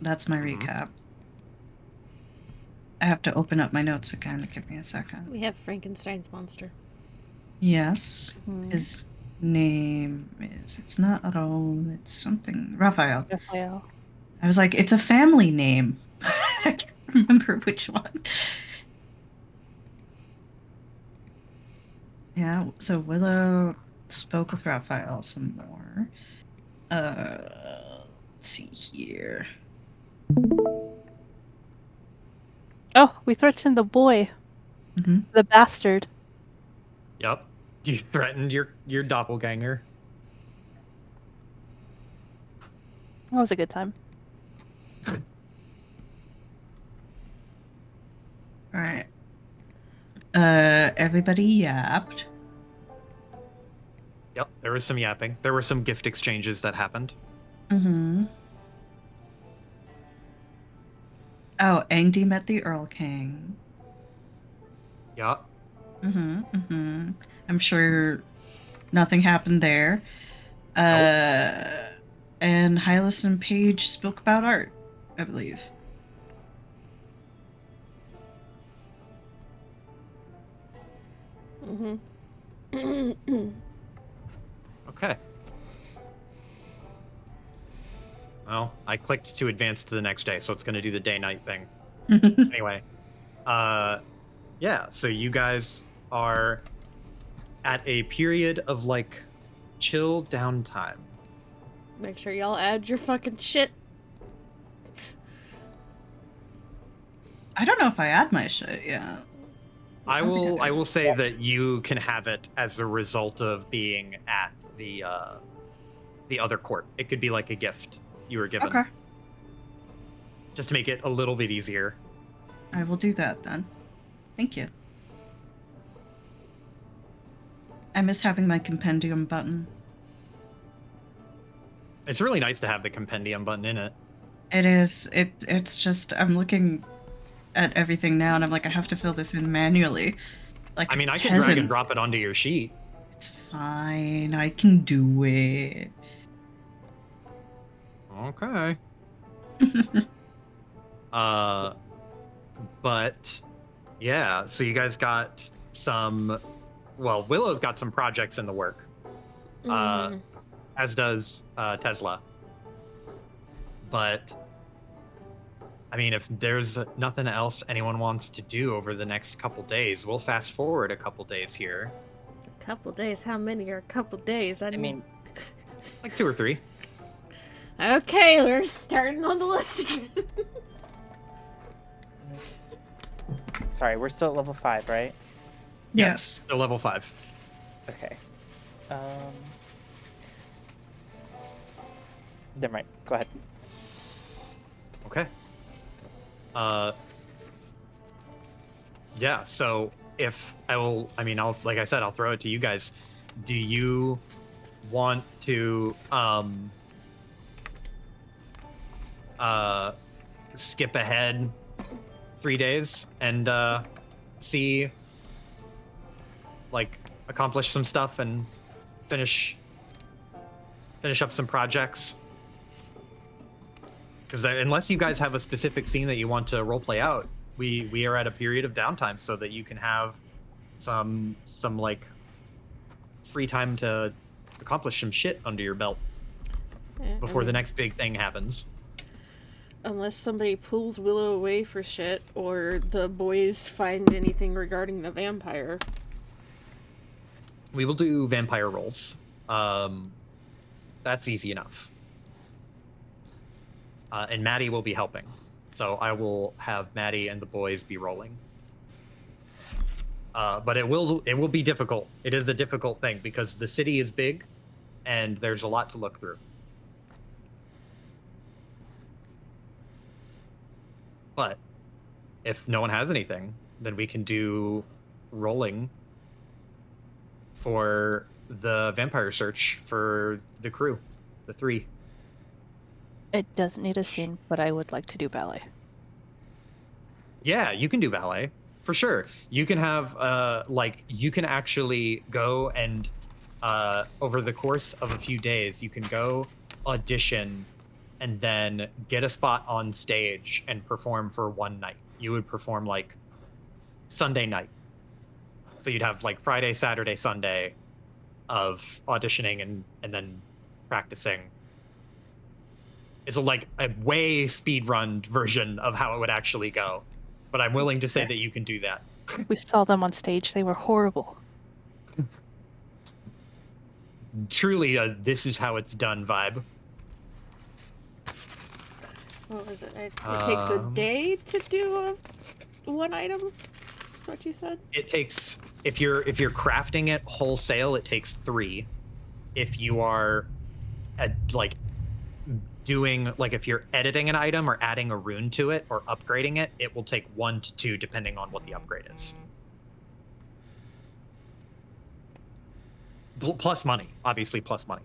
That's my recap. I have to open up my notes again. Give me a second. We have Frankenstein's monster. Yes. His name is, it's not Otto, it's something, Raphael. Raphael. I was like, it's a family name. I can't remember which one. Yeah, so Willow spoke with Raphael some more. Let's see here. Oh, we threatened the boy. Mhm. The bastard. Yep. You threatened your doppelganger. That was a good time. All right. Everybody yapped. Yep, there was some yapping. There were some gift exchanges that happened. Mm-hmm. Oh, Angdy met the Earl King. Yep. Mm-hmm. Mm-hmm. I'm sure nothing happened there. And Hylas and Paige spoke about art, I believe. Okay. Well, I clicked to advance to the next day, so it's going to do the day-night thing. Anyway, yeah, so you guys are at a period of, like, chill downtime. Make sure y'all add your fucking shit. I don't know if I add my shit yet. I will say that you can have it as a result of being at the other court. It could be like a gift you were given. Okay. Just to make it a little bit easier. I will do that then. Thank you. I miss having my compendium button. It's really nice to have the compendium button in it. It is. It's just, I'm looking at everything now and I'm like, I have to fill this in manually. Like, I mean, I can drag and drop it onto your sheet. It's fine. I can do it. Okay. But yeah, so you guys got some, well, Willow's got some projects in the work. As does Tesla. But I mean, if there's nothing else anyone wants to do over the next couple days, we'll fast forward a couple days here. A couple days? How many are a couple days? I mean, like 2 or 3. Okay, we're starting on the list again. Sorry, we're still at level 5, right? Yes. Still level 5. Okay. Never mind. Go ahead. Okay. Yeah, so if I'll like I said, I'll throw it to you guys. Do you want to skip ahead 3 days and see, like, accomplish some stuff and finish up some projects? Because unless you guys have a specific scene that you want to roleplay out, we are at a period of downtime so that you can have some like free time to accomplish some shit under your belt before the next big thing happens. Unless somebody pulls Willow away for shit, or the boys find anything regarding the vampire. We will do vampire rolls. That's easy enough. And Maddie will be helping. So I will have Maddie and the boys be rolling. But it will be difficult. It is a difficult thing because the city is big and there's a lot to look through. But if no one has anything, then we can do rolling for the vampire search for the crew, the 3. It doesn't need a scene, but I would like to do ballet. Yeah, you can do ballet for sure. You can have you can actually go and over the course of a few days, you can go audition and then get a spot on stage and perform for one night. You would perform like Sunday night. So you'd have like Friday, Saturday, Sunday of auditioning and then practicing. It's like a way speed run version of how it would actually go. But I'm willing to say that you can do that. We saw them on stage. They were horrible. Truly a this is how it's done vibe. What was it? It takes a day to do one item? That's what you said? It takes, if you're crafting it wholesale, it takes 3. If you are doing, like if you're editing an item or adding a rune to it or upgrading it, it will take 1 to 2 depending on what the upgrade is. Plus money, obviously plus money.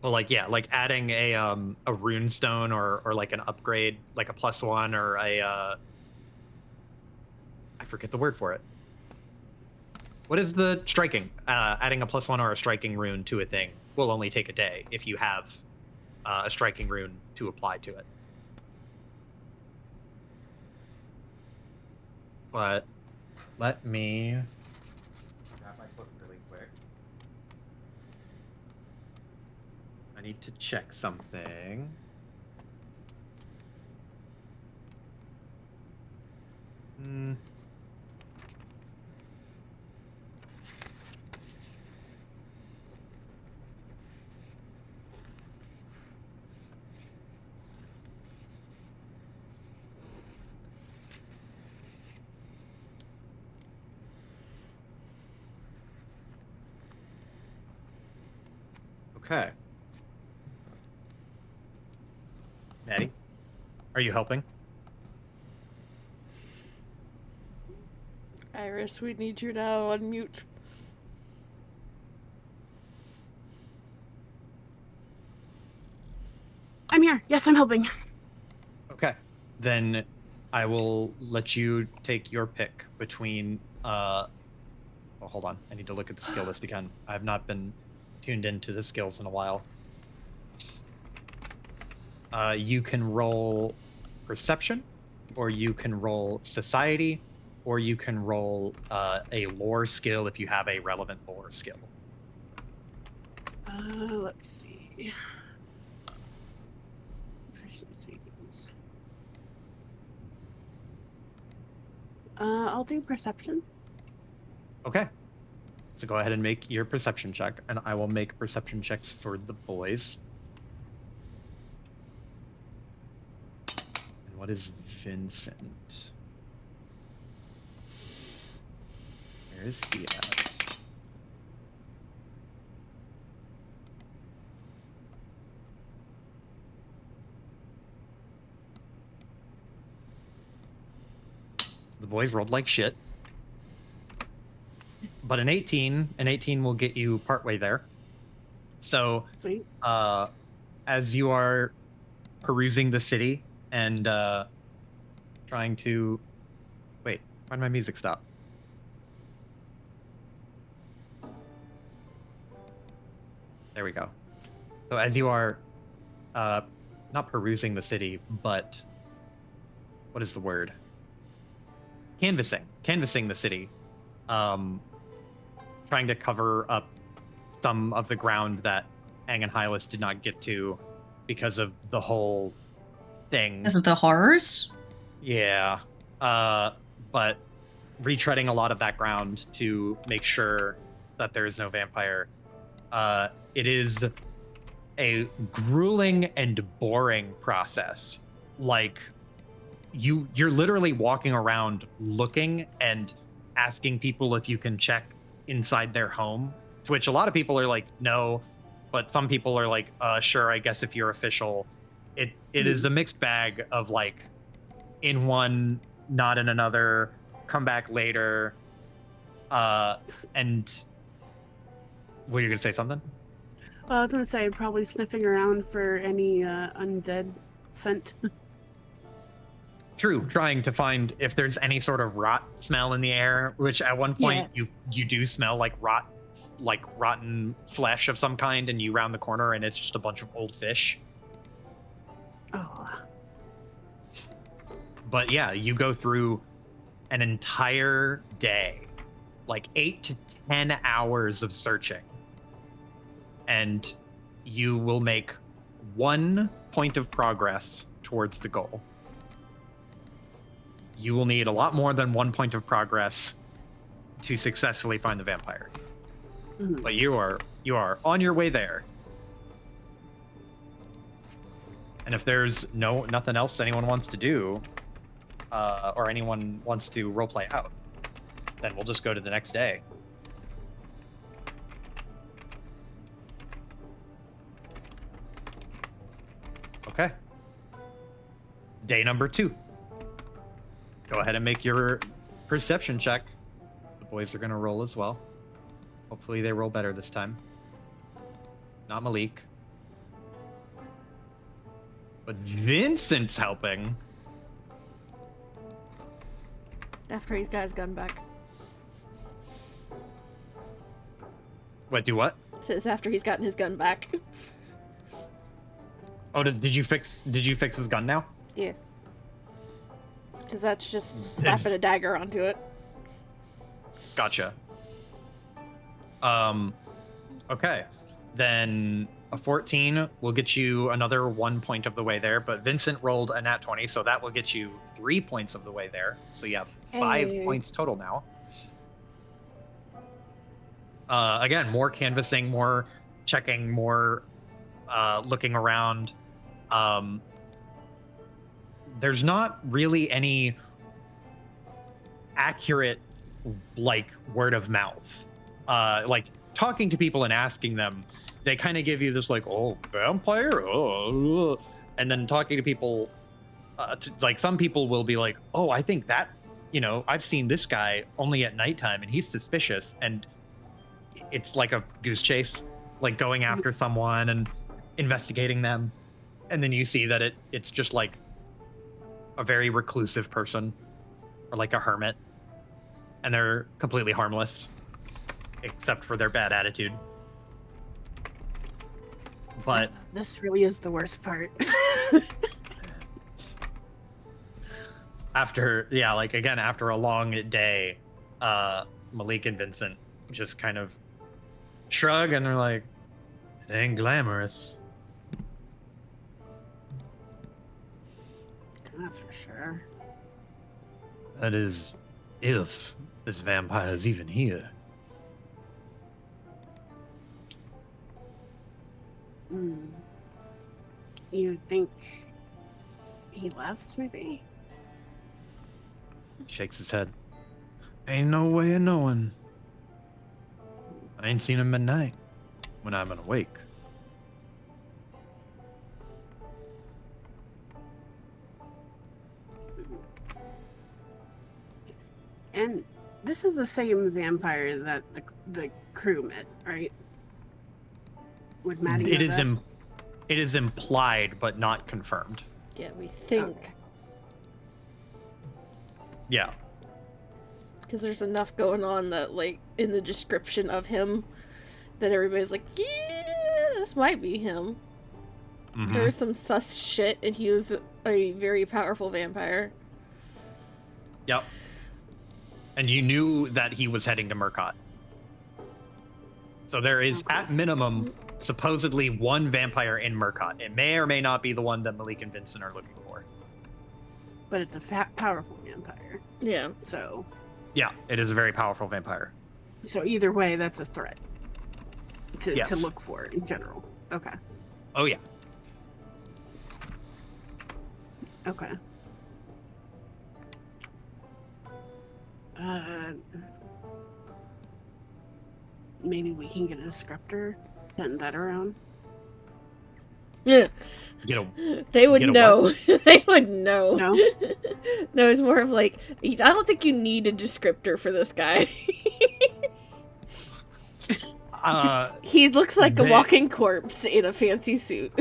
Well, like, yeah, like adding a rune stone or like an upgrade, like a +1 or a I forget the word for it. What is the striking? Adding a +1 or a striking rune to a thing will only take a day if you have a striking rune to apply to it. But let me grab my book really quick. I need to check something. Okay. Maddie, are you helping? Iris, we need you now unmute. I'm here. Yes, I'm helping. Okay. Then I will let you take your pick between well, hold on. I need to look at the skill list again. I have not been tuned into the skills in a while. You can roll perception, or you can roll society, or you can roll a lore skill if you have a relevant lore skill. Let's see. Efficiencies. I'll do perception. Okay. So go ahead and make your perception check, and I will make perception checks for the boys. And what is Vincent? Where is he at? The boys rolled like shit. But an 18 will get you partway there. So, Sweet. as you are perusing the city and trying to... Wait, why did my music stop? There we go. So as you are not perusing the city, but what is the word? Canvassing the city. Trying to cover up some of the ground that Ang and Hylas did not get to because of the whole thing. Because of the horrors? Yeah. But retreading a lot of that ground to make sure that there is no vampire. It is a grueling and boring process. Like, you're literally walking around looking and asking people if you can check inside their home, to which a lot of people are like, no, but some people are like, sure, I guess if you're official. It is a mixed bag of like, in one, not in another, come back later, and were you gonna say something? Well, I was gonna say probably sniffing around for any undead scent. True, trying to find if there's any sort of rot smell in the air, which at one point you do smell like rot like rotten flesh of some kind, and you round the corner and it's just a bunch of old fish. Oh. But yeah, you go through an entire day, like 8 to 10 hours of searching, and you will make 1 point of progress towards the goal. You will need a lot more than 1 point of progress to successfully find the vampire. Mhm. But you are on your way there. And if there's nothing else anyone wants to do, or anyone wants to roleplay out, then we'll just go to the next day. Okay. Day number 2. Go ahead and make your perception check. The boys are going to roll as well. Hopefully they roll better this time. Not Malik. But Vincent's helping. After he's got his gun back. What, do what? Says after he's gotten his gun back. Oh, did you fix his gun now? Yeah. Because that's just slapping a dagger onto it. Gotcha. Okay. Then a 14 will get you another 1 point of the way there, but Vincent rolled a nat 20, so that will get you 3 points of the way there. So you have 5 Hey. points total now. Again, more canvassing, more checking, more looking around. There's not really any accurate, like, word of mouth. Like, talking to people and asking them, they kind of give you this, like, oh, vampire? Oh. And then talking to people, like, some people will be like, oh, I think that, I've seen this guy only at nighttime, and he's suspicious. And it's like a goose chase, like going after someone and investigating them. And then you see that it's just like a very reclusive person, or like a hermit, and they're completely harmless except for their bad attitude. But This really is the worst part. after a long day, Malik and Vincent just kind of shrug, and they're like, it ain't glamorous. That's for sure. That is, if this vampire is even here. You think he left, maybe? Shakes his head. Ain't no way of knowing. I ain't seen him at night when I'm awake. And this is the same vampire that the crew met, right? Would Maddie know that? It is implied but not confirmed. Yeah, we think. Okay. Yeah. Because there's enough going on that, like, in the description of him, that everybody's like, yeah, this might be him. Mhm. There was some sus shit, and he was a very powerful vampire. Yep. And you knew that he was heading to Mirkot. So there is, at minimum, supposedly one vampire in Mirkot. It may or may not be the one that Malik and Vincent are looking for. But it's a powerful vampire. Yeah. So Yeah, it is a very powerful vampire. either way, that's a threat to Yes. look for in general. Okay. Oh yeah. Okay. Maybe we can get a descriptor, send that around. Yeah. Get a They would Get a know. They would know. No? No, it's more of like, I don't think you need a descriptor for this guy. He looks like a They- walking corpse in a fancy suit.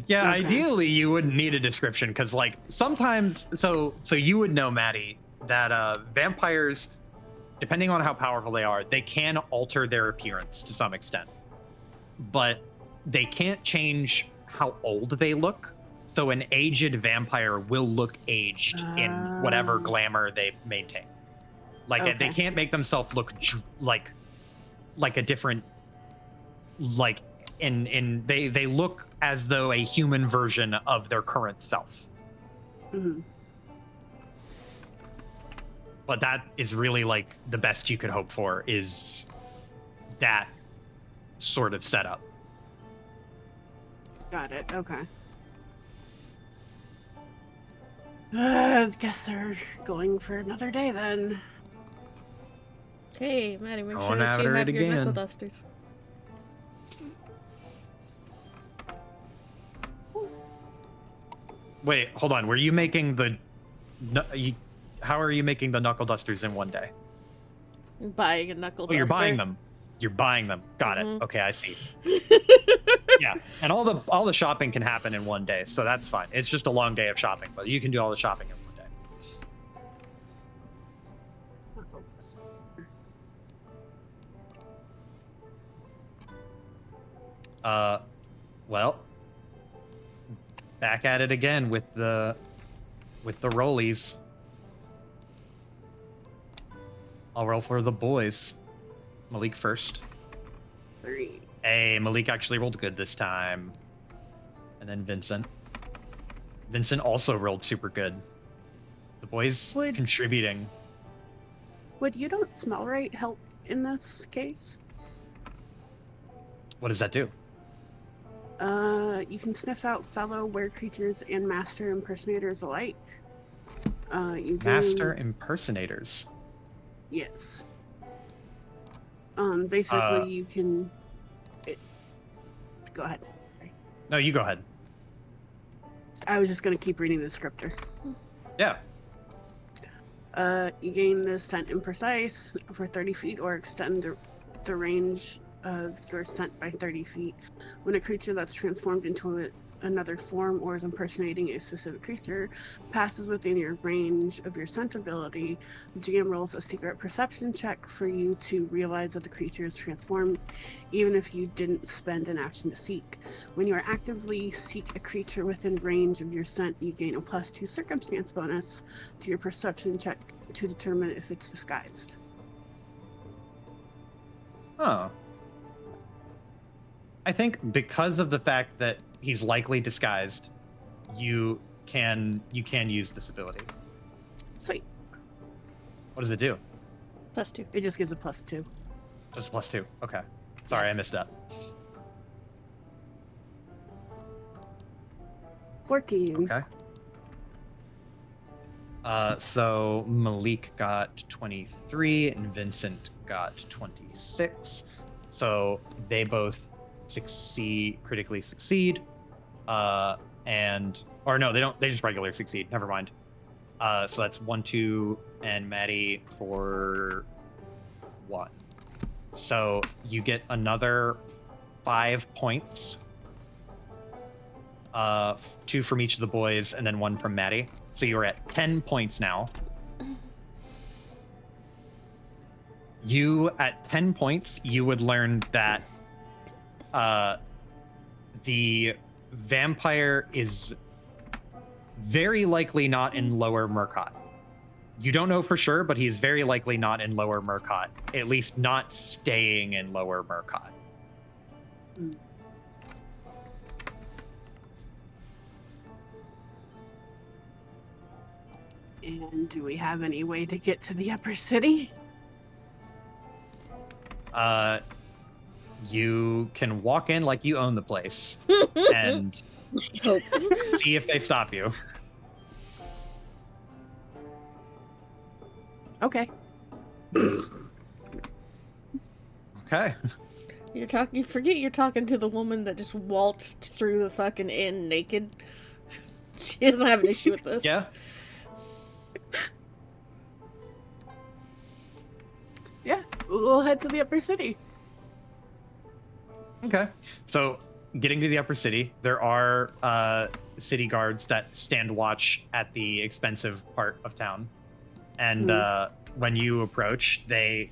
Yeah, Okay. ideally you wouldn't need a description, because like sometimes so you would know, Maddie, that vampires depending on how powerful they are, they can alter their appearance to some extent, but they can't change how old they look. So an aged vampire will look aged in whatever glamour they maintain. Like they can't make themselves look like a different, like they look as though a human version of their current self. Mm-hmm. But that is really like the best you could hope for, is that sort of setup. Got it. Okay. I guess they're going for another day then. Hey, Maddie, make Going sure that at you it have your again. knuckle dusters. Wait, hold on. Were you making the? How are you making the knuckle dusters in one day? Buying a knuckle duster. You're buying them. You're buying them. Got it. Okay, I see. Yeah, and all the shopping can happen in one day, so that's fine. It's just a long day of shopping, but you can do all the shopping in one day. Well, back at it again with the rollies. I'll roll for the boys. Malik first. 3. Hey, Malik actually rolled good this time. And then Vincent. Vincent also rolled super good. The boys contributing. Would you don't smell right help in this case? What does that do? You can sniff out fellow were creatures and master impersonators alike. Master impersonators? Yes. Basically you can... Go ahead. No, you go ahead. I was just going to keep reading the descriptor. Yeah. You gain the scent imprecise for 30 feet or extend the range of your scent by 30 feet. When a creature that's transformed into another form or is impersonating a specific creature passes within your range of your scent ability, the GM rolls a secret perception check for you to realize that the creature is transformed, even if you didn't spend an action to seek. When you actively seek a creature within range of your scent, you gain a +2 circumstance bonus to your perception check to determine if it's disguised. Oh. I think because of the fact that he's likely disguised, you can use this ability. Sweet. What does it do? +2. It just gives a +2. Just +2. Okay. Sorry, I missed that. 14. Okay. So Malik got 23 and Vincent got 26. So they both critically succeed. Or no, they don't. They just regularly succeed. Never mind. So that's 1, 2, and Maddie for 1. So you get another 5 points. 2 from each of the boys, and then 1 from Maddie. So you're at 10 points now. At 10 points, you would learn that the vampire is very likely not in Lower Mirkot. You don't know for sure, but he's very likely not in Lower Mirkot. At least not staying in Lower Mirkot. And do we have any way to get to the upper city? You can walk in like you own the place and see if they stop you. Okay. Okay. You forget you're talking to the woman that just waltzed through the fucking inn naked. She doesn't have an issue with this. Yeah. Yeah, we'll head to the upper city. Okay. So getting to the upper city, there are city guards that stand watch at the expensive part of town. And when you approach, they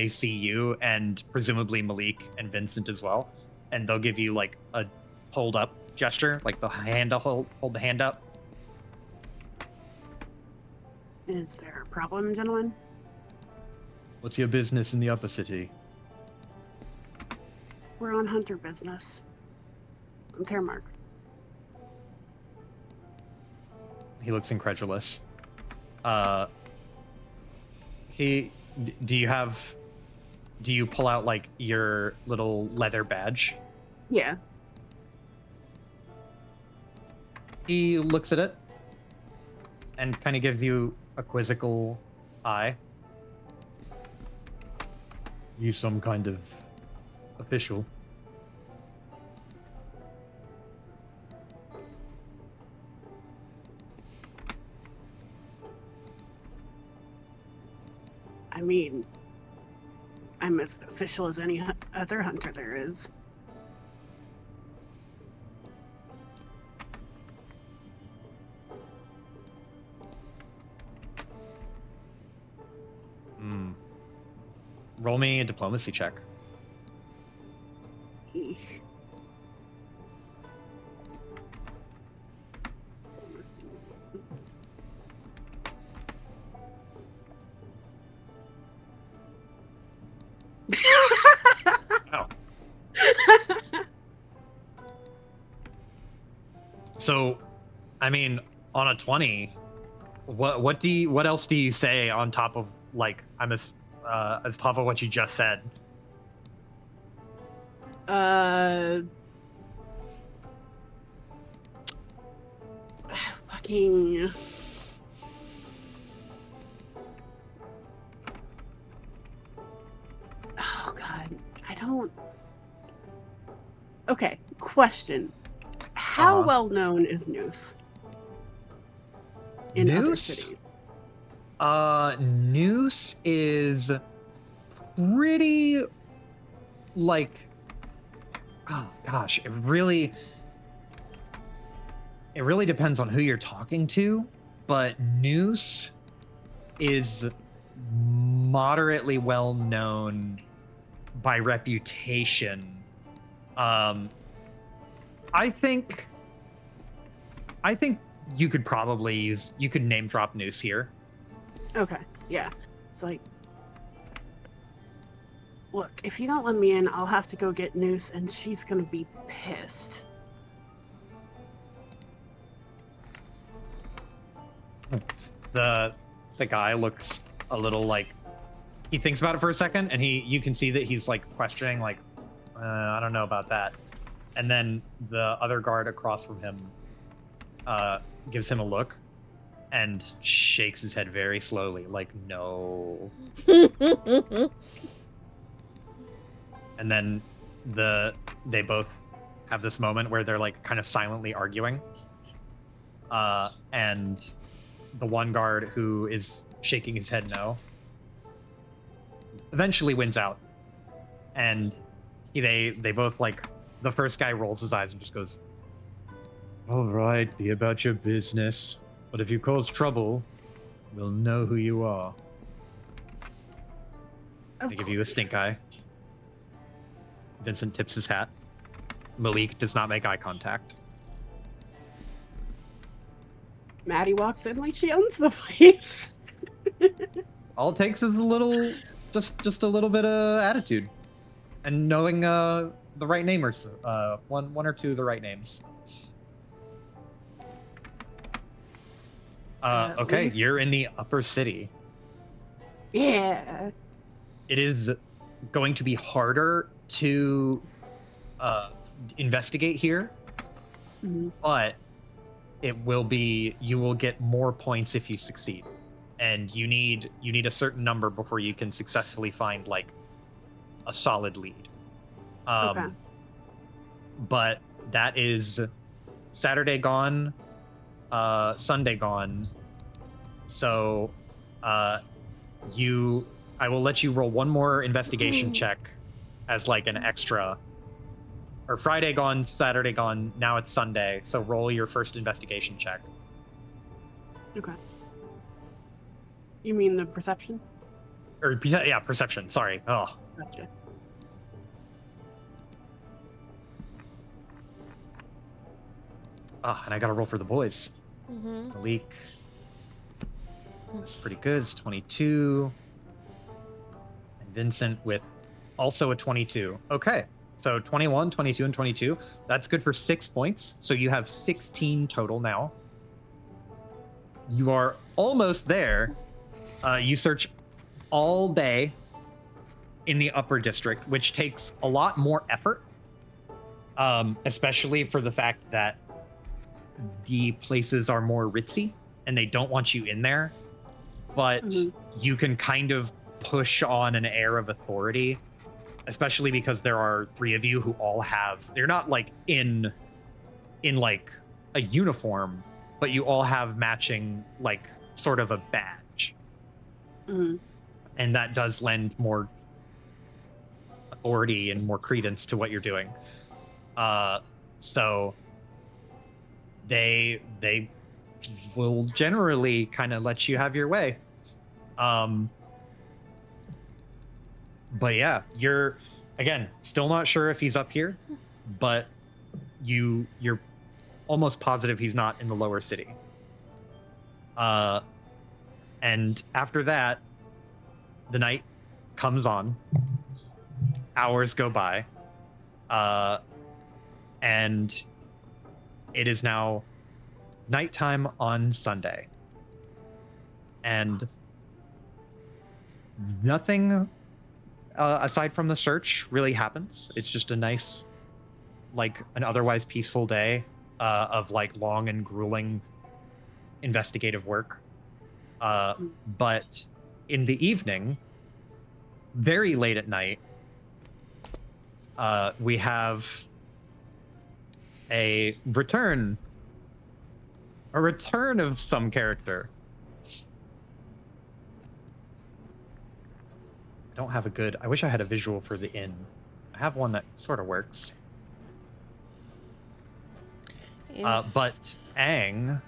see you and presumably Malik and Vincent as well, and they'll give you like a hold up gesture, like the hand hold the hand up. Is there a problem, gentlemen? What's your business in the upper city? We're on hunter business. I'm Termark. He looks incredulous. Do you pull out like your little leather badge? Yeah. He looks at it and kind of gives you a quizzical eye. You some kind of official? I mean, I'm as official as any other hunter there is. Roll me a diplomacy check. Eek. Let's see. Oh. So, I mean, on a 20, what else do you say on top of like as top of what you just said? Fucking. Oh god, I don't. Okay, question. How well known is Noose? In other Noose? cities? Noose is pretty like, oh gosh, it really depends on who you're talking to, but Noose is moderately well known by reputation. I think you could name drop Noose here. Okay, yeah. It's like, look, if you don't let me in, I'll have to go get Noose, and she's gonna be pissed. The guy looks a little like, he thinks about it for a second, and you can see that he's like questioning, like, I don't know about that. And then the other guard across from him gives him a look and shakes his head very slowly, like, no. And then they both have this moment where they're like kind of silently arguing. And the one guard who is shaking his head no eventually wins out. And they both, like, the first guy rolls his eyes and just goes, all right, be about your business. But if you cause trouble, we'll know who you are. They give you a stink eye. Vincent tips his hat. Malik does not make eye contact. Maddie walks in like she owns the place. All it takes is a little, just a little bit of attitude, and knowing the right namers, one or two of the right names. Okay, least... you're in the upper city. Yeah. It is going to be harder to investigate here, but you will get more points if you succeed, and you need a certain number before you can successfully find like a solid lead. Okay. But that is Saturday gone, Sunday gone. So I will let you roll one more investigation check as like an extra. Or Friday gone, Saturday gone, now it's Sunday, so roll your first investigation check. Okay. You mean the perception? Or yeah, perception. Sorry. Oh, Gotcha. and I gotta roll for the boys. Mm-hmm. Malik. That's pretty good. It's 22. And Vincent with also a 22. Okay. So 21, 22, and 22. That's good for 6 points. So you have 16 total now. You are almost there. You search all day in the upper district, which takes a lot more effort, especially for the fact that the places are more ritzy and they don't want you in there. But you can kind of push on an air of authority, especially because there are 3 of you who all have, they're not like in like a uniform, but you all have matching, like, sort of a badge. And that does lend more authority and more credence to what you're doing. So they will generally kind of let you have your way. But yeah, you're, again, still not sure if he's up here, but you're almost positive he's not in the lower city. And after that, the night comes on, hours go by, and it is now nighttime on Sunday. And nothing aside from the search really happens. It's just a nice, like, an otherwise peaceful day of like long and grueling investigative work. But in the evening, very late at night, we have a return of some character. I don't have a good, I wish I had a visual for the inn. I have one that sort of works. Yeah. But Aang,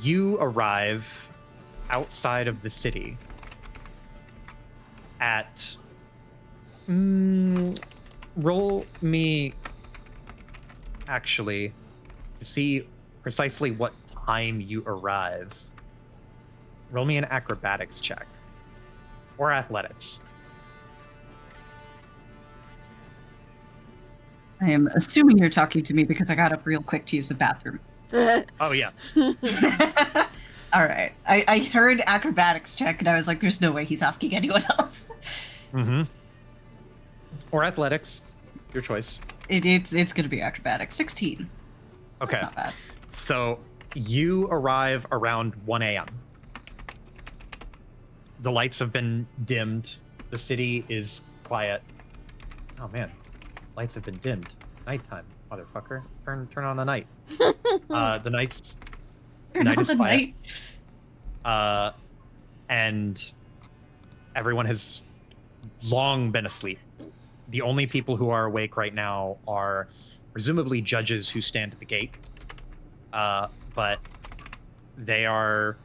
you arrive outside of the city at, roll me, actually, to see precisely what time you arrive. Roll me an acrobatics check. Or athletics. I am assuming you're talking to me because I got up real quick to use the bathroom. Oh, yes. All right. I heard acrobatics check and I was like, there's no way he's asking anyone else. Mm-hmm. Or athletics. Your choice. It's going to be acrobatics. 16. Okay. That's not bad. So you arrive around 1 a.m. The lights have been dimmed. The city is quiet. Oh man, lights have been dimmed. Nighttime, motherfucker. Turn on the night. The night is quiet. And everyone has long been asleep. The only people who are awake right now are presumably judges who stand at the gate. But they are,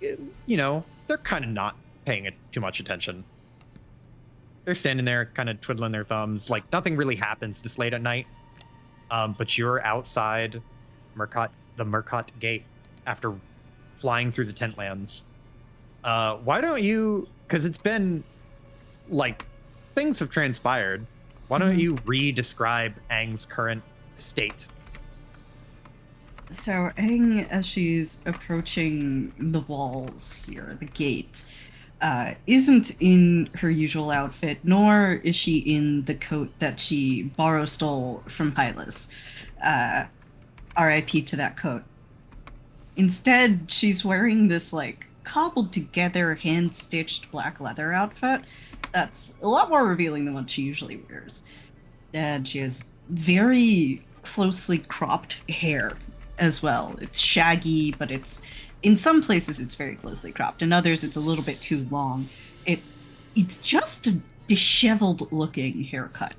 you know, they're kind of not paying it too much attention. They're standing there kind of twiddling their thumbs. Like, nothing really happens this late at night. But you're outside the Mirkot gate after flying through the tent lands. Why don't you, because it's been, like, things have transpired. Why don't you re-describe Aang's current state? So Aang, as she's approaching the walls here, the gate, isn't in her usual outfit, nor is she in the coat that she stole from Hylas. R.I.P. to that coat. Instead, she's wearing this, like, cobbled together, hand-stitched black leather outfit that's a lot more revealing than what she usually wears. And she has very closely cropped hair as well. It's shaggy, but it's, in some places it's very closely cropped. In others it's a little bit too long. It's just a disheveled looking haircut.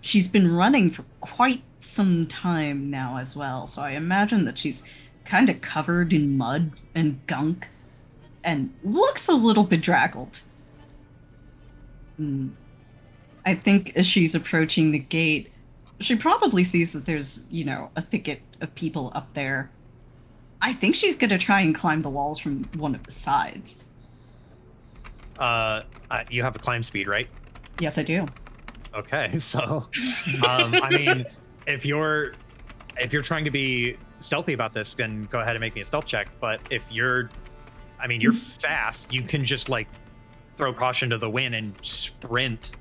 She's been running for quite some time now as well, so I imagine that she's kind of covered in mud and gunk and looks a little bedraggled. I think as she's approaching the gate, she probably sees that there's, a thicket of people up there. I think she's going to try and climb the walls from one of the sides. You have a climb speed, right? Yes, I do. Okay, so, I mean, if you're trying to be stealthy about this, then go ahead and make me a stealth check. But if you're fast, you can just like throw caution to the wind and sprint,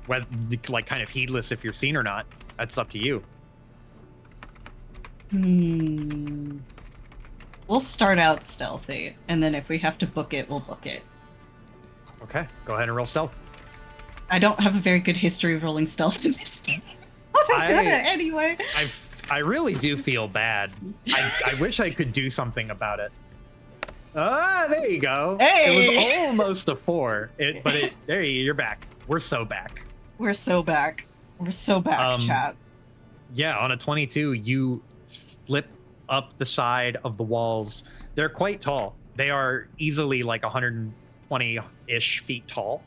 whether like kind of heedless if you're seen or not. That's up to you. We'll start out stealthy, and then if we have to book it, we'll book it. Okay, go ahead and roll stealth. I don't have a very good history of rolling stealth in this game. But I'm gonna anyway. I really do feel bad. I wish I could do something about it. Ah, there you go. Hey! It was almost a 4. You're back. We're so back. We're so back. We're so back, chat. Yeah, on a 22, you slip up the side of the walls. They're quite tall. They are easily like 120-ish feet tall,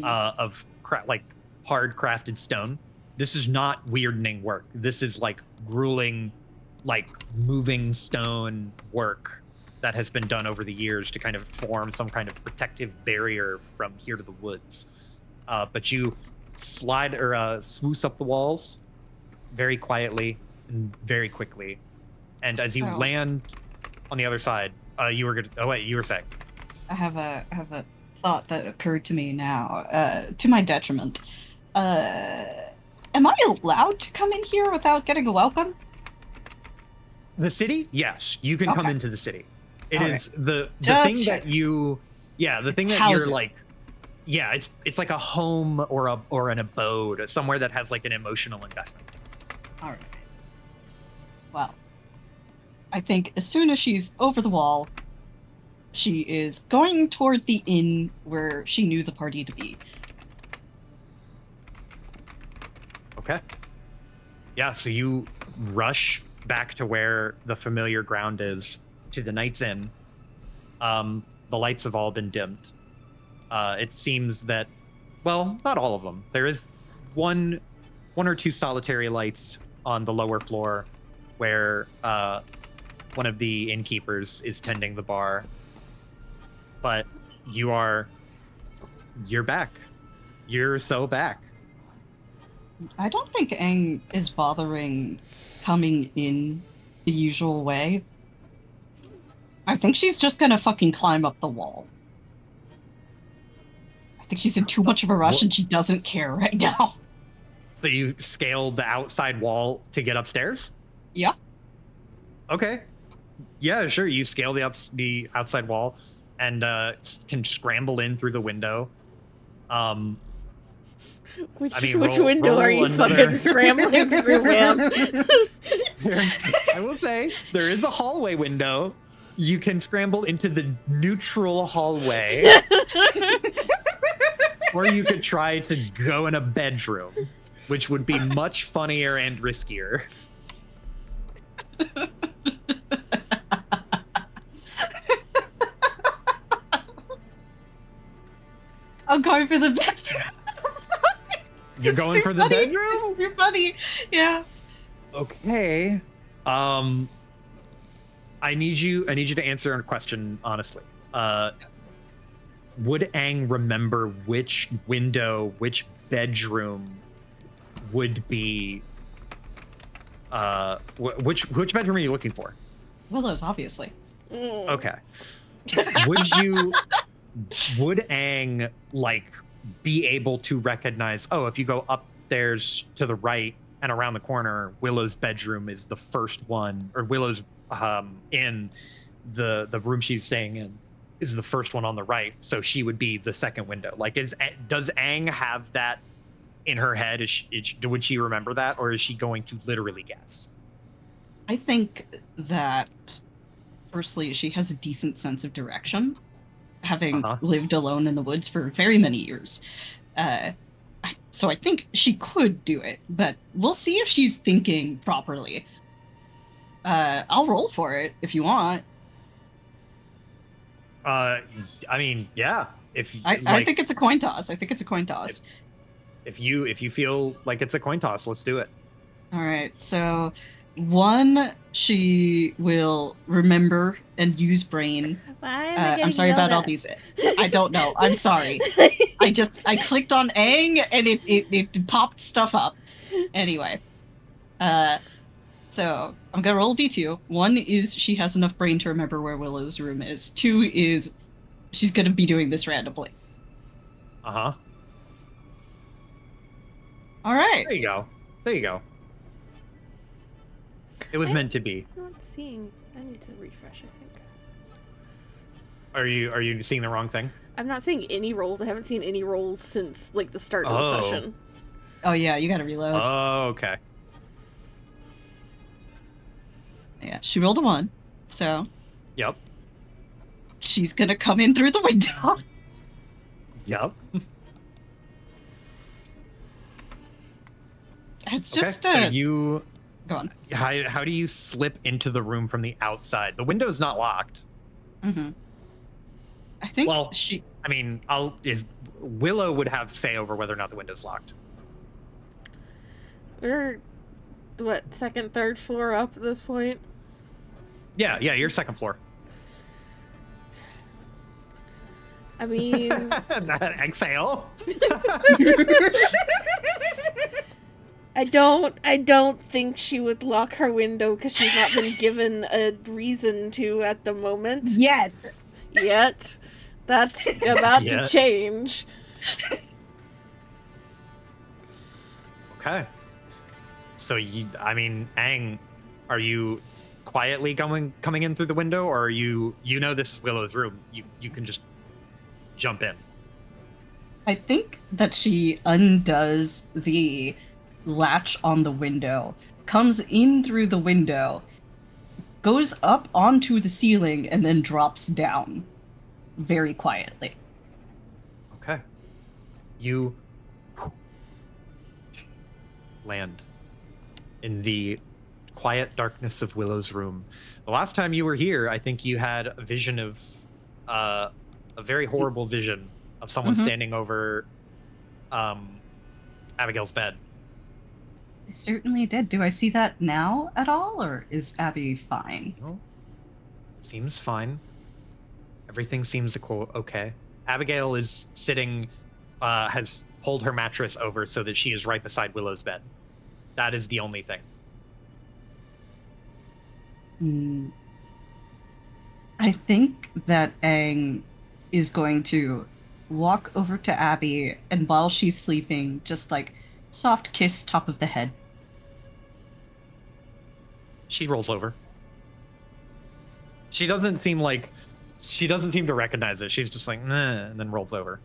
of hard crafted stone. This is not weirding work. This is like grueling, like moving stone work that has been done over the years to kind of form some kind of protective barrier from here to the woods. But you slide or swoosh up the walls very quietly and very quickly. And as you land on the other side, you were saying. I have a thought that occurred to me now, to my detriment. Am I allowed to come in here without getting a welcome? The city? Yes, you can come into the city. It is the Just thing check. that you, the thing that houses. you're like, it's like a home or an abode, somewhere that has like an emotional investment. All right. Well, I think as soon as she's over the wall, she is going toward the inn where she knew the party to be. Okay. Yeah, so you rush back to where the familiar ground is, to the Knight's Inn. The lights have all been dimmed. It seems that, well, not all of them. There is one or two solitary lights on the lower floor where one of the innkeepers is tending the bar. But you're back. You're so back. I don't think Aang is bothering coming in the usual way. I think she's just gonna fucking climb up the wall. I think she's in too much of a rush and she doesn't care right now. So you scaled the outside wall to get upstairs? Yeah. Okay. Yeah, sure. You scale the outside wall and can scramble in through the window. Which roll window are you another- fucking scrambling through, man? I will say there is a hallway window. You can scramble into the neutral hallway, or you could try to go in a bedroom, which would be much funnier and riskier. I'm going for the bedroom. You're going for the bedroom? It's too funny. Yeah. Okay. I need you to answer a question honestly. Would Aang remember which bedroom would be which bedroom are you looking for? Willow's, obviously. Okay. Would Aang be able to recognize, if you go upstairs to the right and around the corner, Willow's bedroom is the first one, or Willow's in the room she's staying in is the first one on the right, so she would be the second window. Does Aang have that in her head? Would she remember that, or is she going to literally guess? I think that, firstly, she has a decent sense of direction, having lived alone in the woods for very many years. So I think she could do it, but we'll see if she's thinking properly. I'll roll for it if you want. I mean, yeah. If I think it's a coin toss. I think it's a coin toss. if you feel like it's a coin toss, let's do it. All right. So, one, she will remember and use brain. Why am I getting I'm sorry yelled about all at? these. I don't know. I'm sorry. I clicked on Aang and it popped stuff up. Anyway. So I'm gonna roll D2. One is she has enough brain to remember where Willow's room is. Two is she's gonna be doing this randomly. Uh-huh. All right. There you go. There you go. It was meant to be. I'm not seeing. I need to refresh, I think. Are you seeing the wrong thing? I'm not seeing any rolls. I haven't seen any rolls since, like, the start of the Oh. session. Oh yeah, you gotta reload. Oh, okay. Yeah, she rolled a 1, so Yep. she's gonna come in through the window. Yep. It's Okay. just So you go on. how do you slip into the room from the outside? The window's not locked. Mm-hmm. I think Well, she. I mean, Willow would have say over whether or not the window's locked. We're, what, second, third floor up at this point? Yeah, you're second floor. I mean, That exhale. I don't think she would lock her window because she's not been given a reason to at the moment. Yet. Yet. That's about to Yet. change. Okay. So Aang, are you quietly coming in through the window, or are you know this is Willow's room? You can just jump in. I think that she undoes the latch on the window, comes in through the window, goes up onto the ceiling, and then drops down very quietly. Okay. You land in the quiet darkness of Willow's room. The last time you were here, I think you had a vision of a very horrible vision of someone Mhm. standing over Abigail's bed. I certainly did. Do I see that now at all, or is Abby fine? No. Seems fine. Everything seems okay. Abigail is sitting, has pulled her mattress over so that she is right beside Willow's bed. That is the only thing. I think that Aang is going to walk over to Abby, and while she's sleeping, just like soft kiss top of the head. She rolls over. She doesn't seem to recognize it. She's just like, nah, and then rolls over.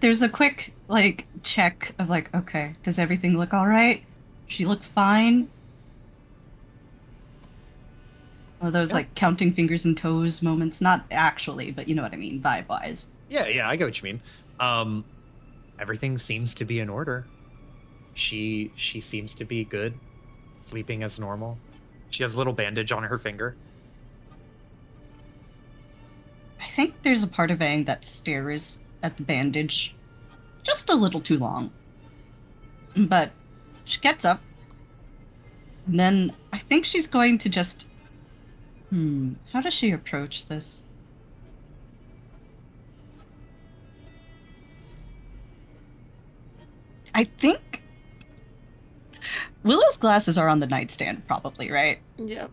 There's a quick like check of like, okay, does everything look all right? She look fine? Or those like counting fingers and toes moments, not actually, but you know what I mean, vibe-wise. Yeah, I get what you mean. Everything seems to be in order. She seems to be good, sleeping as normal. She has a little bandage on her finger. I think there's a part of Aang that stares at the bandage just a little too long. But she gets up, and then I think she's going to just... how does she approach this? I think Willow's glasses are on the nightstand, probably, right? Yep.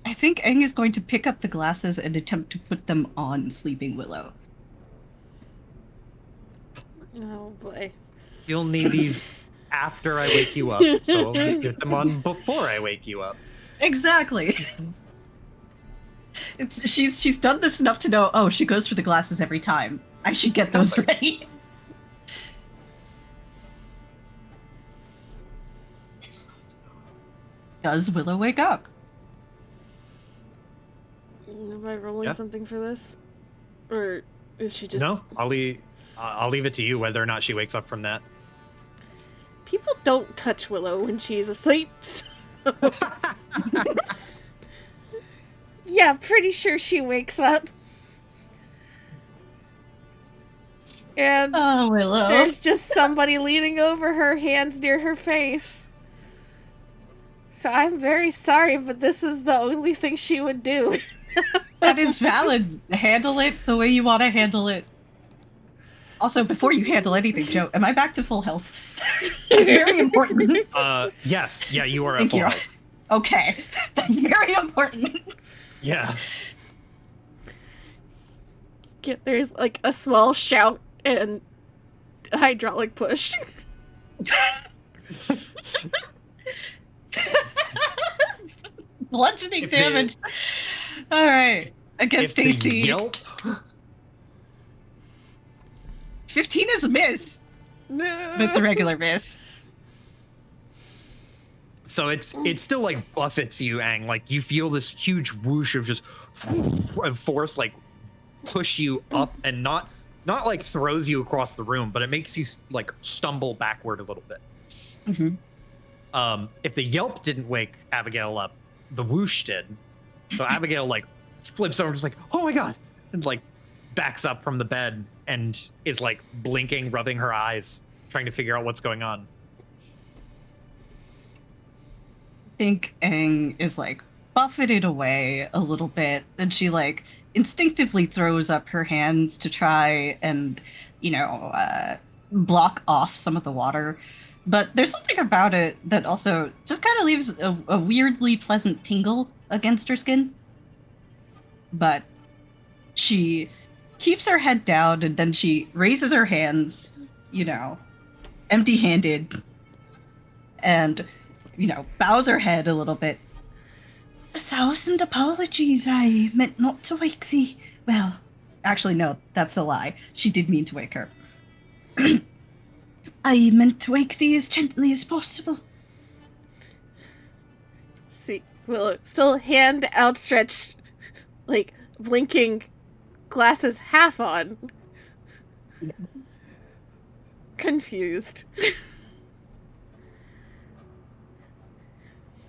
I think Aang is going to pick up the glasses and attempt to put them on Sleeping Willow. Oh boy. You'll need these after I wake you up, so I'll just get them on before I wake you up. Exactly. She's done this enough to know, oh, she goes for the glasses every time. I should get those ready. Does Willow wake up? Am I rolling Yeah. something for this? Or is she just... No, I'll leave it to you whether or not she wakes up from that. People don't touch Willow when she's asleep. Yeah, pretty sure she wakes up. And Oh, Willow. there's just somebody leaning over her, hands near her face. So I'm very sorry, but this is the only thing she would do. That is valid. Handle it the way you want to handle it. Also, before you handle anything, Joe, am I back to full health? Very important. Yes. Yeah, you are at Thank full you. health. Okay, that's very important. Yeah. There's like a small shout and a hydraulic push. Bludgeoning If damage. All right, against If the AC. yelp 15 is a miss, No. but it's a regular miss. So it's still like buffets you, Aang. Like you feel this huge whoosh of just and force like push you up and not like throws you across the room, but it makes you like stumble backward a little bit. Mm-hmm. If the yelp didn't wake Abigail up, the whoosh did. So Abigail like flips over, just like, oh my god, and like backs up from the bed and is like blinking, rubbing her eyes, trying to figure out what's going on. I think Aang is like buffeted away a little bit, and she like instinctively throws up her hands to try and, block off some of the water. But there's something about it that also just kind of leaves a weirdly pleasant tingle against her skin. But she keeps her head down, and then she raises her hands, empty-handed, and bows her head a little bit. 1,000 apologies. I meant not to wake thee. Well, actually, no, that's a lie. She did mean to wake her. I meant to wake thee as gently as possible. See, Willow, still hand outstretched, like blinking, glasses half on. Confused.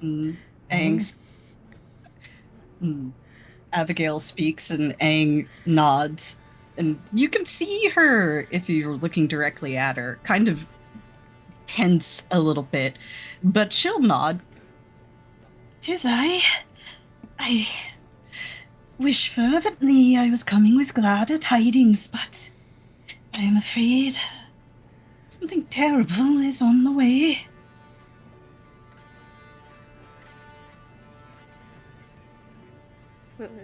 Aang's. Abigail speaks and Aang nods. And you can see her, if you're looking directly at her, kind of tense a little bit. But she'll nod. 'Tis I. I wish fervently I was coming with gladder tidings, but I am afraid something terrible is on the way.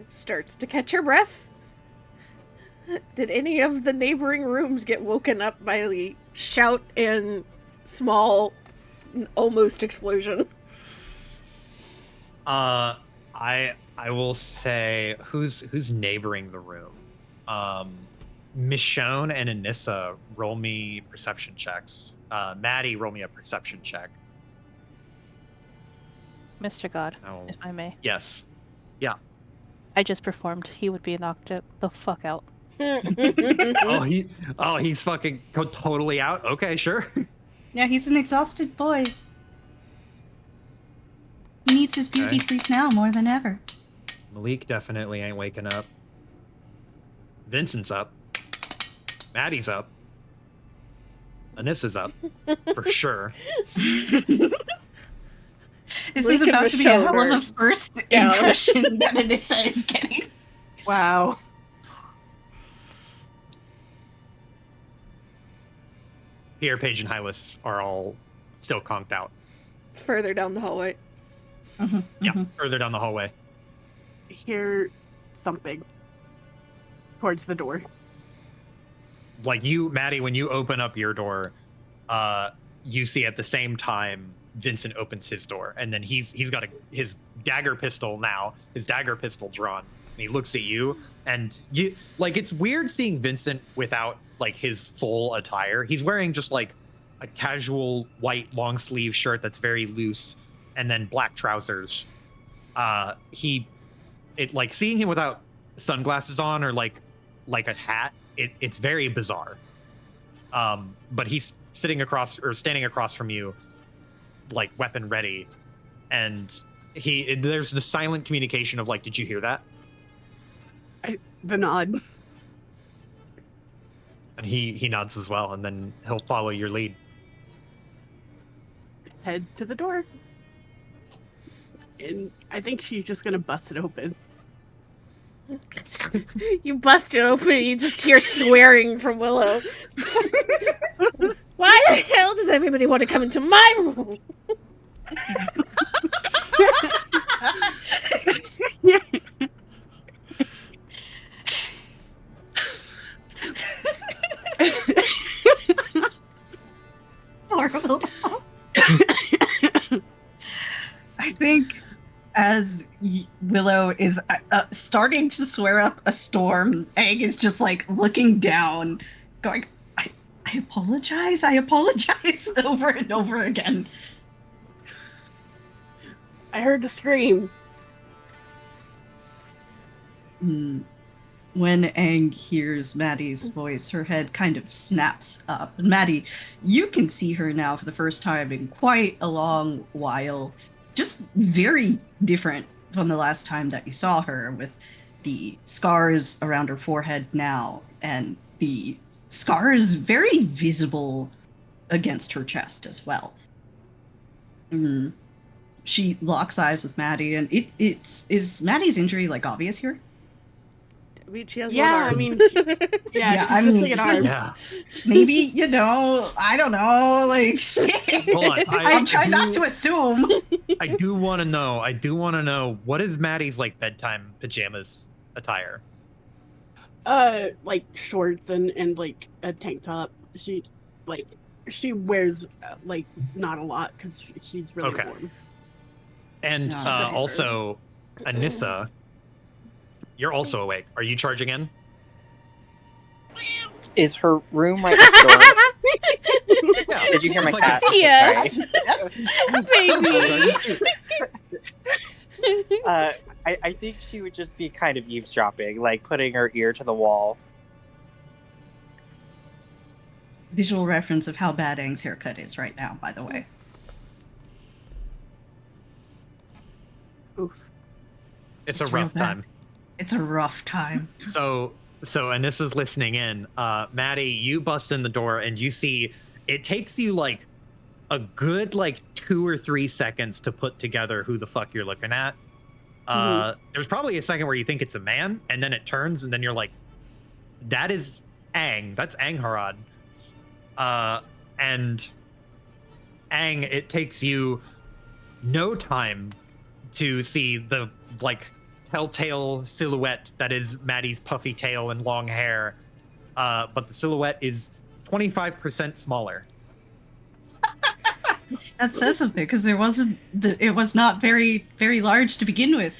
Starts to catch her breath. Did any of the neighboring rooms get woken up by the shout and small, almost explosion? I will say who's neighboring the room. Michonne and Anissa, roll me perception checks. Maddie, roll me a perception check. Mr. God, Oh, if I may. yes. Yeah. I just performed. He would be knocked the fuck out. He's fucking totally out. Okay, sure. Yeah, he's an exhausted boy. He needs his beauty Okay. sleep now more than ever. Malik definitely ain't waking up. Vincent's up. Maddie's up. Anissa's up for sure. This is Lincoln about was to be a hell shoulder of a first down. impression that Anissa is getting. Wow. Pierre, Paige, and Hylas are all still conked out. Further down the hallway. Yeah, further down the hallway. Hear thumping towards the door. Like you, Maddie, when you open up your door, you see at the same time Vincent opens his door, and then he's got his dagger pistol now, his dagger pistol drawn, and he looks at you, and you like it's weird seeing Vincent without like his full attire. He's wearing just like a casual white long sleeve shirt that's very loose, and then black trousers. Like seeing him without sunglasses on or like a hat, it's very bizarre. But he's standing across from you, like weapon ready, and there's the silent communication of like, did you hear that? The nod. And he nods as well, and then he'll follow your lead. Head to the door. And I think she's just gonna bust it open. You bust it open, you just hear swearing from Willow. Why the hell does everybody want to come into my room? Horrible. I think as Willow is starting to swear up a storm, Egg is just like looking down, going, I apologize, over and over again. I heard the scream. When Aang hears Maddie's voice, her head kind of snaps up. And Maddie, you can see her now for the first time in quite a long while. Just very different from the last time that you saw her, with the scars around her forehead now, and the scars very visible against her chest as well. She locks eyes with Maddie, and is Maddie's injury like obvious here? I mean, she has one Yeah, arm. I mean, she's missing an arm. Yeah. Maybe, I don't know, like, Hold on. I'm trying not to assume. I do want to know, what is Maddie's like bedtime pajamas attire? Like shorts and like a tank top. She wears like not a lot because she's really Okay. warm. And No. also, Anissa, you're also awake. Are you charging in? Is her room right next door? Yeah. Did you hear my It's like cat? Yes. Baby. I think she would just be kind of eavesdropping, like putting her ear to the wall. Visual reference of how bad Aang's haircut is right now, by the way. Oof. It's It's a real rough bad. time. It's a rough time. So Anissa's listening in. Maddie, you bust in the door and you see it takes you like a good 2 or 3 seconds to put together who the fuck you're looking at. There's probably a second where you think it's a man, and then it turns, and then you're like, that is Aang. That's Aang Harad. And Aang, it takes you no time to see the telltale silhouette that is Maddie's puffy tail and long hair, but the silhouette is 25% smaller. That says something, because it was not very, very large to begin with.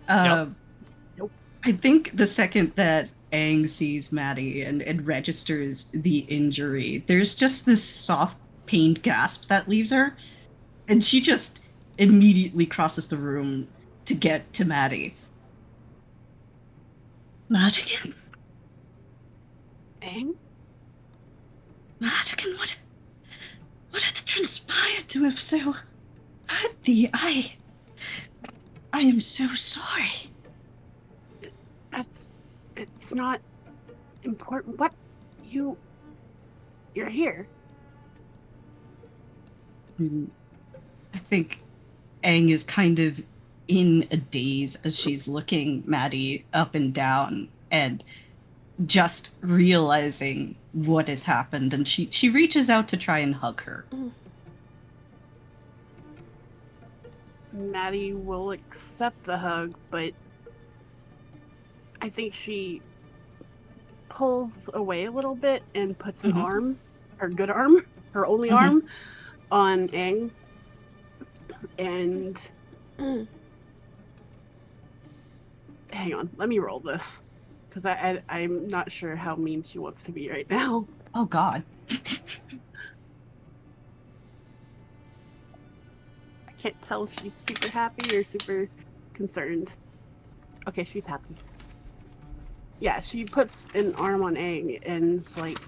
Yep. I think the second that Aang sees Maddie and registers the injury, there's just this soft, pained gasp that leaves her, and she just immediately crosses the room to get to Maddie. Madigan? Aang? Madigan, what had transpired to have so hurt thee? I am so sorry. It's not important. What? You're here. I think Aang is kind of in a daze as she's looking Maddie up and down and just realizing what has happened, and she reaches out to try and hug her. Maddie will accept the hug, but I think she pulls away a little bit and puts an arm, her good arm, her only arm, on Aang. And hang on, let me roll this, because I'm not sure how mean she wants to be right now. Oh God. I can't tell if she's super happy or super concerned. Okay, she's happy. Yeah, she puts an arm on Aang and is like,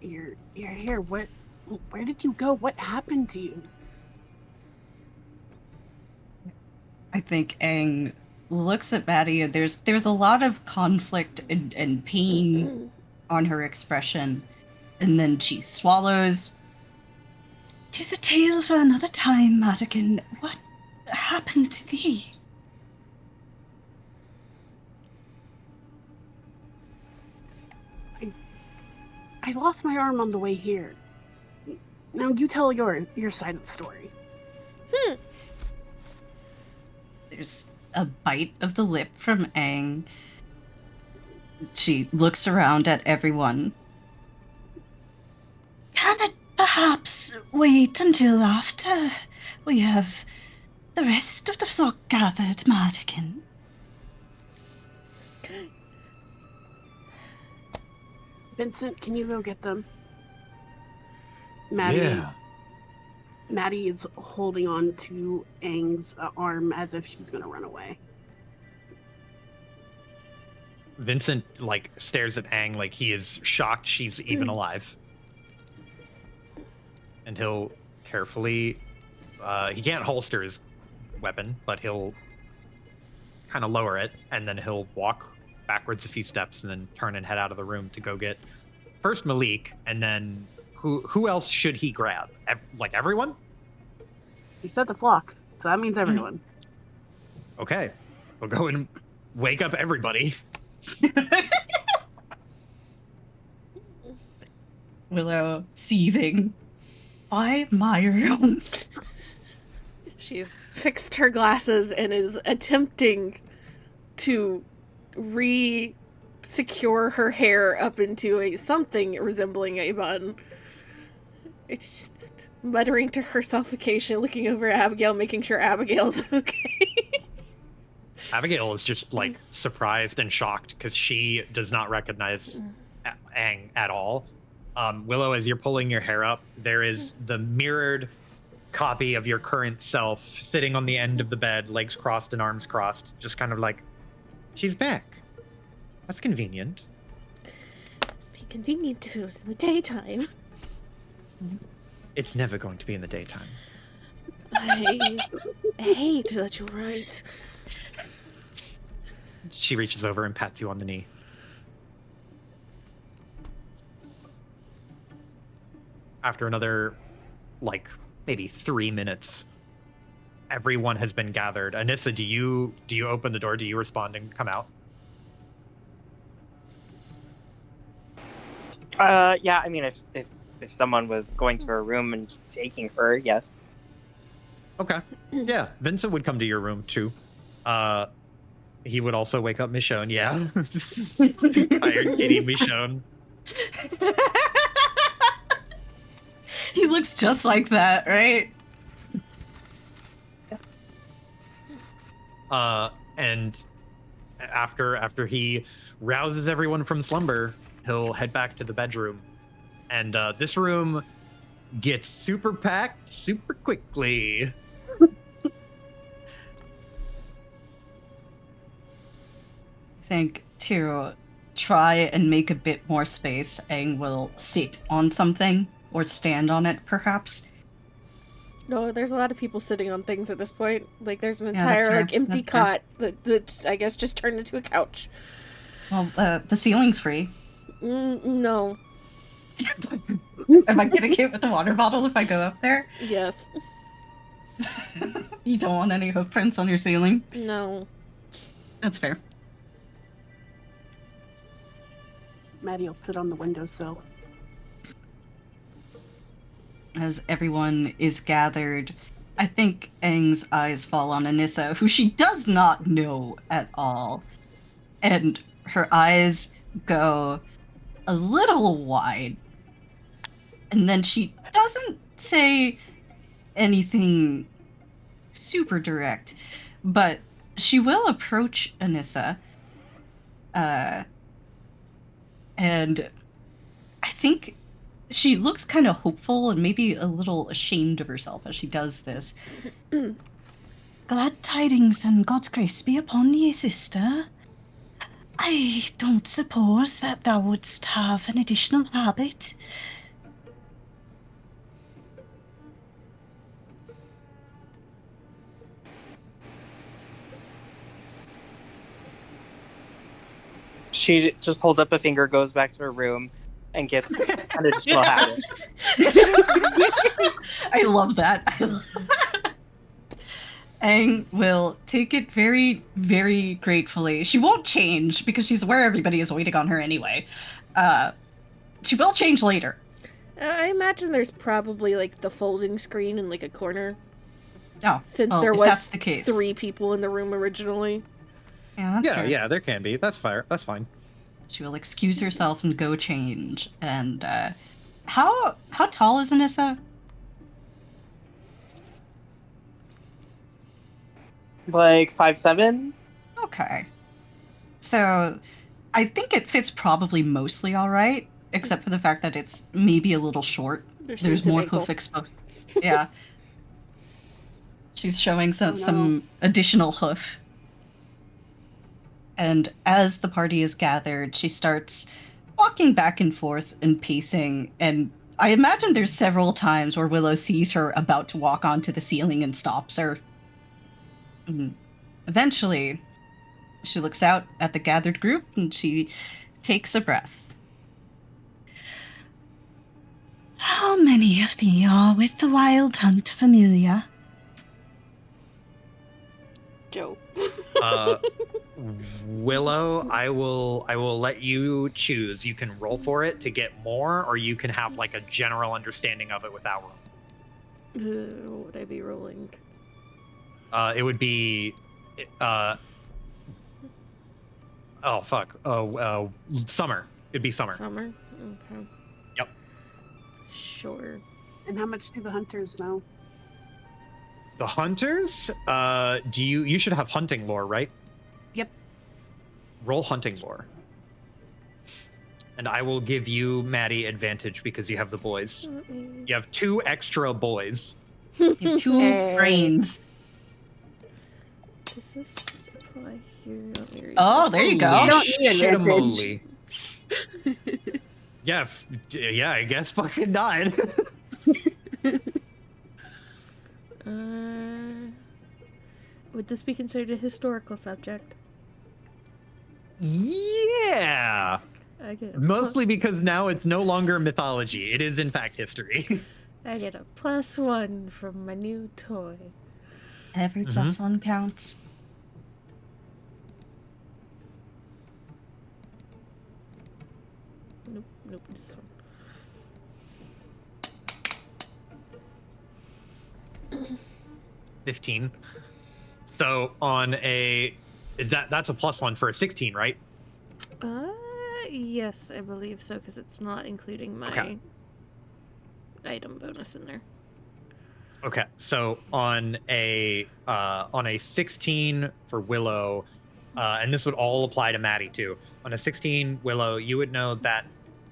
"You're here. Where did you go? What happened to you?" I think Aang looks at Maddie, and there's a lot of conflict and pain on her expression, and then she swallows. "'Tis a tale for another time, Madigan. What happened to thee?" I lost my arm on the way here. Now you tell your side of the story. There's a bite of the lip from Aang. She looks around at everyone. "Can it perhaps wait until after we have the rest of the flock gathered, Madigan?" Vincent, can you go get them? Maddie is holding on to Aang's arm as if she's going to run away. Vincent like stares at Aang like he is shocked she's even alive. And he'll carefully he can't holster his weapon, but he'll kind of lower it, and then he'll walk backwards a few steps and then turn and head out of the room to go get first Malik, and then who else should he grab? Like everyone? He said the flock, so that means everyone. Okay, we'll go and wake up everybody. Willow seething. "Why my room?" She's fixed her glasses and is attempting to re-secure her hair up into something resembling a bun. It's just muttering to herself occasionally, looking over at Abigail, making sure Abigail's okay. Abigail is just like surprised and shocked because she does not recognize Aang at all. Willow, as you're pulling your hair up, there is the mirrored copy of your current self sitting on the end of the bed, legs crossed and arms crossed, just kind of like, she's back. That's convenient. Be convenient if it was in the daytime. It's never going to be in the daytime. I hate that you're right. She reaches over and pats you on the knee. After another, like, maybe 3 minutes, everyone has been gathered. Anissa, do you open the door? Do you respond and come out? Yeah, I mean, if someone was going to her room and taking her, yes. Okay. Yeah, Vincent would come to your room too. He would also wake up Michonne. Yeah, tired kitty Michonne. He looks just like that, right? And after he rouses everyone from slumber, he'll head back to the bedroom. And this room gets super packed super quickly. I think to try and make a bit more space, Aang will sit on something or stand on it, perhaps. No, there's a lot of people sitting on things at this point. Like, there's an Yeah, that's entire, fair. like, empty That's fair. cot that's, I guess, just turned into a couch. Well, the ceiling's free. No. Am I gonna get with the water bottle if I go up there? Yes. You don't want any hoof prints on your ceiling? No. That's fair. Maddie will sit on the windowsill. As everyone is gathered, I think Aang's eyes fall on Anissa, who she does not know at all. And her eyes go a little wide. And then she doesn't say anything super direct, but she will approach Anissa. And I think she looks kind of hopeful and maybe a little ashamed of herself as she does this. "Glad tidings and God's grace be upon ye, sister. I don't suppose that thou wouldst have an additional habit." She just holds up a finger, goes back to her room, and gets an additional habit. I love that. Aang will take it very, very gratefully. She won't change because she's aware everybody is waiting on her anyway. She will change later. I imagine there's probably like the folding screen in like a corner. Oh, Since well, there if was that's the case. 3 people in the room originally. Yeah, that's fair. Yeah, there can be. That's fair. That's fine. She will excuse herself and go change. And how tall is Anissa? Like 5'7"? Okay. So I think it fits probably mostly all right, except for the fact that it's maybe a little short. There's more hoof exposure. Yeah. She's showing some additional hoof. And as the party is gathered, she starts walking back and forth and pacing. And I imagine there's several times where Willow sees her about to walk onto the ceiling and stops her. And eventually, she looks out at the gathered group and she takes a breath. How many of thee are with the Wild Hunt familiar? Joe. Willow, I will let you choose. You can roll for it to get more, or you can have like a general understanding of it without rolling. What would I be rolling? It would be summer. It'd be summer. Summer? Okay. Yep. Sure. And how much do the hunters know? The hunters, you should have hunting lore, right? Yep. Roll hunting lore. And I will give you, Maddie, advantage because you have the boys. You have 2 extra boys. You have 2 brains. Does this apply here? Let me read Oh, this. there you go. You don't need Shit-a-moly. advantage. Yeah, I guess fucking not. Would this be considered a historical subject? Yeah. I get a Mostly because now it's no longer mythology. It is, in fact, history. I get a +1 from my new toy. Every +1 counts. Nope, this one. 15. So on a... That's a +1 for a 16, right? Yes, I believe so, because it's not including my item bonus in there. Okay, so on a 16 for Willow, and this would all apply to Maddie too. On a 16, Willow, you would know that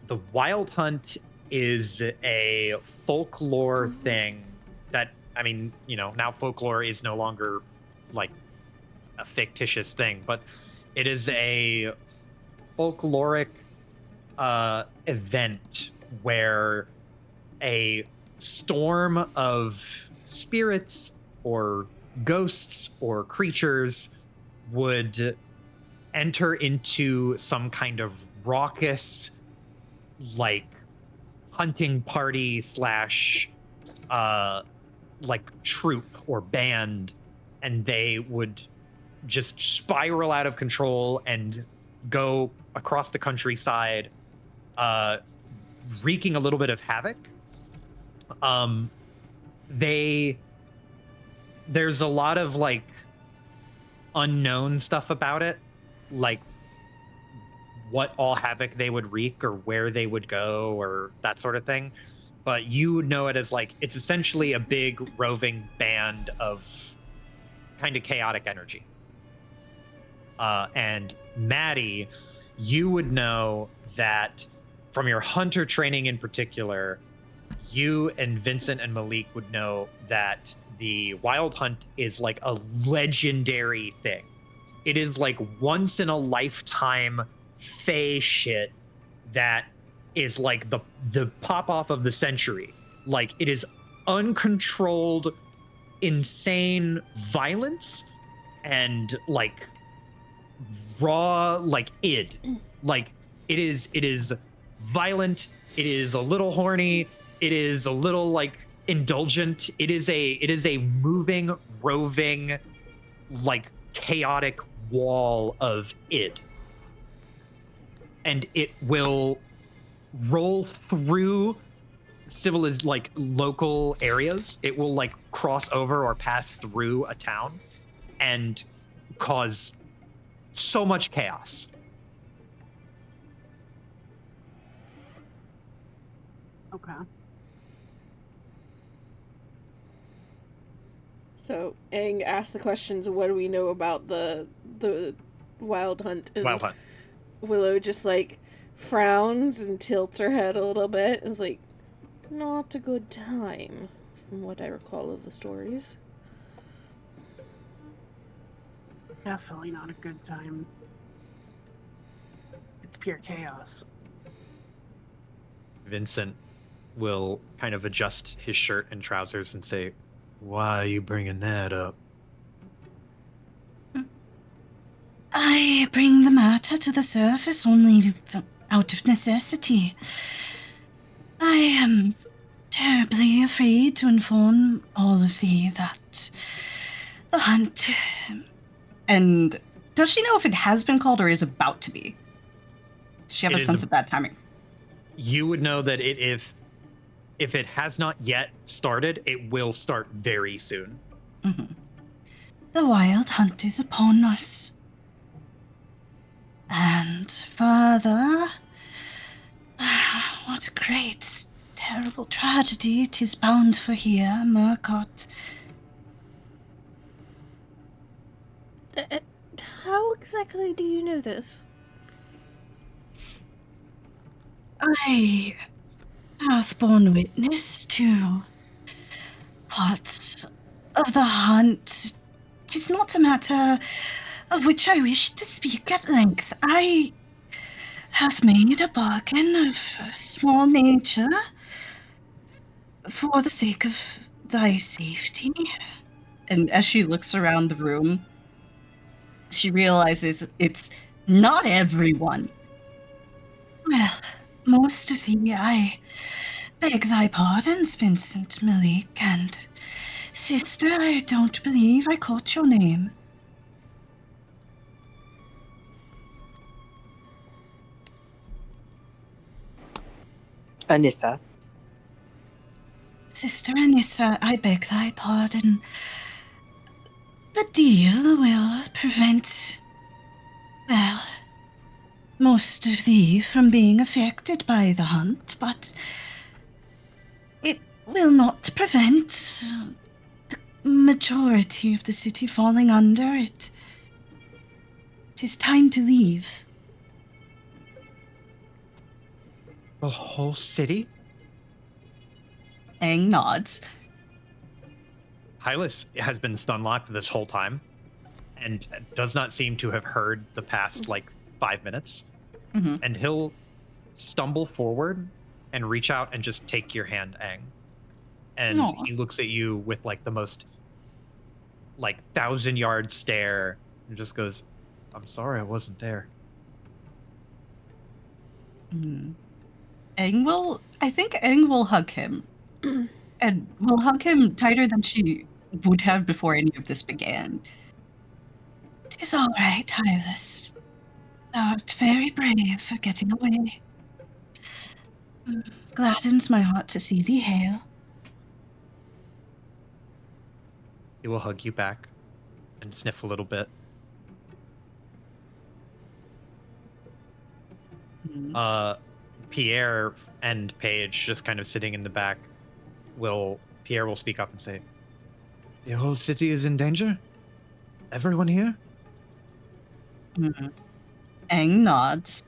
the Wild Hunt is a folklore thing that, I mean, now folklore is no longer like a fictitious thing, but it is a folkloric event where a storm of spirits or ghosts or creatures would enter into some kind of raucous, like, hunting party slash like troop or band, and they would just spiral out of control and go across the countryside, wreaking a little bit of havoc. There's a lot of like unknown stuff about it, like what all havoc they would wreak or where they would go or that sort of thing. But you would know it as like, it's essentially a big roving band of kind of chaotic energy. And Maddie, you would know that from your hunter training in particular, you and Vincent and Malik would know that the Wild Hunt is like a legendary thing. It is like once in a lifetime fey shit that is like the pop off of the century. Like, it is uncontrolled, insane violence and like raw like id. Like it is violent, it is a little horny, it is a little like indulgent. It is a moving, roving, like chaotic wall of id. And it will roll through civilized like local areas. It will like cross over or pass through a town and cause so much chaos. Okay. So Aang asks the questions, what do we know about the wild hunt? And Wild hunt. Willow just like frowns and tilts her head a little bit and is like, not a good time, from what I recall of the stories. Definitely not a good time. It's pure chaos. Vincent will kind of adjust his shirt and trousers and say, "Why are you bringing that up?" I bring the matter to the surface only out of necessity. I am terribly afraid to inform all of thee that the hunt... And does she know if it has been called or is about to be? Does she have It a is sense of that timing? You would know that if it has not yet started, it will start very soon. Mm-hmm. The wild hunt is upon us. And further, what a great, terrible tragedy 'tis bound for here, Mirkot. How exactly do you know this? I hath borne witness to parts of the hunt. 'Tis not a matter of which I wish to speak at length. I hath made a bargain of a small nature for the sake of thy safety. And as she looks around the room, she realizes it's not everyone. Well, most of thee, I beg thy pardons, Vincent, Malik, and sister, I don't believe I caught your name. Anissa. Sister Anissa, I beg thy pardon. The deal will prevent, well, most of thee from being affected by the hunt, but it will not prevent the majority of the city falling under it. 'Tis time to leave. The whole city? Aang nods. Hylas has been stun locked this whole time and does not seem to have heard the past like 5 minutes. Mm-hmm. And he'll stumble forward and reach out and just take your hand, Aang. And Aw. he looks at you with like the most like 1,000-yard stare and just goes, "I'm sorry I wasn't there." Mm. I think Aang will hug him. And will hug him tighter than she would have before any of this began. 'Tis all right, Hylas. Thou art very brave for getting away. Gladdens my heart to see thee hail. He will hug you back and sniff a little bit. Pierre and Paige, just kind of sitting in the back, Pierre will speak up and say, "The whole city is in danger? Everyone here?" Aang nods.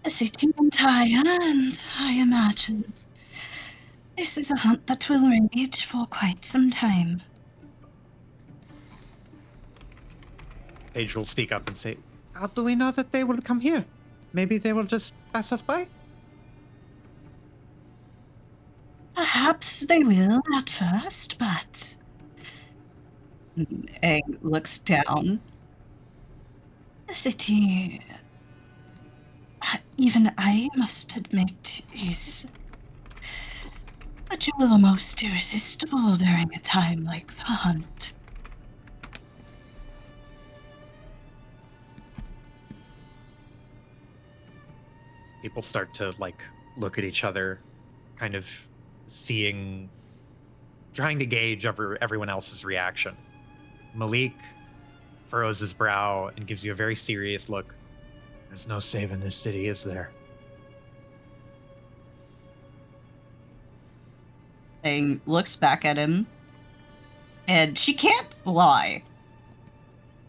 A city entire, and I imagine this is a hunt that will rage for quite some time. Paige will speak up and say, "How do we know that they will come here? Maybe they will just pass us by?" Perhaps they will at first, but... Aang looks down. city, even I must admit, is a jewel almost irresistible during a time like the hunt. People start to like look at each other, kind of trying to gauge everyone else's reaction. Malik furrows his brow and gives you a very serious look. There's no saving this city, is there? Aang looks back at him, and she can't lie.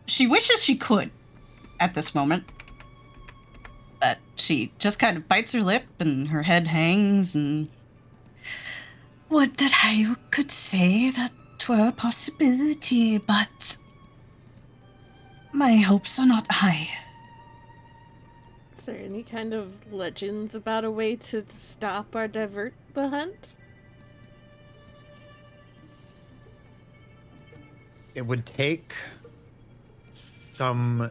She wishes she could at this moment. But she just kind of bites her lip and her head hangs and... Would that I could say that 'twere a possibility, but my hopes are not high. Is there any kind of legends about a way to stop or divert the hunt? It would take some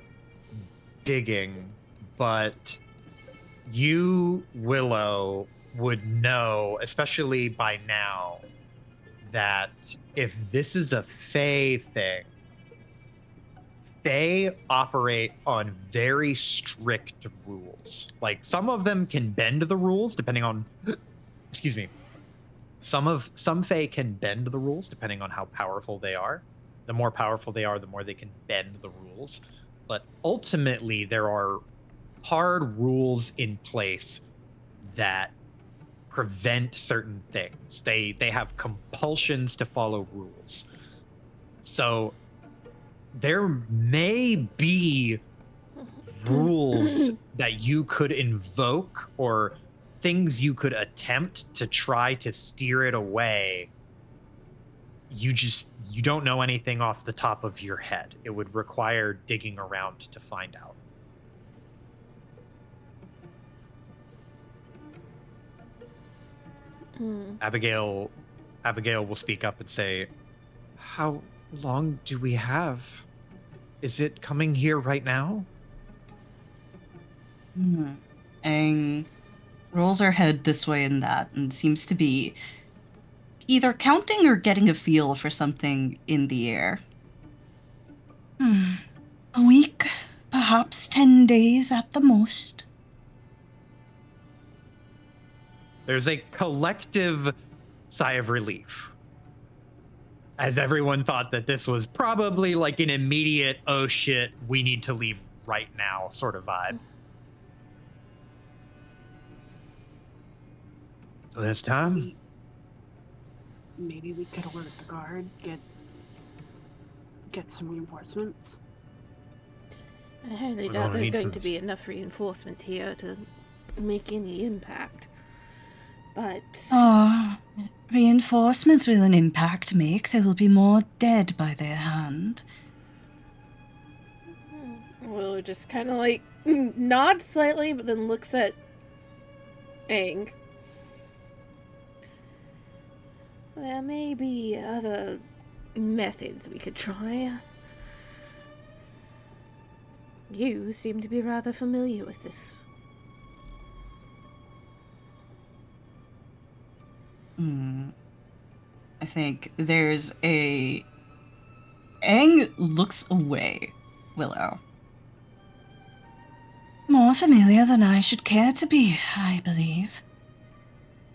digging, but you, Willow, would know, especially by now, that if this is a Fae thing, Fae operate on very strict rules. Like, some of them can bend the rules depending on excuse me. Some Fae can bend the rules depending on how powerful they are. The more powerful they are, the more they can bend the rules. But ultimately, there are hard rules in place that prevent certain things. They have compulsions to follow rules. So there may be rules that you could invoke or things you could attempt to try to steer it away. You don't know anything off the top of your head. It would require digging around to find out. Abigail will speak up and say, "How long do we have? Is it coming here right now?" Aang rolls her head this way and that and seems to be either counting or getting a feel for something in the air. A week, perhaps 10 days at the most. There's a collective sigh of relief, as everyone thought that this was probably like an immediate, oh shit, we need to leave right now sort of vibe. So this time? Maybe we could alert the guard, get some reinforcements. I highly We're doubt gonna there's need going some to be enough reinforcements here to make any impact. But Reinforcements will an impact make. There will be more dead by their hand. Willow just kind of like nods slightly, but then looks at Aang. There may be other methods we could try. You seem to be rather familiar with this. I think there's a... Aang looks away, Willow. More familiar than I should care to be, I believe.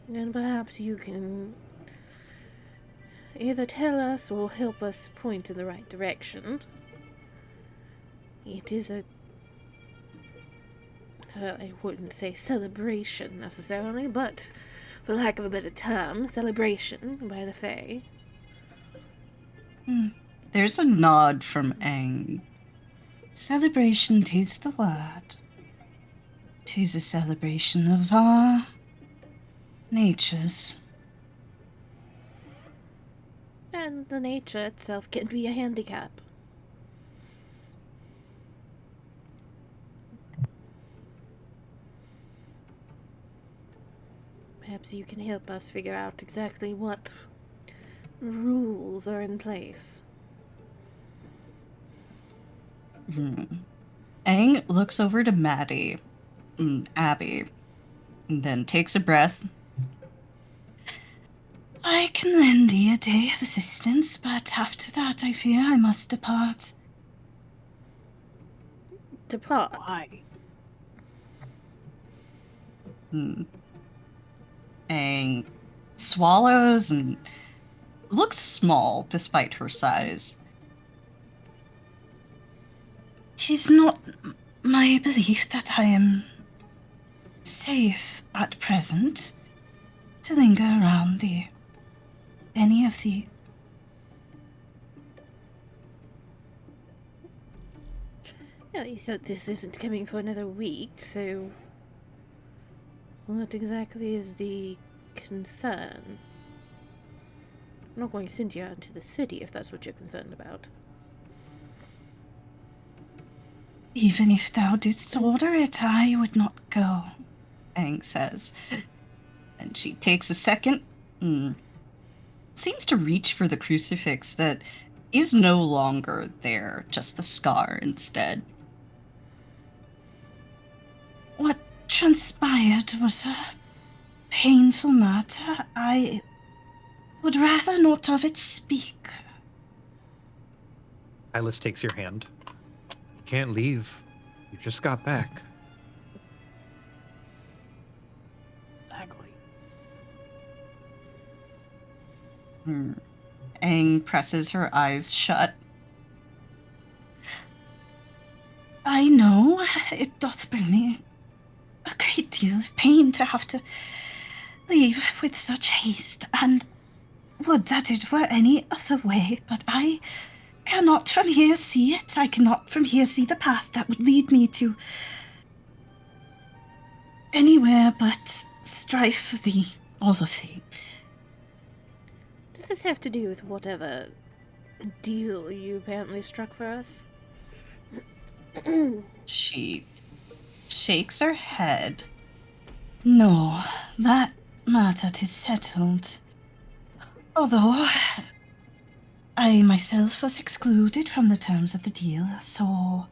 And perhaps you can either tell us or help us point in the right direction. It is I wouldn't say celebration necessarily, but for lack of a better term, celebration by the Fae. There's a nod from Aang. Celebration, 'tis the word. 'Tis a celebration of our natures. And the nature itself can be a handicap. Perhaps you can help us figure out exactly what rules are in place. Aang looks over to Abby, and then takes a breath. I can lend thee a day of assistance, but after that I fear I must depart. Depart. Why? Aang swallows and looks small despite her size. 'Tis not my belief that I am safe at present to linger around any of the. Yeah, you said this isn't coming for another week, so what exactly is the concern? I'm not going to send you out to the city if that's what you're concerned about. Even if thou didst order it, I would not go, Aang says. And she takes a second, seems to reach for the crucifix that is no longer there, just the scar instead. What transpired was a painful matter. I would rather not of it speak. Hylas takes your hand. You can't leave. You just got back. Exactly. Aang presses her eyes shut. I know it doth bring me a great deal of pain to have to leave with such haste, and would that it were any other way, but I cannot from here see it. I cannot from here see the path that would lead me to anywhere but strife for thee, all of thee. Does this have to do with whatever deal you apparently struck for us? She shakes her head. No, that matter is settled. Although I myself was excluded from the terms of the deal, so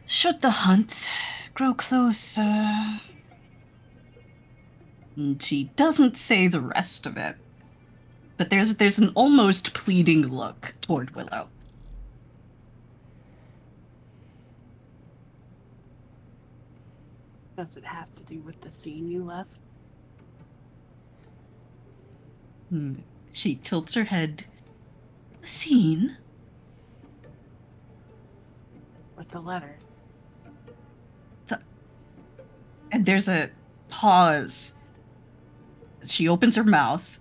should the hunt grow closer. And she doesn't say the rest of it, but there's an almost pleading look toward Willow. Does it have to do with the scene you left? She tilts her head. The scene? With the letter? And there's a pause. She opens her mouth,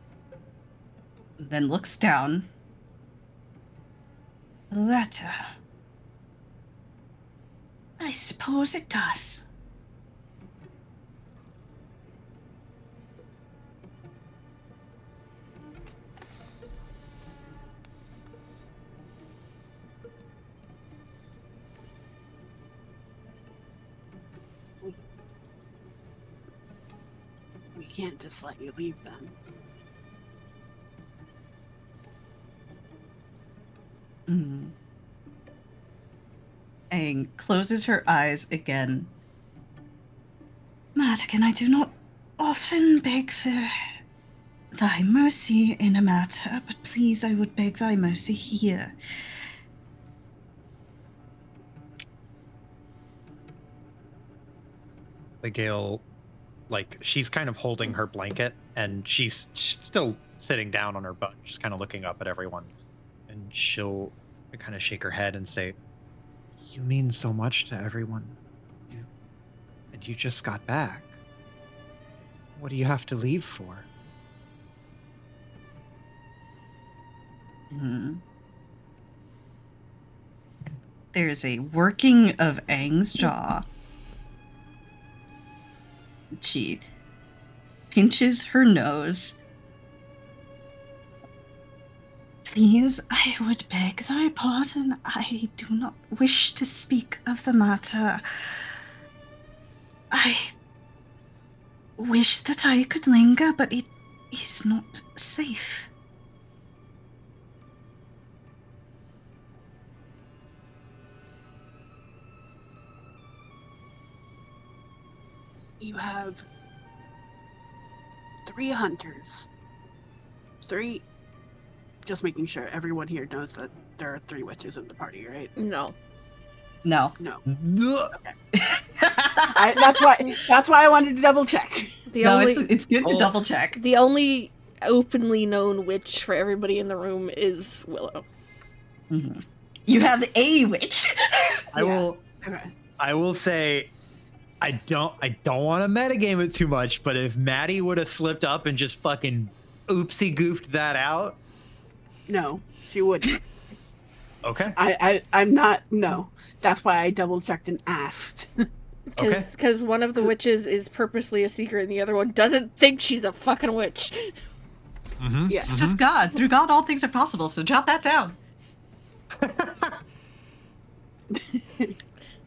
then looks down. The letter. I suppose it does. We can't just let you leave then. Aang closes her eyes again. Madigan, I do not often beg for thy mercy in a matter, but please I would beg thy mercy here. The Gale, she's kind of holding her blanket, and she's still sitting down on her butt, just kind of looking up at everyone. And she'll kind of shake her head and say, "You mean so much to everyone. And you just got back. What do you have to leave for?" There's a working of Aang's jaw. She pinches her nose. Please, I would beg thy pardon. I do not wish to speak of the matter. I wish that I could linger, but it is not safe. You have 3 hunters. 3. Just making sure everyone here knows that there are 3 witches in the party, right? No. No. No. Ugh. That's why I wanted to double check. The No, only it's good to Oh. double check. the only openly known witch for everybody in the room is Willow. Mm-hmm. You have a witch. I will. Okay. I will say, I don't want to metagame it too much, but if Maddie would have slipped up and just fucking oopsie goofed that out, No, she wouldn't. okay. I'm not. No. That's why I double checked and asked. Because one of the witches is purposely a seeker and the other one doesn't think she's a fucking witch. Mm-hmm. Yes. It's just God. Through God, all things are possible. So jot that down.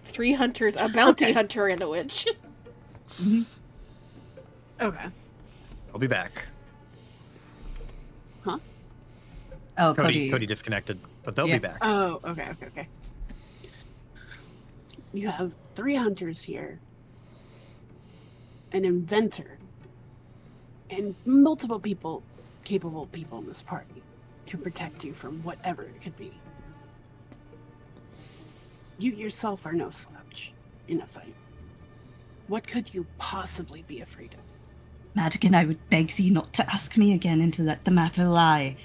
3 hunters, a bounty hunter, and a witch. Okay. I'll be back. Oh, Cody Cody. disconnected, but they'll Yeah. be back. Oh, okay. You have 3 hunters here, an inventor, and multiple capable people in this party to protect you from whatever it could be. You yourself are no slouch in a fight. What could you possibly be afraid of? Madigan, I would beg thee not to ask me again and to let the matter lie.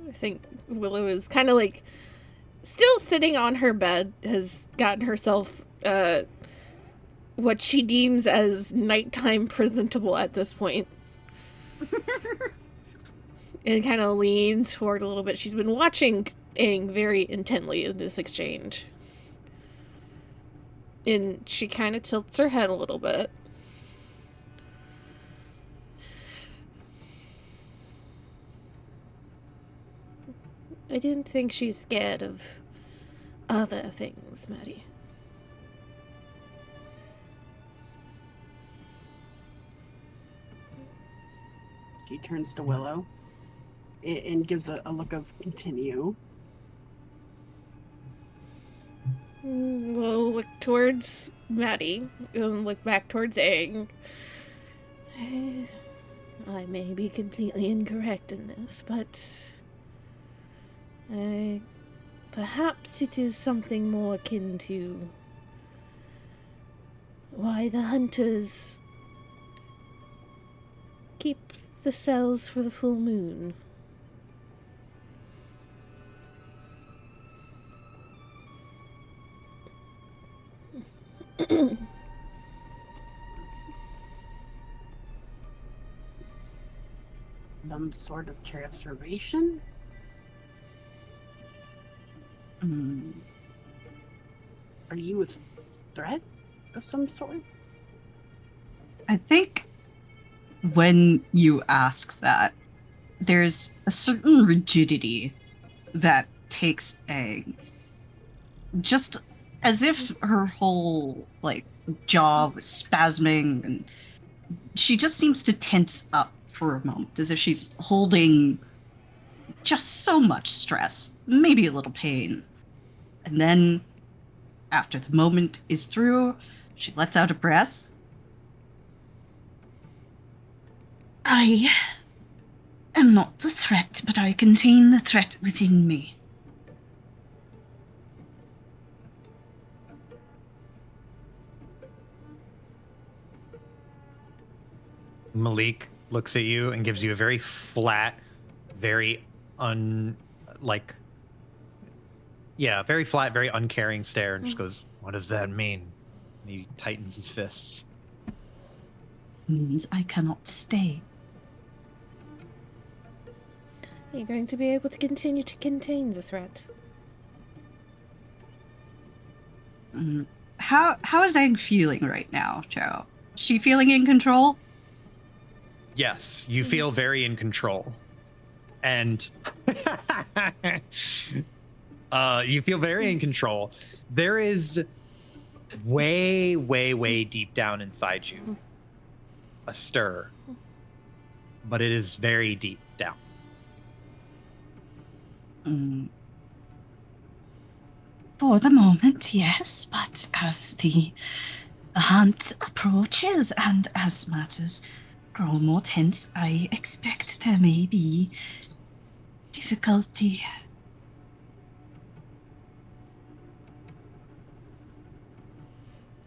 I think Willow is kind of like still sitting on her bed, has gotten herself what she deems as nighttime presentable at this point. And kind of leans forward a little bit. She's been watching Aang very intently in this exchange. And she kind of tilts her head a little bit. I didn't think she's scared of other things, Maddie. She turns to Willow and gives a look of continue. We'll look towards Maddie and look back towards Aang. I may be completely incorrect in this, but perhaps it is something more akin to why the hunters keep the cells for the full moon. Some sort of transformation? Mm. Are you a threat of some sort? I think when you ask that, there's a certain rigidity that takes Aang. Just as if her whole, jaw was spasming, and she just seems to tense up for a moment, as if she's holding just so much stress, maybe a little pain. And then, after the moment is through, she lets out a breath. I am not the threat, but I contain the threat within me. Malik looks at you and gives you a very flat, very very flat, very uncaring stare and just goes, "What does that mean?" And he tightens his fists. Means I cannot stay. Are you going to be able to continue to contain the threat? How is Aang feeling right now, Joe? Is she feeling in control? Yes, you feel very in control. And you feel very in control. There is way, way, way deep down inside you a stir, but it is very deep down. For the moment, yes, but as the hunt approaches and as matters grow more tense, I expect there may be difficulty.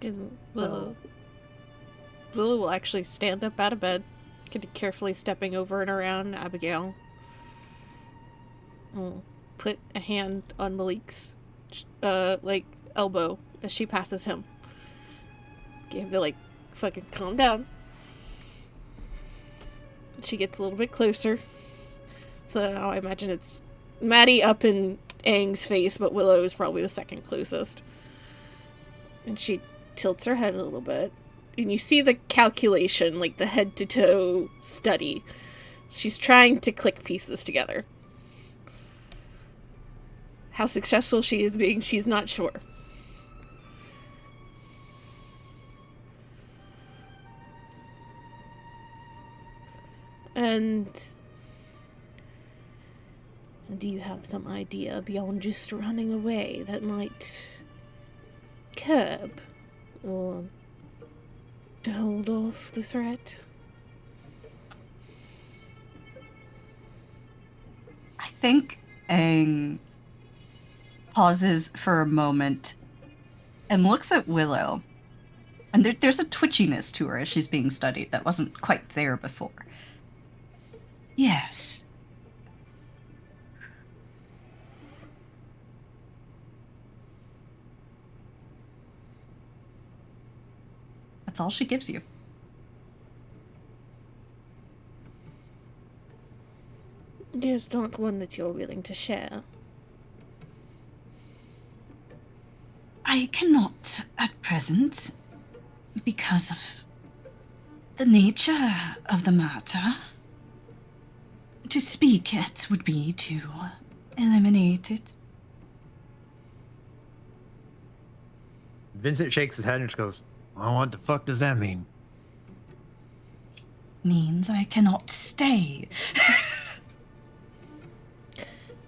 And Willow will actually stand up out of bed, kind of carefully stepping over and around Abigail. Will put a hand on Malik's elbow as she passes him. Get him to fucking calm down. She gets a little bit closer. So now I imagine it's Maddie up in Aang's face, but Willow is probably the second closest. And she tilts her head a little bit. And you see the calculation, like the head to toe study. She's trying to click pieces together. How successful she is being, she's not sure. And do you have some idea beyond just running away that might curb or hold off the threat? I think Aang pauses for a moment and looks at Willow. And there's a twitchiness to her as she's being studied that wasn't quite there before. Yes. That's all she gives you. There's not one that you're willing to share. I cannot at present, because of the nature of the matter. To speak it would be to eliminate it. Vincent shakes his head and just goes, "Well, what the fuck does that mean?" Means I cannot stay.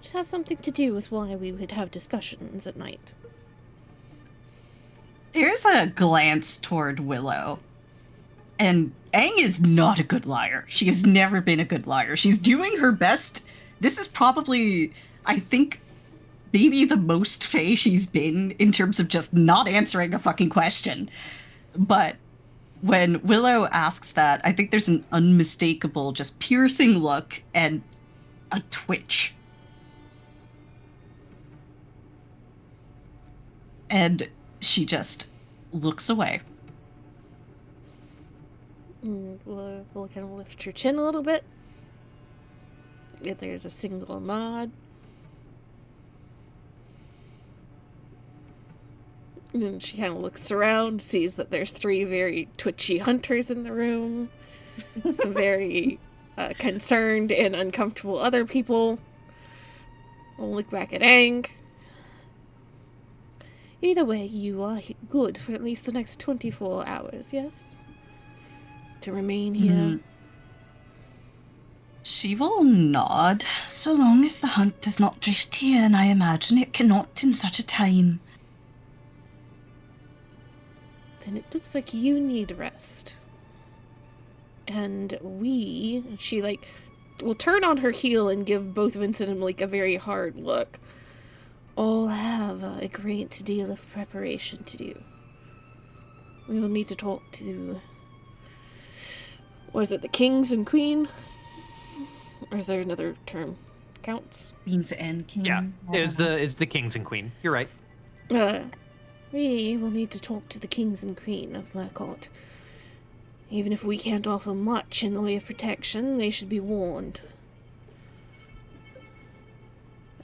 To have something to do with why we would have discussions at night. There's a glance toward Willow. And Aang is not a good liar. She has never been a good liar. She's doing her best. This is probably, I think, maybe the most Faye she's been in terms of just not answering a fucking question. But when Willow asks that, I think there's an unmistakable, just piercing look and a twitch. And she just looks away. We'll kind of lift her chin a little bit. If there's a single nod. And then she kind of looks around, sees that there's 3 very twitchy hunters in the room. Some very concerned and uncomfortable other people. We'll look back at Aang. Either way, you are good for at least the next 24 hours, yes? To remain here. She will nod, so long as the hunt does not drift here, and I imagine it cannot in such a time. Then it looks like you need rest. And she will turn on her heel and give both Vincent and Malik a very hard look. All have a great deal of preparation to do. We will need to talk to... Was it the kings and queen? Or is there another term? Counts? Queens and king. Yeah, is the kings and queen. You're right. We will need to talk to the kings and queen of Mirkot. Even if we can't offer much in the way of protection, they should be warned.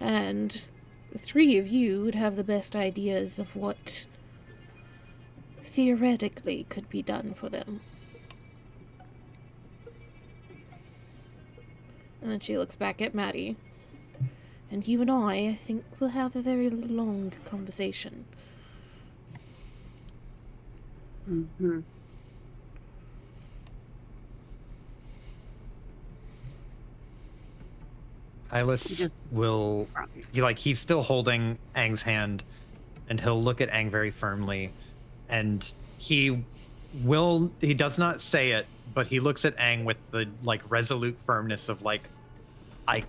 And the 3 of you would have the best ideas of what theoretically could be done for them. And then she looks back at Maddie. And you and I think, will have a very long conversation. Mm-hmm. Hylas will, he's still holding Aang's hand, and he'll look at Aang very firmly, and he does not say it, but he looks at Aang with the like resolute firmness of like, I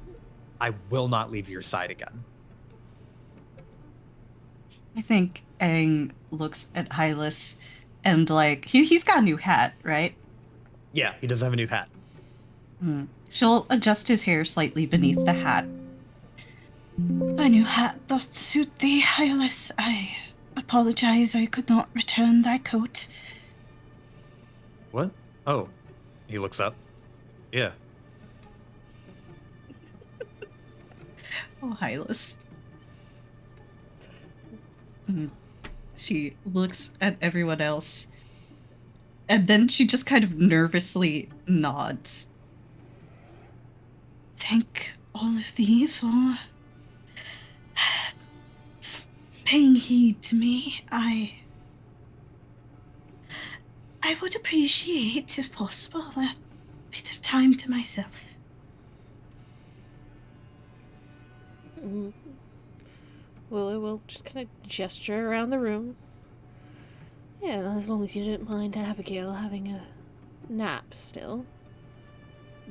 will not leave your side again. I think Aang looks at Hylas and like he's got a new hat, right? Yeah, he does have a new hat. She'll adjust his hair slightly beneath the hat. My new hat doth suit thee, Hylas. I apologize I could not return thy coat. What? Oh, he looks up. Yeah. Oh, Hylas. She looks at everyone else, and then she just kind of nervously nods. Thank all of thee for paying heed to me. I would appreciate, if possible, a bit of time to myself. Willow will just kind of gesture around the room. Yeah, as long as you don't mind Abigail having a nap still.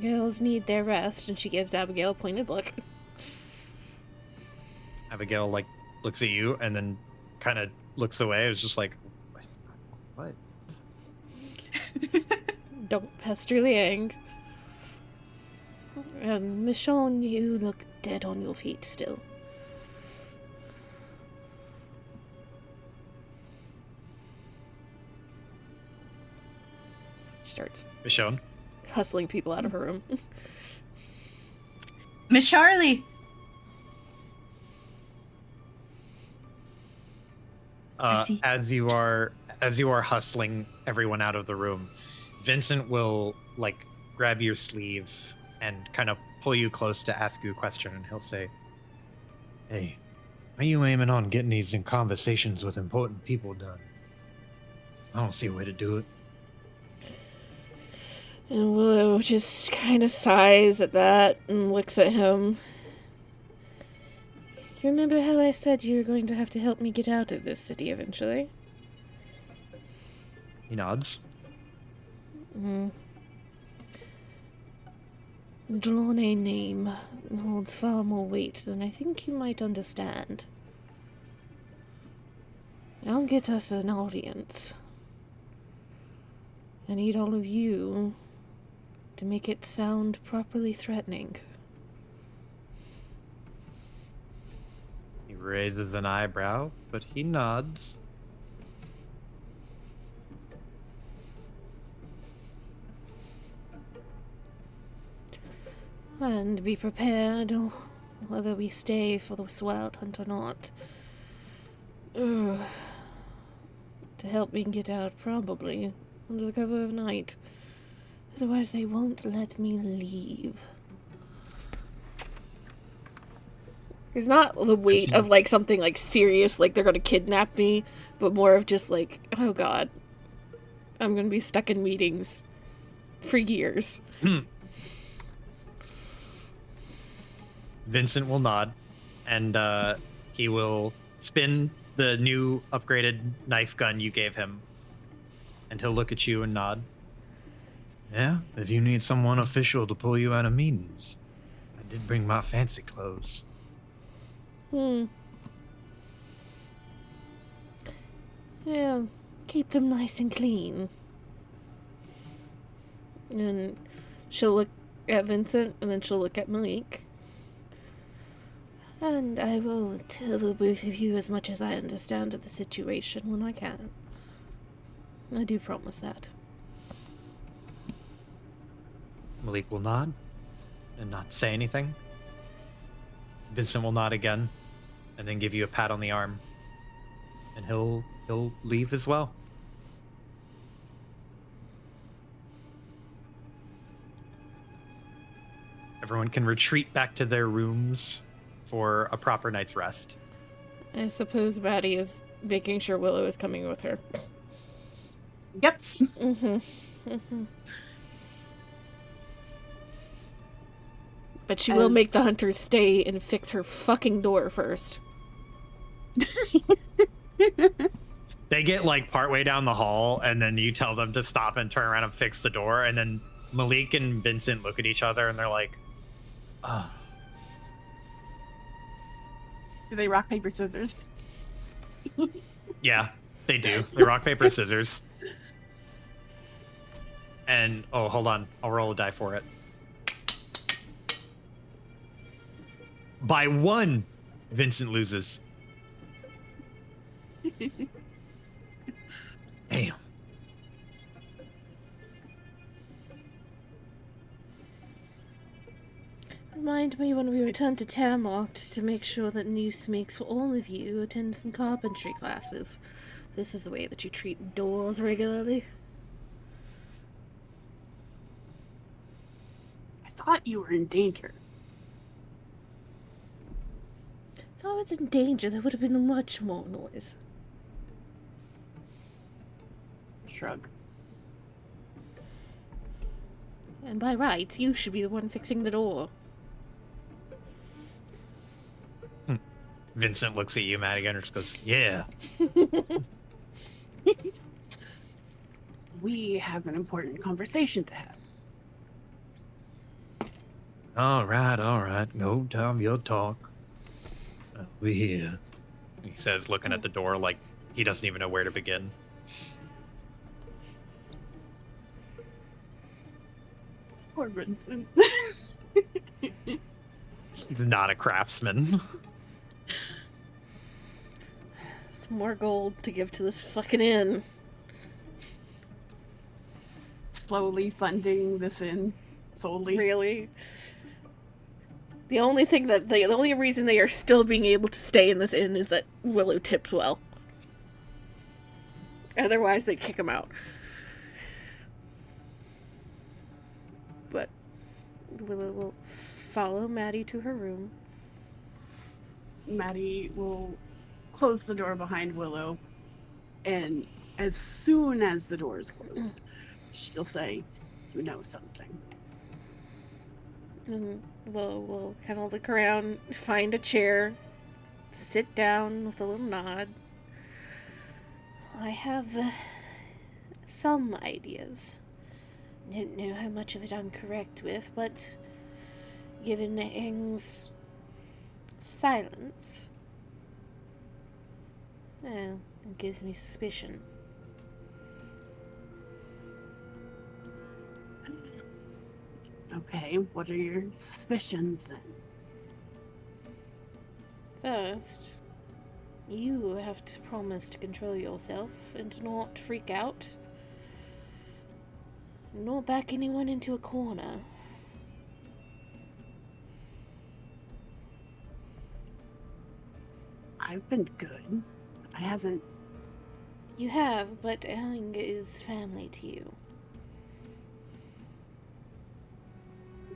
Girls need their rest, and she gives Abigail a pointed look. Abigail like looks at you and then kind of looks away. It's just like, what? Don't pester Liang. And Michonne, you look dead on your feet still. She starts Michonne. hustling people out of her room. Miss Charlie! As you are hustling everyone out of the room, Vincent will like grab your sleeve and kind of pull you close to ask you a question, and he'll say, "Hey, are you aiming on getting these conversations with important people done? I don't see a way to do it." And Willow just kind of sighs at that and looks at him. You remember how I said you were going to have to help me get out of this city eventually? He nods. The Delaunay name holds far more weight than I think you might understand. I'll get us an audience. I need all of you to make it sound properly threatening. He raises an eyebrow, but he nods. And be prepared, whether we stay for the wild hunt or not. To help me get out, probably, under the cover of night. Otherwise they won't let me leave. It's not the weight of, like, something, like, serious, like they're gonna kidnap me, but more of just, like, oh god, I'm gonna be stuck in meetings for years. Vincent will nod, and he will spin the new upgraded knife gun you gave him, and he'll look at you and nod. Yeah, if you need someone official to pull you out of meetings, I did bring my fancy clothes. Yeah, keep them nice and clean. And she'll look at Vincent, and then she'll look at Malik. And I will tell the both of you as much as I understand of the situation when I can. I do promise that. Malik will nod and not say anything. Vincent will nod again and then give you a pat on the arm. And he'll leave as well. Everyone can retreat back to their rooms for a proper night's rest. I suppose Maddie is making sure Willow is coming with her. Yep. But she will make the hunters stay and fix her fucking door first. They get like partway down the hall, and then you tell them to stop and turn around and fix the door, and then Malik and Vincent look at each other and they're like, oh. Do they rock, paper, scissors? Yeah, they do. They rock, paper, scissors. And, oh, hold on. I'll roll a die for it. By 1, Vincent loses. Damn. Remind me when we return to Termarkt to make sure that Noose makes all of you attend some carpentry classes. This is the way that you treat doors regularly. I thought you were in danger. If I was in danger, there would have been much more noise. Shrug. And by rights, you should be the one fixing the door. Vincent looks at you, Madigan, and just goes, yeah. We have an important conversation to have. All right. No time, you'll talk. We're here. He says, looking at the door like he doesn't even know where to begin. Poor Vincent. He's not a craftsman. Some more gold to give to this fucking inn. Slowly funding this in solely. Really? The only reason they are still being able to stay in this inn is that Willow tips well. Otherwise, they'd kick him out. But Willow will follow Maddie to her room. Maddie will close the door behind Willow, and as soon as the door is closed, she'll say, "You know something." And we'll kind of look around, find a chair, sit down with a little nod. I have some ideas. Don't know how much of it I'm correct with, but given Aang's silence, well, it gives me suspicion. Okay, what are your suspicions then? First, you have to promise to control yourself and not freak out. Nor back anyone into a corner. I've been good. I haven't. You have, but Aang is family to you.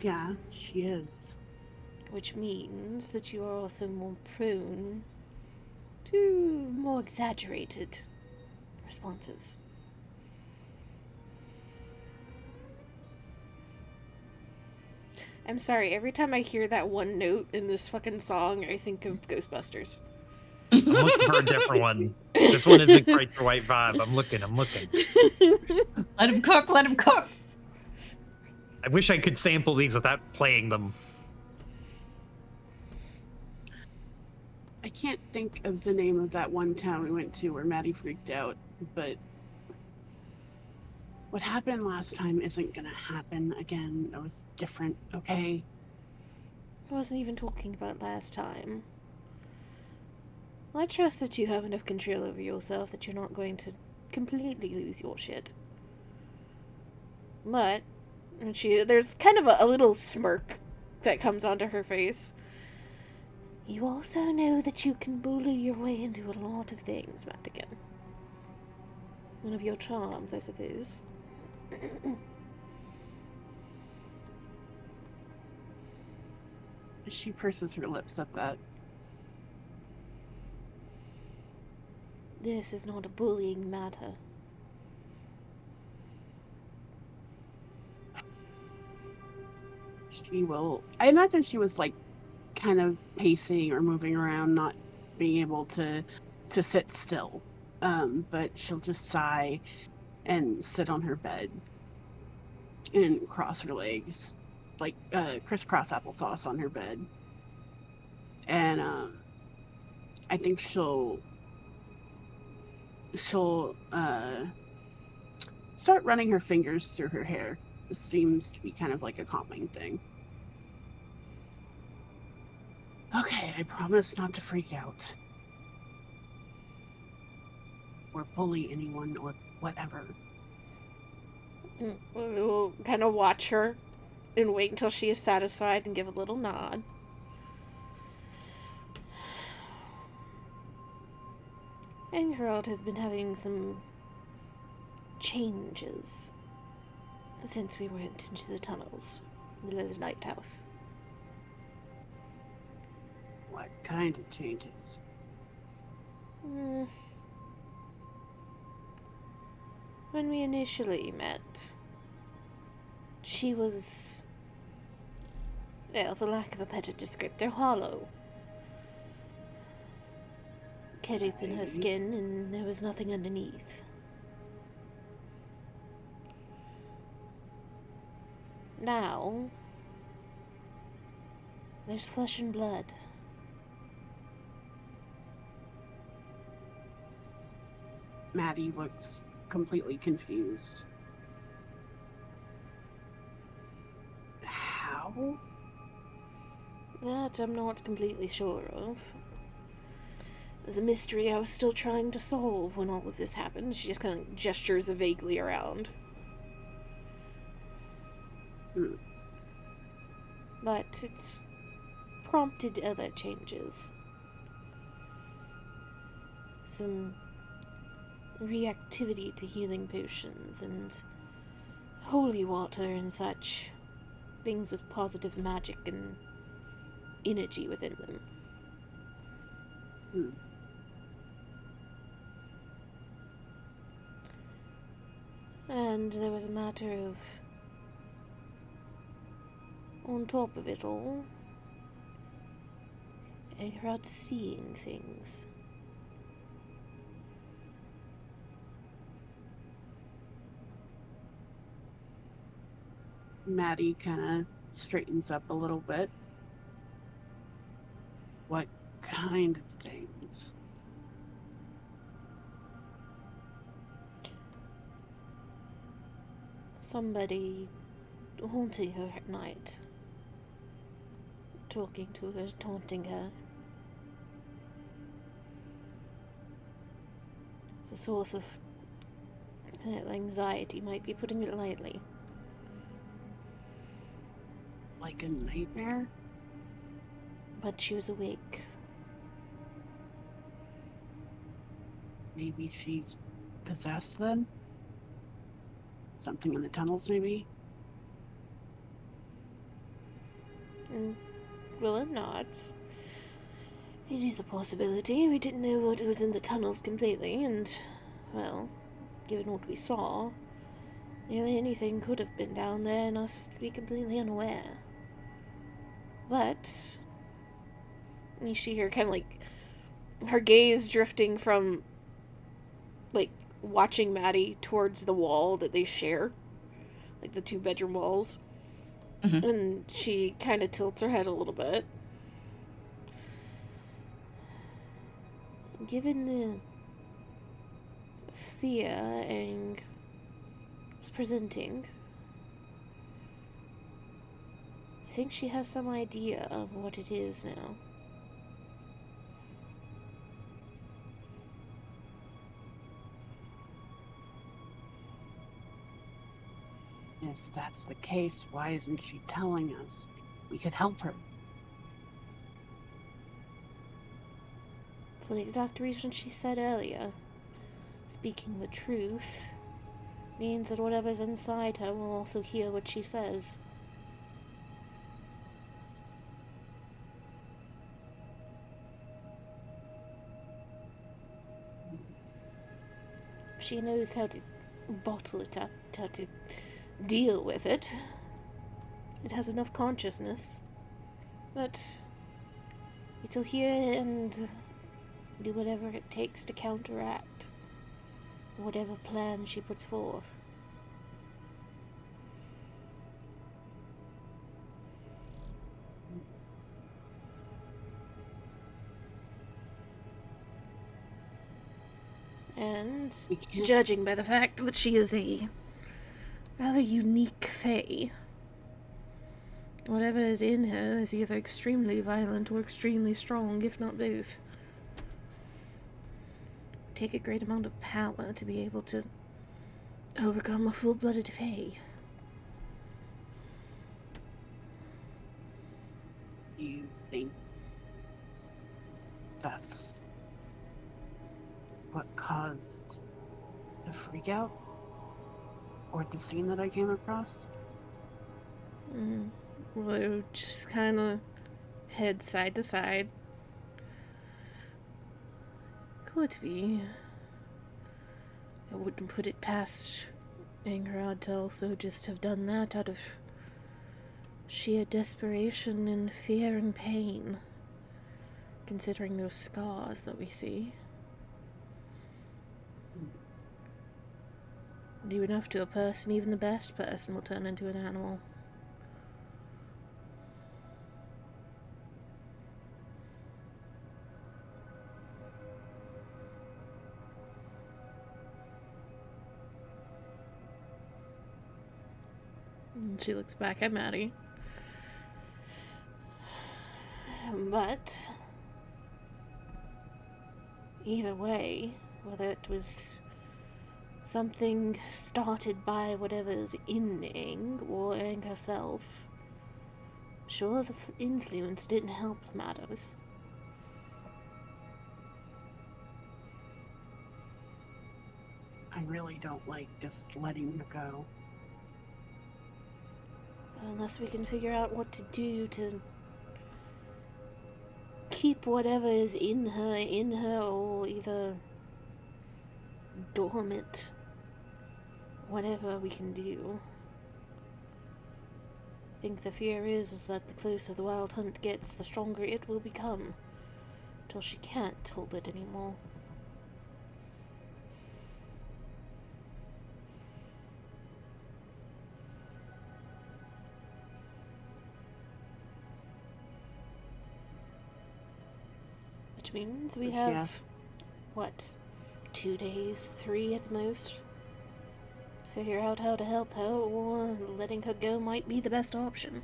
Yeah, she is. Which means that you are also more prone to more exaggerated responses. I'm sorry, every time I hear that one note in this fucking song, I think of Ghostbusters. I'm looking for a different one. This one isn't quite the right vibe. I'm looking. Let him cook, let him cook! I wish I could sample these without playing them. I can't think of the name of that one town we went to where Maddie freaked out, but what happened last time isn't gonna happen again. It was different, okay? I wasn't even talking about last time. I trust that you have enough control over yourself that you're not going to completely lose your shit. But there's kind of a little smirk that comes onto her face. You also know that you can bully your way into a lot of things, Madigan. One of your charms, I suppose. She purses her lips at that. This is not a bullying matter. She will. I imagine she was like kind of pacing or moving around, not being able to to sit still, but she'll just sigh and sit on her bed and cross her legs, like crisscross applesauce on her bed. And I think she'll start running her fingers through her hair. This seems to be kind of like a calming thing. Okay, I promise not to freak out. Or bully anyone or whatever. We'll kind of watch her and wait until she is satisfied and give a little nod. Mirkot has been having some changes since we went into the tunnels below the lighthouse. What kind of changes? When we initially met, she was, well, for lack of a better descriptor, hollow. Cut open her skin and there was nothing underneath. Now, there's flesh and blood. Maddie looks completely confused. How? That I'm not completely sure of. There's a mystery I was still trying to solve when all of this happened. She just kind of gestures vaguely around. But it's prompted other changes. Some reactivity to healing potions and holy water and such. Things with positive magic and energy within them. And there was a matter of, on top of it all, I heard seeing things. Maddie kind of straightens up a little bit. What kind of things? Somebody haunting her at night. Talking to her, taunting her. It's a source of anxiety, might be putting it lightly. Like a nightmare? But she was awake. Maybe she's possessed then? Something in the tunnels, maybe? And Willow nods. It is a possibility. We didn't know what was in the tunnels completely, and, well, given what we saw, nearly anything could have been down there and us be completely unaware. But you see her kind of like her gaze drifting from like watching Maddie towards the wall that they share, like the 2-bedroom walls. And she kind of tilts her head a little bit. Given the fear Aang is presenting, I think she has some idea of what it is now. If that's the case, why isn't she telling us? We could help her. For the exact reason she said earlier, speaking the truth means that whatever's inside her will also hear what she says. If she knows how to bottle it up, how to deal with it, it has enough consciousness. But it'll hear and do whatever it takes to counteract whatever plan she puts forth. And We can't. judging by the fact that she is a rather unique fae, whatever is in her is either extremely violent or extremely strong, if not both. Take a great amount of power to be able to overcome a full-blooded fae. Do you think that's what caused the freak out? Or the scene that I came across? Well, just kind of head side to side. Could be. I wouldn't put it past Angerad to also just have done that out of sheer desperation and fear and pain, considering those scars that we see. Do enough to a person, even the best person will turn into an animal. And she looks back at Maddie. But either way, whether it was something started by whatever's in Ing or Ing herself, sure, the influence didn't help the matters. I really don't like just letting her go. Unless we can figure out what to do to keep whatever is in her, or either dormant. Whatever we can do. I think the fear is that the closer the wild hunt gets, the stronger it will become, till she can't hold it anymore. Which means we have, Yeah. what, 2 days, 3 at the most? Figure out how to help her, or letting her go might be the best option.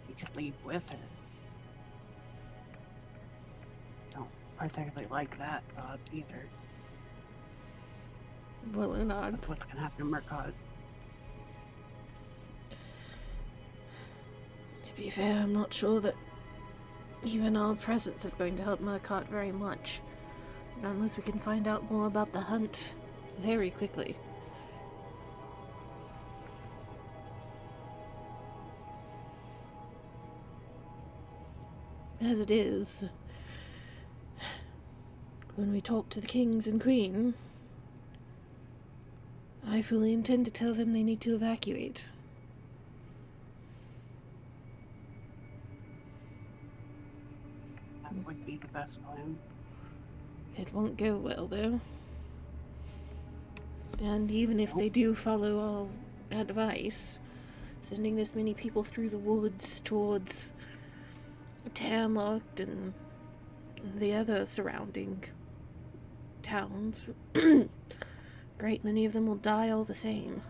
You could leave with her. Don't particularly like that thought either. Well, or not. That's what's gonna happen to Mirkot. To be fair, I'm not sure that even our presence is going to help Mirkot very much. Unless we can find out more about the hunt very quickly. As it is, when we talk to the kings and queen, I fully intend to tell them they need to evacuate. That would be the best plan. It won't go well, though. And even if they do follow our advice, sending this many people through the woods towards Tamarkt and the other surrounding towns, great many of them will die all the same.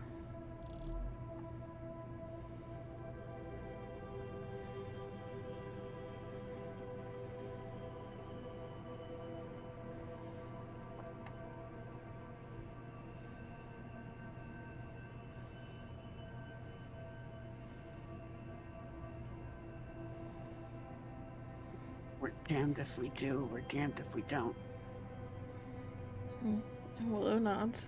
We're damned if we do, we're damned if we don't. Well, or not.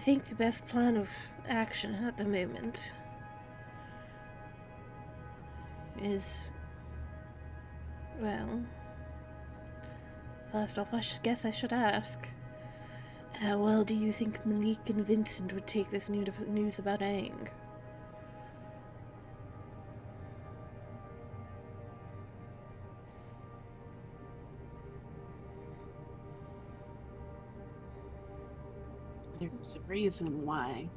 think the best plan of action at the moment is, well, first off, I should ask, how well do you think Malik and Vincent would take this news about Aang? There's a reason why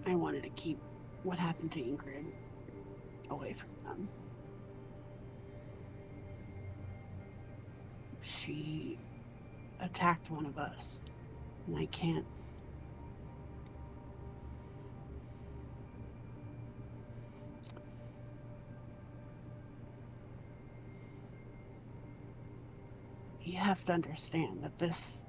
I wanted to keep what happened to Ingrid away from them. She attacked one of us, and I can't. You have to understand that this.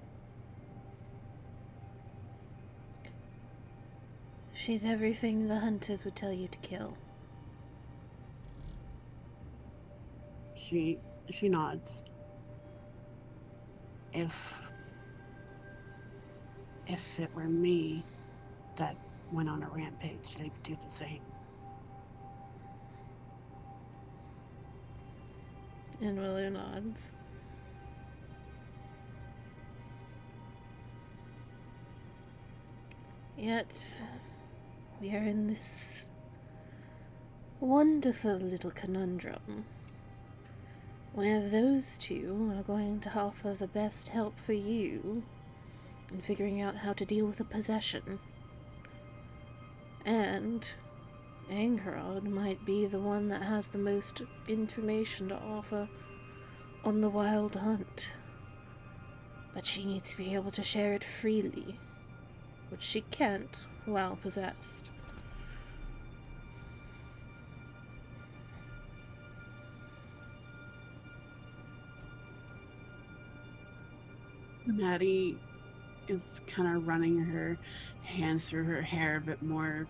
She's everything the hunters would tell you to kill. She nods. If it were me that went on a rampage, they'd do the same. And Willow nods. Yet, we are in this wonderful little conundrum where those two are going to offer the best help for you in figuring out how to deal with a possession. And Angerod might be the one that has the most information to offer on the wild hunt. But she needs to be able to share it freely, which she can't while possessed. Maddie is kind of running her hands through her hair a bit more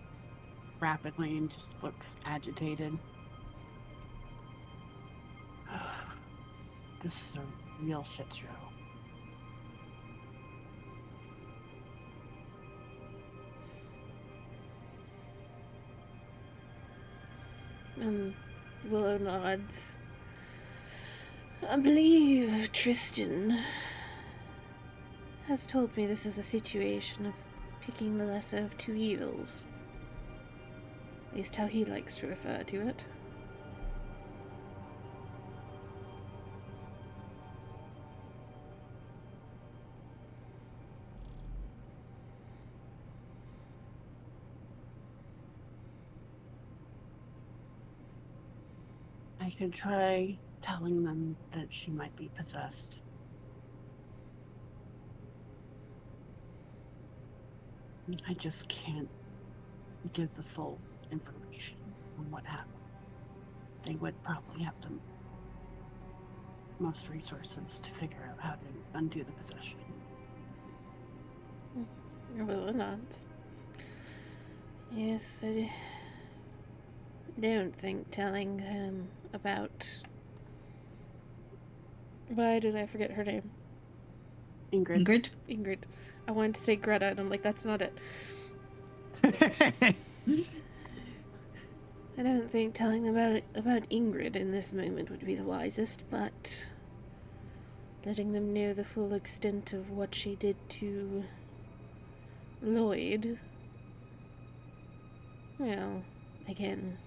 rapidly and just looks agitated. This is a real shit show. And Willow nods. I believe Tristan has told me this is a situation of picking the lesser of two evils. At least how he likes to refer to it. I could try telling them that she might be possessed. I just can't give the full information on what happened. They would probably have the most resources to figure out how to undo the possession. Willow nods. Yes, I don't think telling him about... Why did I forget her name? Ingrid? Ingrid. I wanted to say Greta, and I'm like, that's not it. I don't think telling them about Ingrid in this moment would be the wisest, but letting them know the full extent of what she did to Lloyd, well, again,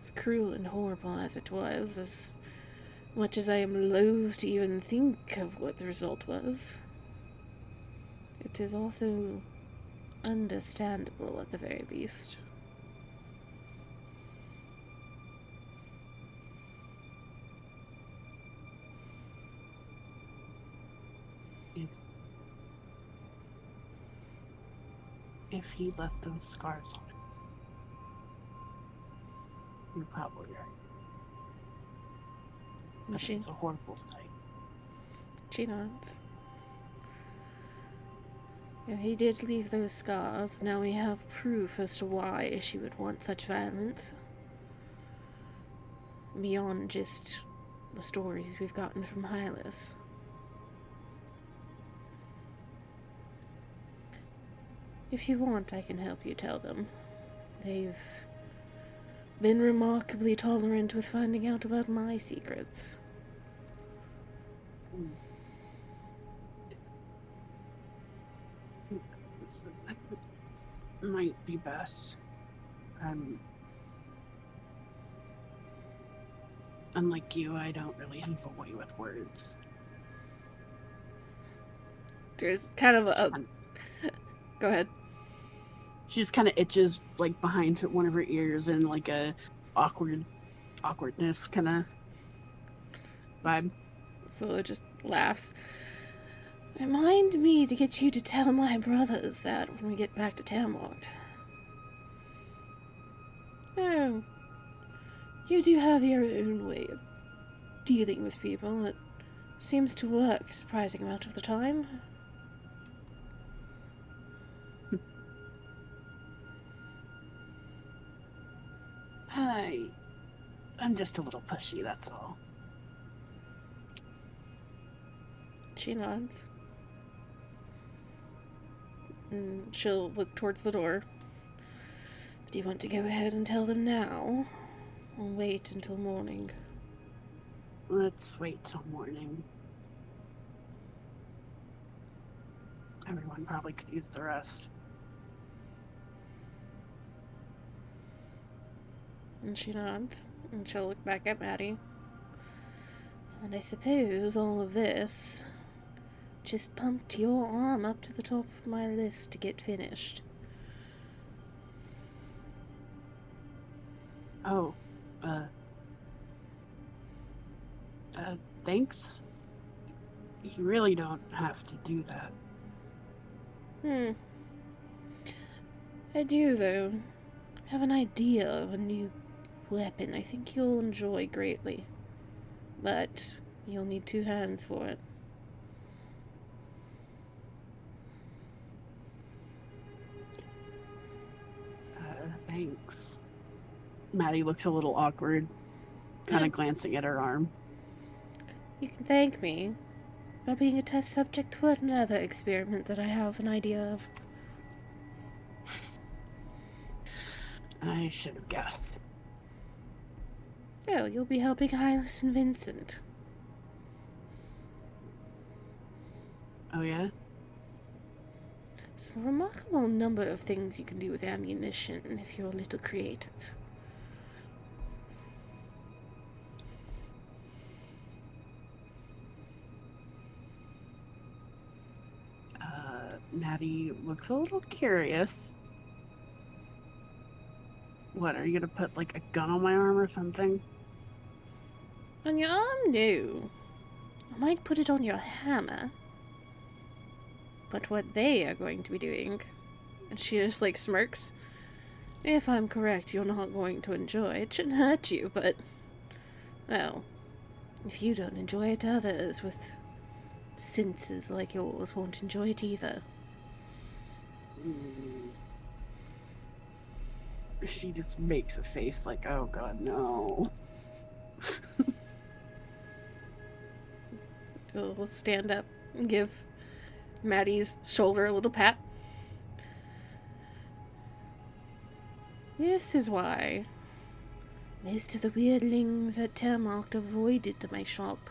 as cruel and horrible as it was, as much as I am loath to even think of what the result was, it is also understandable at the very least. If he left those scars on him, you're probably right. But it was a horrible sight. She nods. If he did leave those scars, now we have proof as to why she would want such violence. Beyond just the stories we've gotten from Hylas. If you want, I can help you tell them. They've been remarkably tolerant with finding out about my secrets. That might be best. Unlike you, I don't really have a way with words. There's kind of a... Go ahead. She just kind of itches like behind one of her ears and like a awkwardness kind of vibe. Fuller just laughs. Remind me to get you to tell my brothers that when we get back to Tamort. Oh, you do have your own way of dealing with people. It seems to work a surprising amount of the time. I'm just a little pushy, that's all. She nods. And she'll look towards the door. Do you want to go ahead and tell them now? Or wait until morning? Let's wait till morning. Everyone probably could use the rest. And she nods, and she'll look back at Maddie. And I suppose all of this just pumped your arm up to the top of my list to get finished. Oh, thanks. You really don't have to do that. I do, though. Have an idea of a new weapon I think you'll enjoy greatly. But you'll need 2 hands for it. Thanks. Maddie looks a little awkward, kind of glancing at her arm. You can thank me by being a test subject for another experiment that I have an idea of. I should have guessed. Oh, you'll be helping Hylas and Vincent. Oh, yeah? It's a remarkable number of things you can do with ammunition if you're a little creative. Maddie looks a little curious. What, are you gonna put, like, a gun on my arm or something? On your arm, no. I might put it on your hammer. But what they are going to be doing, and she just, like, smirks. If I'm correct, you're not going to enjoy it. It shouldn't hurt you, but... well, if you don't enjoy it, others with senses like yours won't enjoy it either. She just makes a face like, oh god, no. We'll stand up and give Maddie's shoulder a little pat. This is why most of the weirdlings at Termarkt avoided my shop.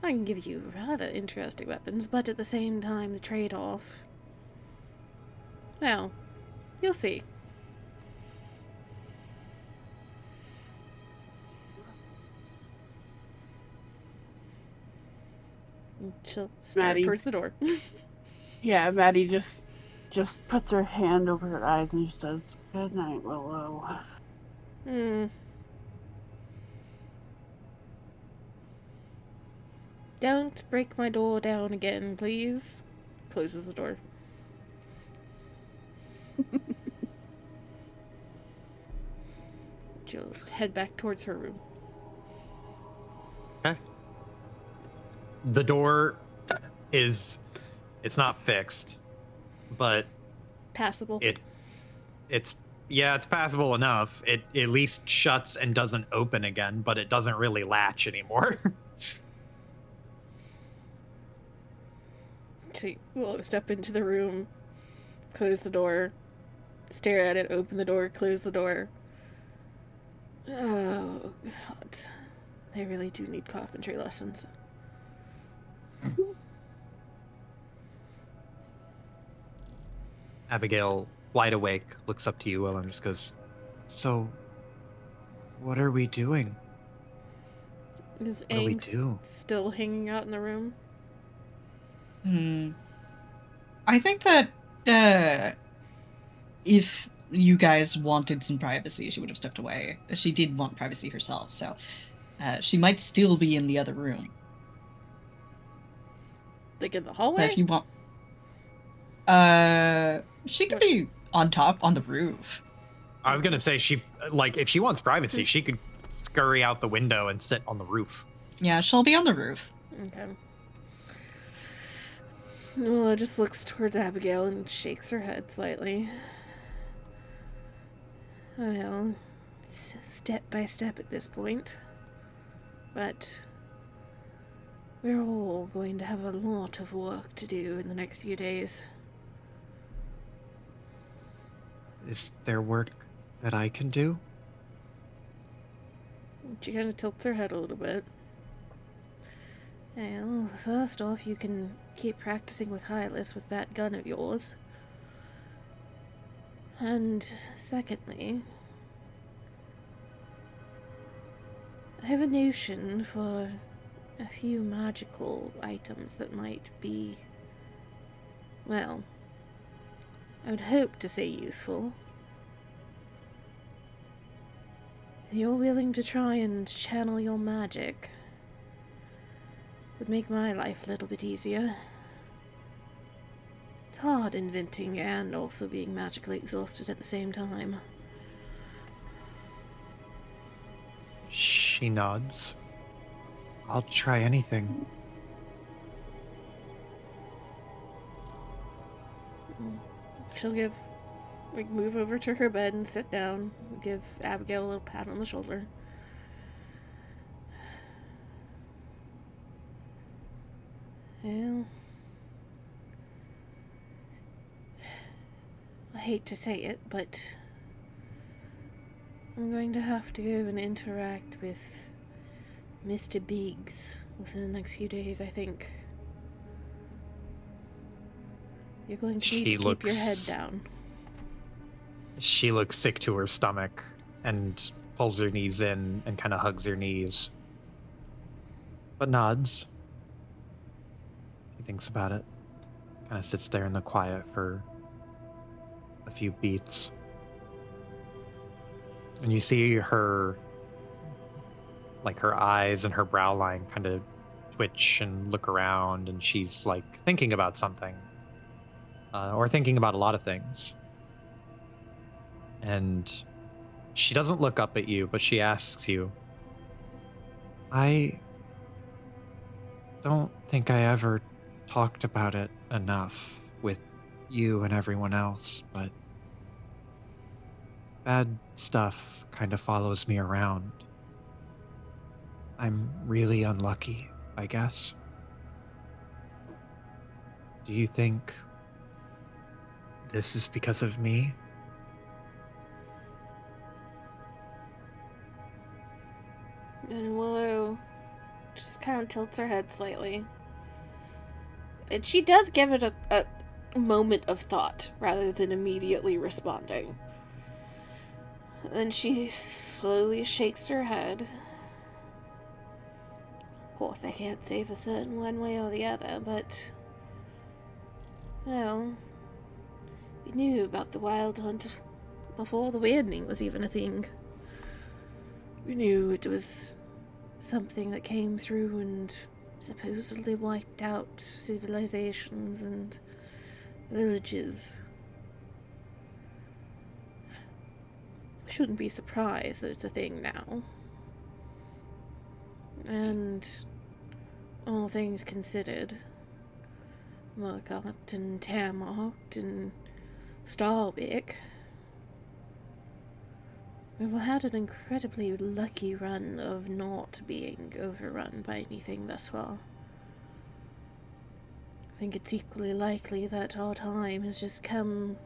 I can give you rather interesting weapons, but at the same time the trade-off... well, you'll see. And she'll start Maddie. towards the door. Yeah, Maddie just puts her hand over her eyes and she says, "Good night, Willow." Don't break my door down again, please. Closes the door. She'll head back towards her room. Okay. The door is, it's not fixed, but Passable. it's passable enough. It at least shuts and doesn't open again, but it doesn't really latch anymore. She will step into the room, close the door, stare at it, open the door, close the door. Oh, God. I really do need carpentry lessons. Abigail, wide awake, looks up to you, Will, and just goes, "So, what are we doing? Is What do we Aang do?" still hanging out in the room? I think that if you guys wanted some privacy, she would have stepped away. She did want privacy herself, so she might still be in the other room. Like in the But hallway? if you want, she could be on top on the roof. I was gonna say if she wants privacy, she could scurry out the window and sit on the roof. Yeah, she'll be on the roof. Okay. Well, just looks towards Abigail and shakes her head slightly. Well, it's step by step at this point. But we're all going to have a lot of work to do in the next few days. Is there work that I can do? She kind of tilts her head a little bit. Well, first off, you can keep practicing with Hylas with that gun of yours. And secondly, I have a notion for a few magical items that might be, well, I would hope to say useful. If you're willing to try and channel your magic, would make my life a little bit easier. It's hard inventing and also being magically exhausted at the same time. She nods. I'll try anything. She'll move over to her bed and sit down, give Abigail a little pat on the shoulder. Well, I hate to say it, but I'm going to have to go and interact with Mr. Biggs within the next few days, I think. You're going to need to keep your head down. She looks sick to her stomach and pulls her knees in and kind of hugs her knees. But nods. He thinks about it. Kind of sits there in the quiet for a few beats. And you see her, like her eyes and her brow line kind of twitch and look around, and she's like thinking about something. Or thinking about a lot of things. And she doesn't look up at you, but she asks you, I don't think I ever talked about it enough with you and everyone else, but bad stuff kind of follows me around. I'm really unlucky, I guess. Do you think this is because of me? And Willow just kind of tilts her head slightly. And she does give it a moment of thought rather than immediately responding. Then she slowly shakes her head. Of course, I can't say for certain one way or the other, but... well, we knew about the Wild Hunt before the Weirding was even a thing. We knew it was something that came through and supposedly wiped out civilizations and villages. We shouldn't be surprised that it's a thing now. And all things considered, Mirkot and Tamart and Starwick, we've had an incredibly lucky run of not being overrun by anything thus far. I think it's equally likely that our time has just come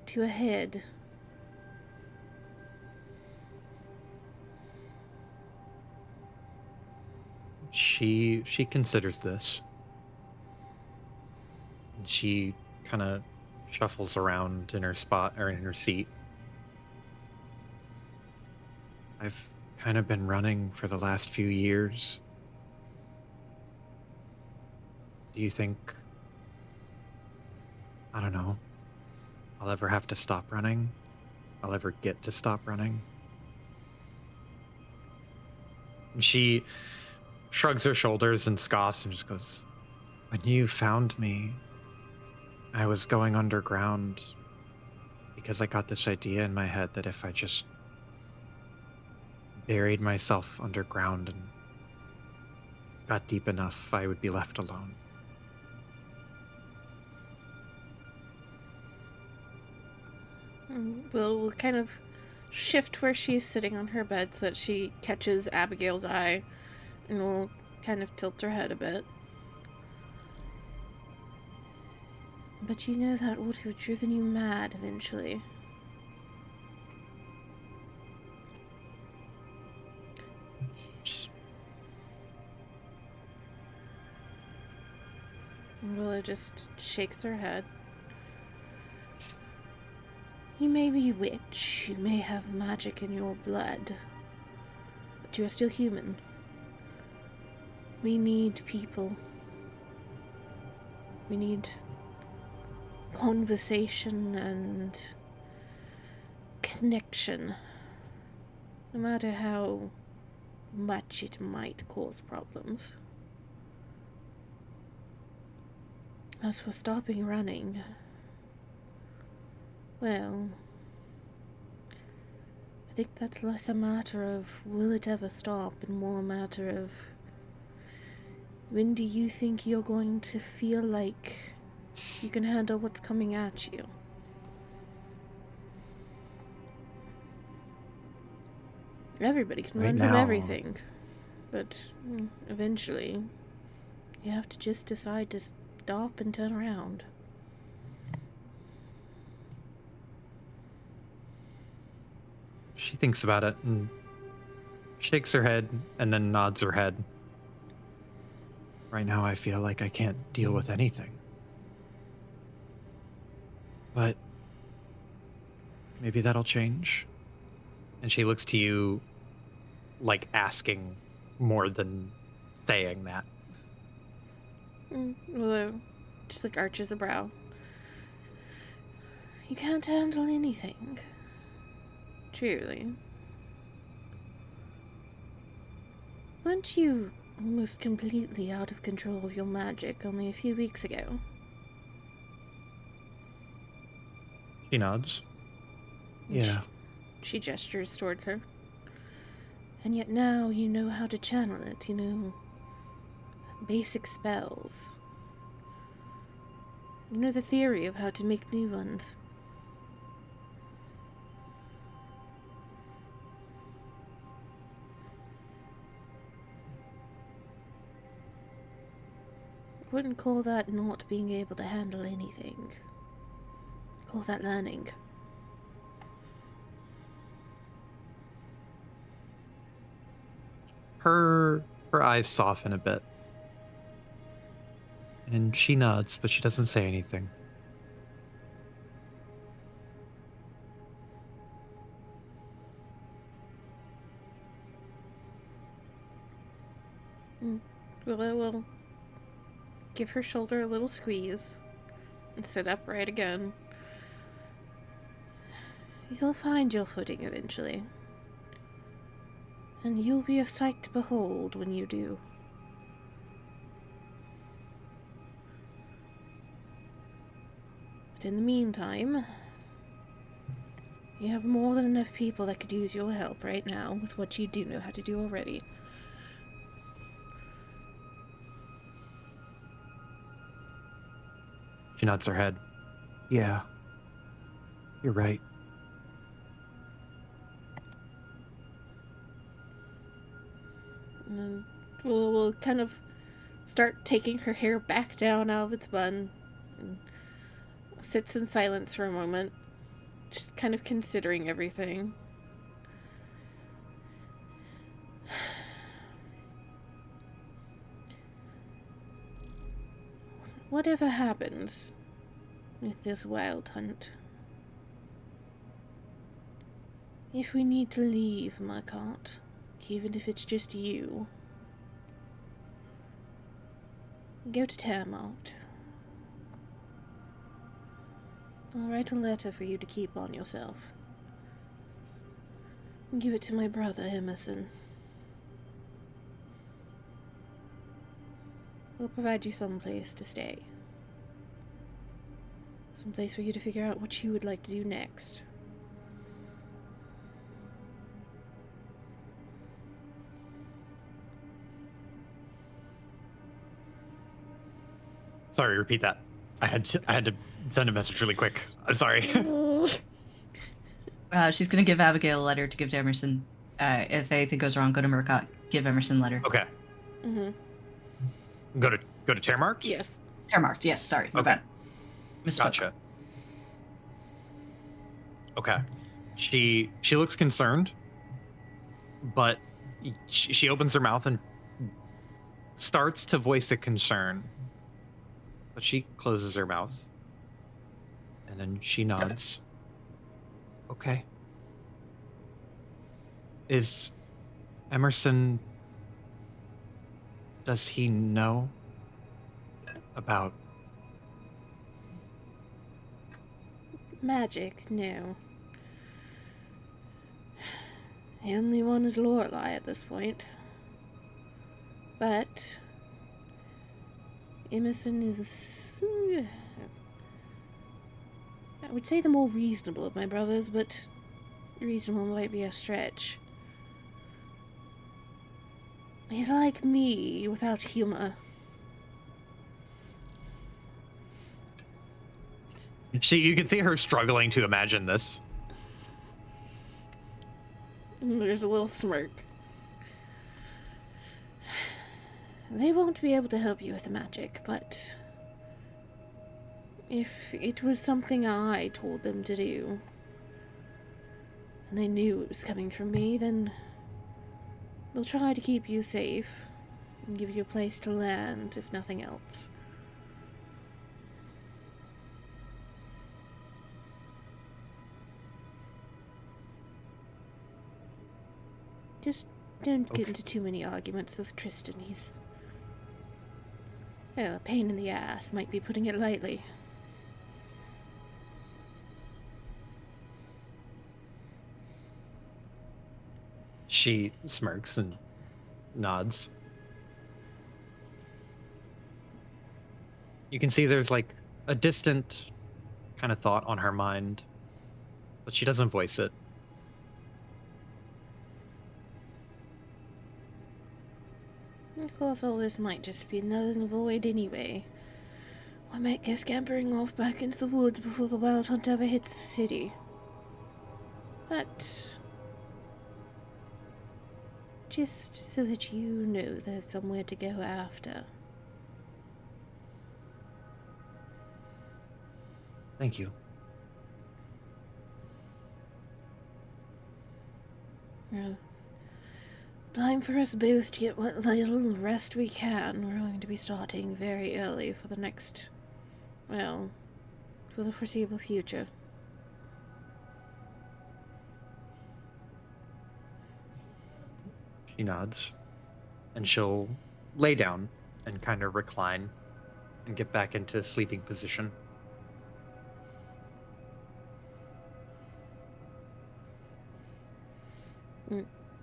to a head. She considers this. And she kind of shuffles around in her spot or in her seat. I've kind of been running for the last few years. Do you think, I don't know, I'll ever have to stop running? I'll ever get to stop running? And she shrugs her shoulders and scoffs and just goes, when you found me, I was going underground because I got this idea in my head that if I just buried myself underground and got deep enough, I would be left alone. We'll kind of shift where she's sitting on her bed so that she catches Abigail's eye, and we'll kind of tilt her head a bit. But you know that would have driven you mad eventually. Willow just shakes her head. You may be witch, you may have magic in your blood, but you are still human. We need people. We need conversation and connection, no matter how much it might cause problems. As for stopping running, well, I think that's less a matter of will it ever stop and more a matter of when do you think you're going to feel like you can handle what's coming at you. Everybody can Right run from now- everything, but eventually you have to just decide to stop and turn around. She thinks about it and shakes her head and then nods her head. Right now I feel like I can't deal with anything. But maybe that'll change. And she looks to you like asking more than saying that. Willow just like arches a brow. You can't handle anything. Truly. Weren't you almost completely out of control of your magic only a few weeks ago? She nods. Yeah. She gestures towards her. And yet now you know how to channel it, you know, basic spells. You know the theory of how to make new ones. I wouldn't call that not being able to handle anything. I call that learning. Her eyes soften a bit. And she nods, but she doesn't say anything. Willow will give her shoulder a little squeeze and sit upright again. You'll find your footing eventually. And you'll be a sight to behold when you do. But in the meantime, you have more than enough people that could use your help right now with what you do know how to do already. She nods her head. Yeah. You're right. And then we'll kind of start taking her hair back down out of its bun, and sits in silence for a moment, just kind of considering everything. Whatever happens with this wild hunt, if we need to leave Mirkot, even if it's just you, go to Termart. I'll write a letter for you to keep on yourself. And give it to my brother, Emerson. We'll provide you some place to stay. Some place for you to figure out what you would like to do next. Sorry, repeat that. I had to send a message really quick. I'm sorry. She's gonna give Abigail a letter to give to Emerson. If anything goes wrong, go to Mirkot. Give Emerson a letter. Okay. Mm-hmm. Go to Termarkt? Yes. Termarked, yes, sorry. My Okay. bad. Misspoke. Gotcha. Okay. She looks concerned, but she opens her mouth and starts to voice a concern. But she closes her mouth. And then she nods. Okay. Is Emerson... Does he know about... Magic, no. The only one is Lorelei at this point. But Emerson is, I would say, the more reasonable of my brothers, but reasonable might be a stretch. He's like me, without humor. You can see her struggling to imagine this. There's a little smirk. They won't be able to help you with the magic, but if it was something I told them to do, and they knew it was coming from me, then they'll try to keep you safe and give you a place to land, if nothing else. Just don't get into too many arguments with Tristan. He's a pain in the ass, might be putting it lightly. She smirks and nods. You can see there's like a distant kind of thought on her mind, but she doesn't voice it. Of course, all this might just be null and void anyway. I might go scampering off back into the woods before the wild hunt ever hits the city. But just so that you know there's somewhere to go after. Thank you. Time for us both to get what little rest we can. We're going to be starting very early for the next, well, for the foreseeable future. She nods, and she'll lay down and kind of recline and get back into sleeping position.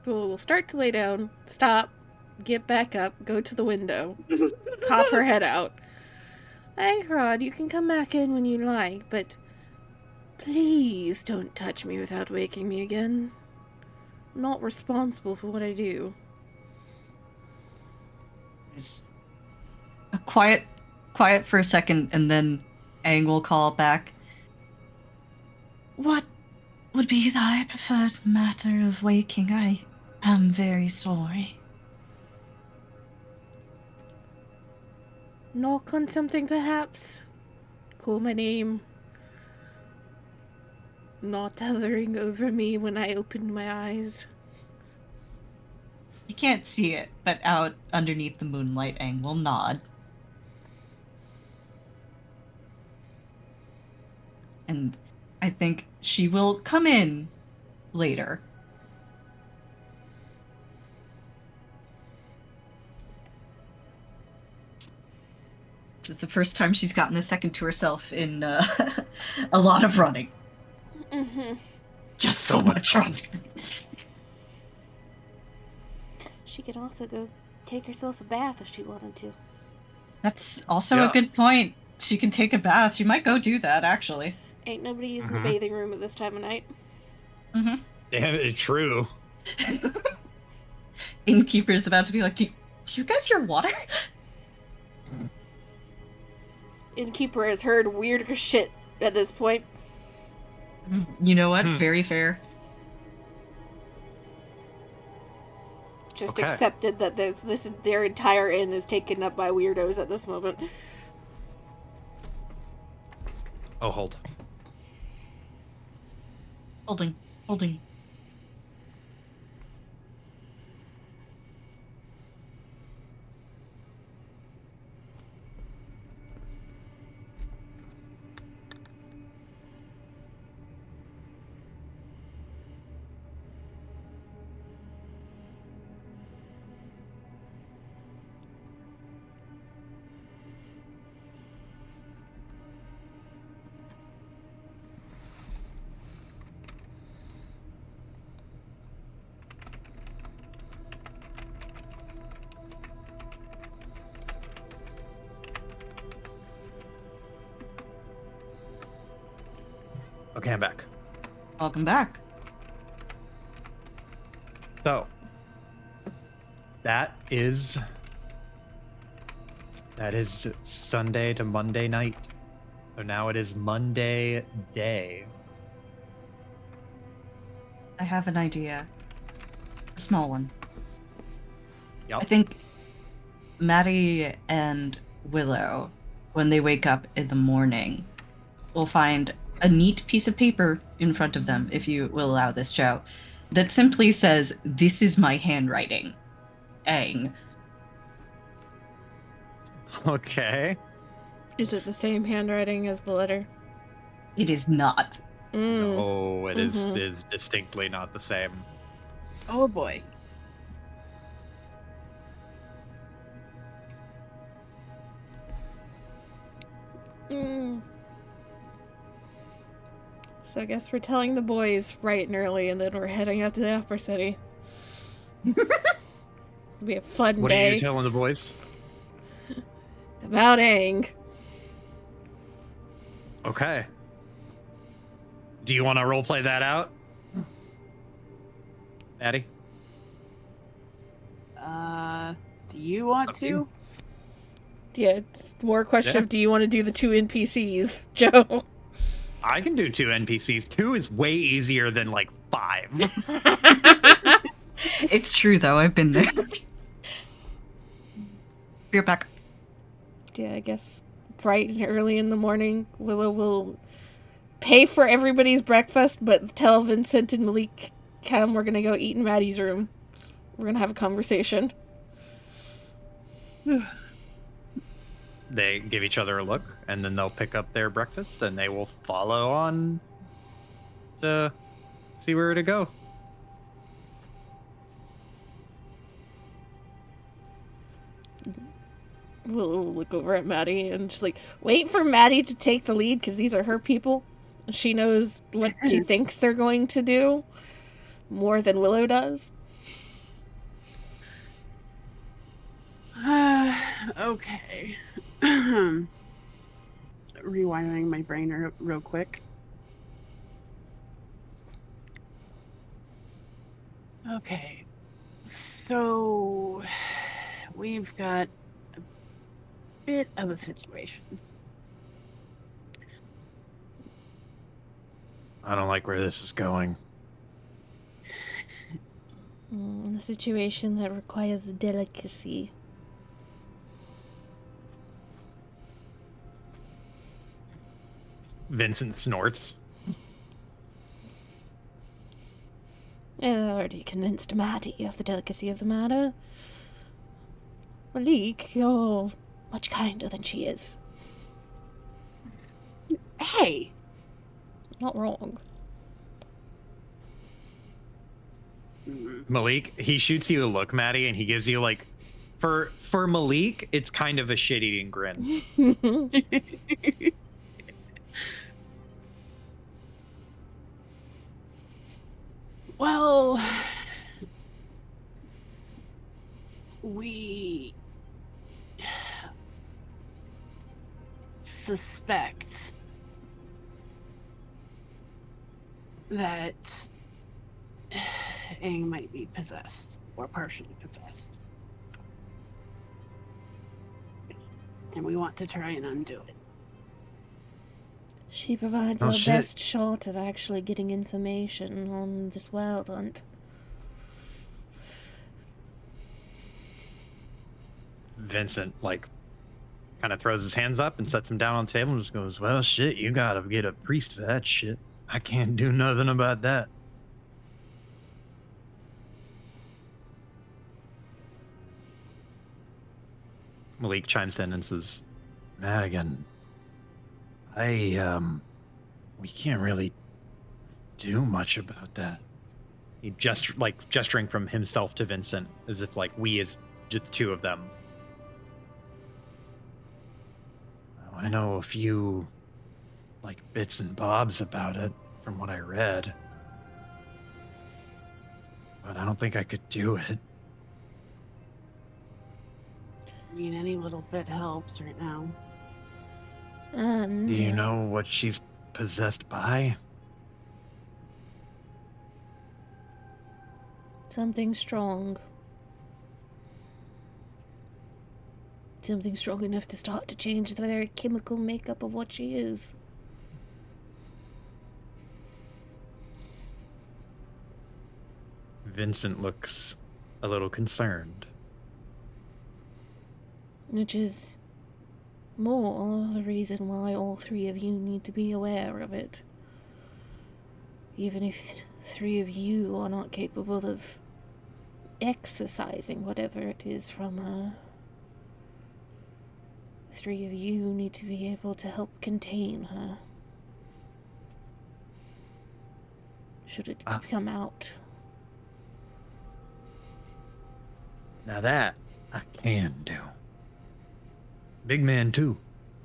We'll start to lay down, stop, get back up, go to the window, pop her head out. Hey, Rod, you can come back in when you like, but please don't touch me without waking me again. I'm not responsible for what I do. There's a quiet for a second, and then Aang will call back. What would be thy preferred matter of waking? I am very sorry. knock on something, perhaps? Call my name. Not hovering over me when I opened my eyes. You can't see it, but out underneath the moonlight, Aang will nod. And I think she will come in later. This is the first time she's gotten a second to herself in a lot of running. Mm-hmm. Just so much running. She could also go take herself a bath if she wanted to. That's also Yeah. a good point. She can take a bath. She might go do that, actually. Ain't nobody using Mhm. the bathing room at this time of night. Mm-hmm. Damn it, true. Innkeeper's about to be like, do you guys hear water? Innkeeper has heard weirder shit at this point. You know what? Hmm. Very fair. Just Okay. accepted that their entire inn is taken up by weirdos at this moment. Oh, hold. Holding. Okay, I'm back. Welcome back. So, that is Sunday to Monday night. So now it is Monday day. I have an idea. A small one. Yep. I think Maddie and Willow, when they wake up in the morning, will find a neat piece of paper in front of them, if you will allow this, Joe, that simply says, "This is my handwriting. Aang." Okay. Is it the same handwriting as the letter? It is not. No, it is Mhm. is distinctly not the same. Oh boy. Mm. So I guess we're telling the boys bright and early, and then we're heading out to the Upper City. It'll be a fun What are day. you telling the boys? About Aang. Okay. Do you want to roleplay that out, Maddie? Do you want Up to you. to? Yeah, it's more a question Yeah. of do you want to do the 2 NPCs, Joe? I can do 2 NPCs. 2 is way easier than like 5. It's true, though. I've been there. Be right back. Yeah, I guess bright and early in the morning, Willow will pay for everybody's breakfast, but tell Vincent and Malik, come, we're gonna go eat in Maddie's room. We're gonna have a conversation. They give each other a look, and then they'll pick up their breakfast, and they will follow on to see where to go. Willow will look over at Maddie and just like, wait for Maddie to take the lead, because these are her people. She knows what she thinks they're going to do more than Willow does. Okay. Rewiring my brain real quick. Okay. So we've got a bit of a situation. I don't like where this is going. A situation that requires delicacy. Vincent snorts. I already convinced Maddie of the delicacy of the matter. Malik, you're much kinder than she is. Hey, Not wrong. Malik, he shoots you a look, Maddie, and he gives you like, for Malik, it's kind of a shit-eating grin. well, we suspect that Aang might be possessed or partially possessed. And we want to try and undo it. She provides Oh, our shit. best shot of actually getting information on this wild hunt. Vincent, like, kind of throws his hands up and sets him down on the table and just goes, well, shit, you gotta get a priest for that shit. I can't do nothing about that. Malik chimes in and says, Madigan, we can't really do much about that. He gesturing from himself to Vincent, as if like we as just the two of them. I know a few like bits and bobs about it from what I read, but I don't think I could do it. I mean, any little bit helps right now. And Do you know what she's possessed by? something strong. Something strong enough to start to change the very chemical makeup of what she is. Vincent looks a little concerned. Which is more the reason why all three of you need to be aware of it. Even if three of you are not capable of exercising whatever it is from her, three of you need to be able to help contain her. Should it come out. Now that I can do. Big man too.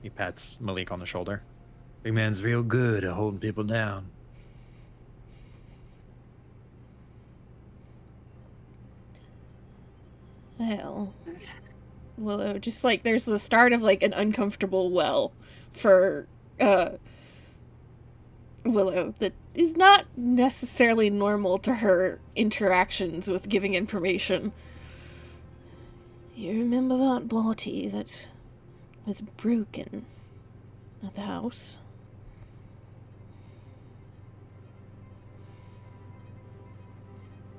He pats Malik on the shoulder. Big man's real good at holding people down. Well, Willow, just like there's the start of like an uncomfortable well for Willow that is not necessarily normal to her interactions with giving information. You remember that body that was broken at the house?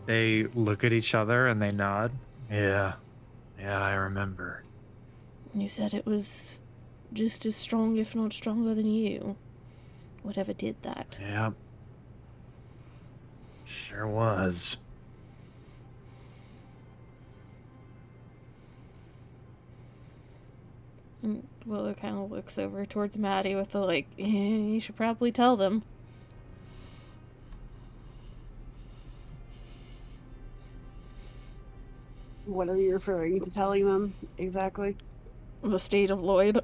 They look at each other and they nod. Yeah, I remember. You said it was just as strong, if not stronger than you. Whatever did that. Yep. Sure was. And Willow kind of looks over towards Maddie with the like, you should probably tell them. What are you referring to telling them exactly? The state of Lloyd.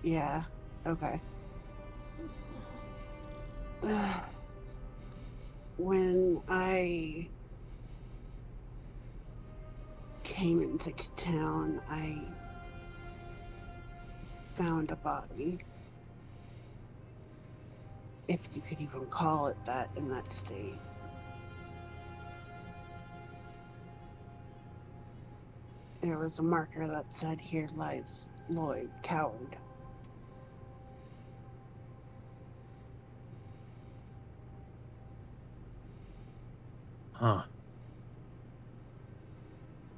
Yeah. Okay. When I came into town, I found a body. If you could even call it that in that state. There was a marker that said, "Here lies Lloyd, coward." Huh.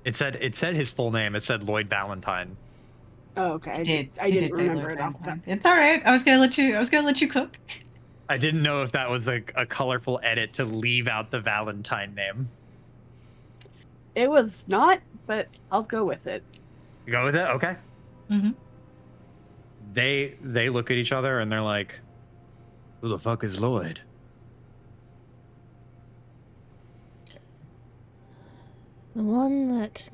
It said his full name. It said Lloyd Valentine. Oh, okay. I He didn't did say remember Lord it off the Valentine. It's all right. I was gonna let you cook. I didn't know if that was a colorful edit to leave out the Valentine name. It was not, but I'll go with it. You go with it? Okay. Mm-hmm. They look at each other and they're like, "Who the fuck is Lloyd?" The one that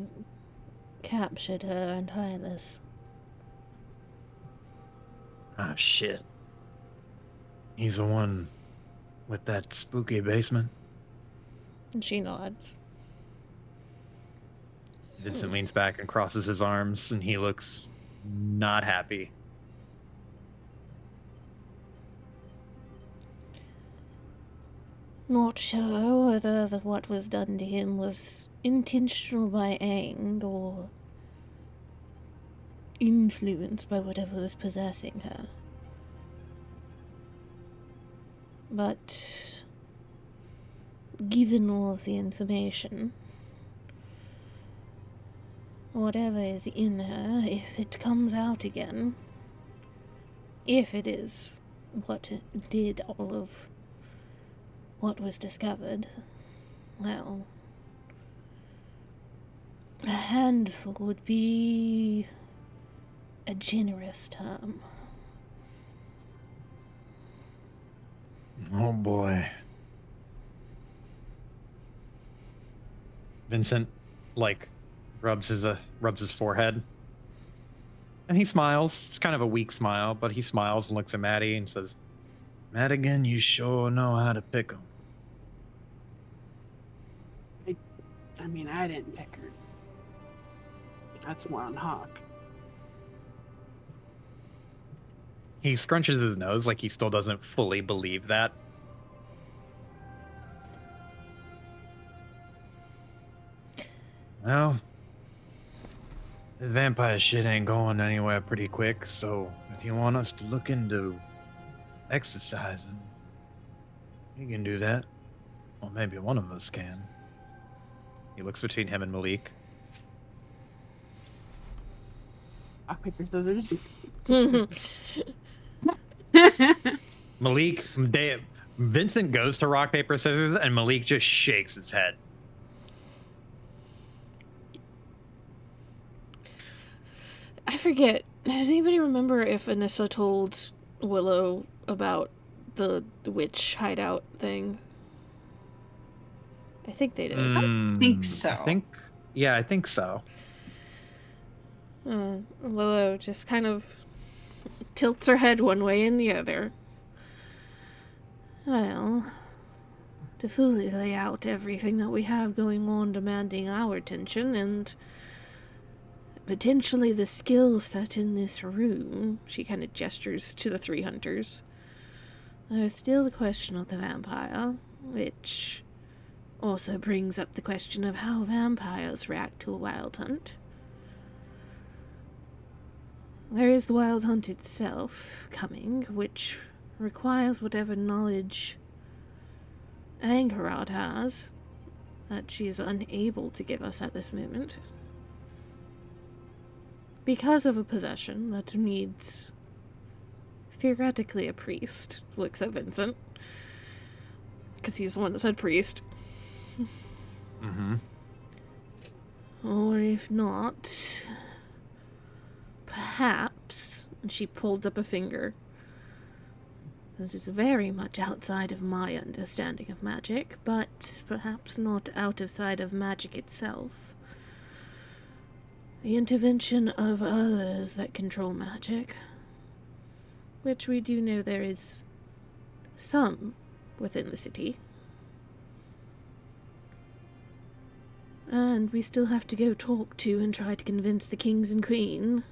captured her and Hylas. Ah, shit. He's the one with that spooky basement. And she nods. Vincent leans back and crosses his arms, and he looks not happy. Not sure whether what was done to him was intentional by Aang or influenced by whatever was possessing her. But given all of the information, whatever is in her, if it comes out again, if it is what did all of what was discovered, well, a handful would be a generous term. Oh boy. Vincent, like, rubs his forehead. And he smiles. It's kind of a weak smile, but he smiles and looks at Maddie and says, "Madigan, you sure know how to pick 'em." I mean, I didn't pick her. That's more on Hawk. He scrunches his nose like he still doesn't fully believe that. Well, this vampire shit ain't going anywhere pretty quick, so if you want us to look into exercising, you can do that. Or maybe one of us can. He looks between him and Malik. Rock, paper, scissors. Malik, Vincent goes to rock, paper, scissors, and Malik just shakes his head. I forget. Does anybody remember if Anissa told Willow about the witch hideout thing? I think they did. I think so. I think so. Willow just kind of tilts her head one way and the other. Well, to fully lay out everything that we have going on demanding our attention and potentially the skill set in this room, she kind of gestures to the three hunters. There's still the question of the vampire, which also brings up the question of how vampires react to a wild hunt. There is the wild hunt itself coming, which requires whatever knowledge Angarad has that she is unable to give us at this moment. Because of a possession that needs, theoretically, a priest. Looks at Vincent. Because he's the one that said priest. Mm-hmm. Or if not, perhaps, and she pulled up a finger. This is very much outside of my understanding of magic, but perhaps not outside of magic itself. The intervention of others that control magic, which we do know there is some within the city. And we still have to go talk to and try to convince the kings and queen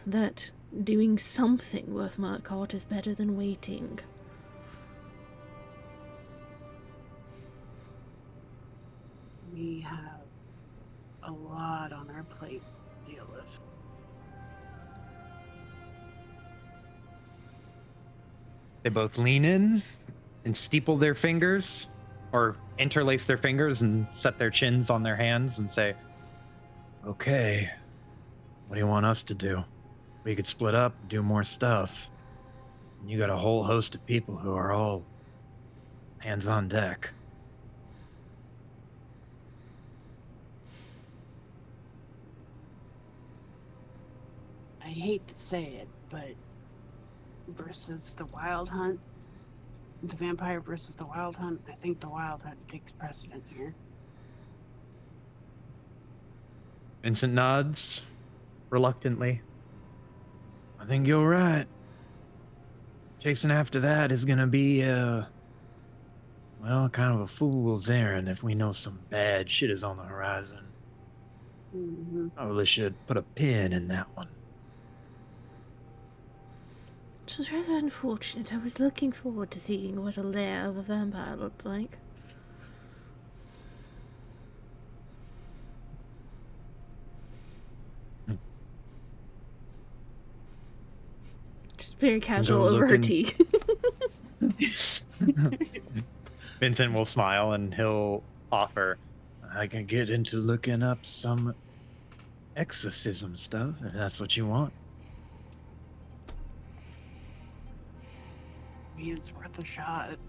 that doing something worth Mirkot is better than waiting. We have a lot on our plate to deal with. They both lean in and steeple their fingers, or interlace their fingers and set their chins on their hands and say, "Okay, What do you want us to do? We could split up and do more stuff. And you got a whole host of people who are all hands on deck. I hate to say it, but versus the Wild Hunt, the vampire versus the Wild Hunt, I think the Wild Hunt takes precedent here. Vincent nods reluctantly. I think you're right. Chasing after that is gonna be, well, kind of a fool's errand if we know some bad shit is on the horizon. Mm-hmm. Probably should put a pin in that one. Which was rather unfortunate. I was looking forward to seeing what a lair of a vampire looked like. Just very casual over her looking- tea. Vincent will smile and he'll offer, I can get into looking up some exorcism stuff if that's what you want. Maybe it's worth a shot.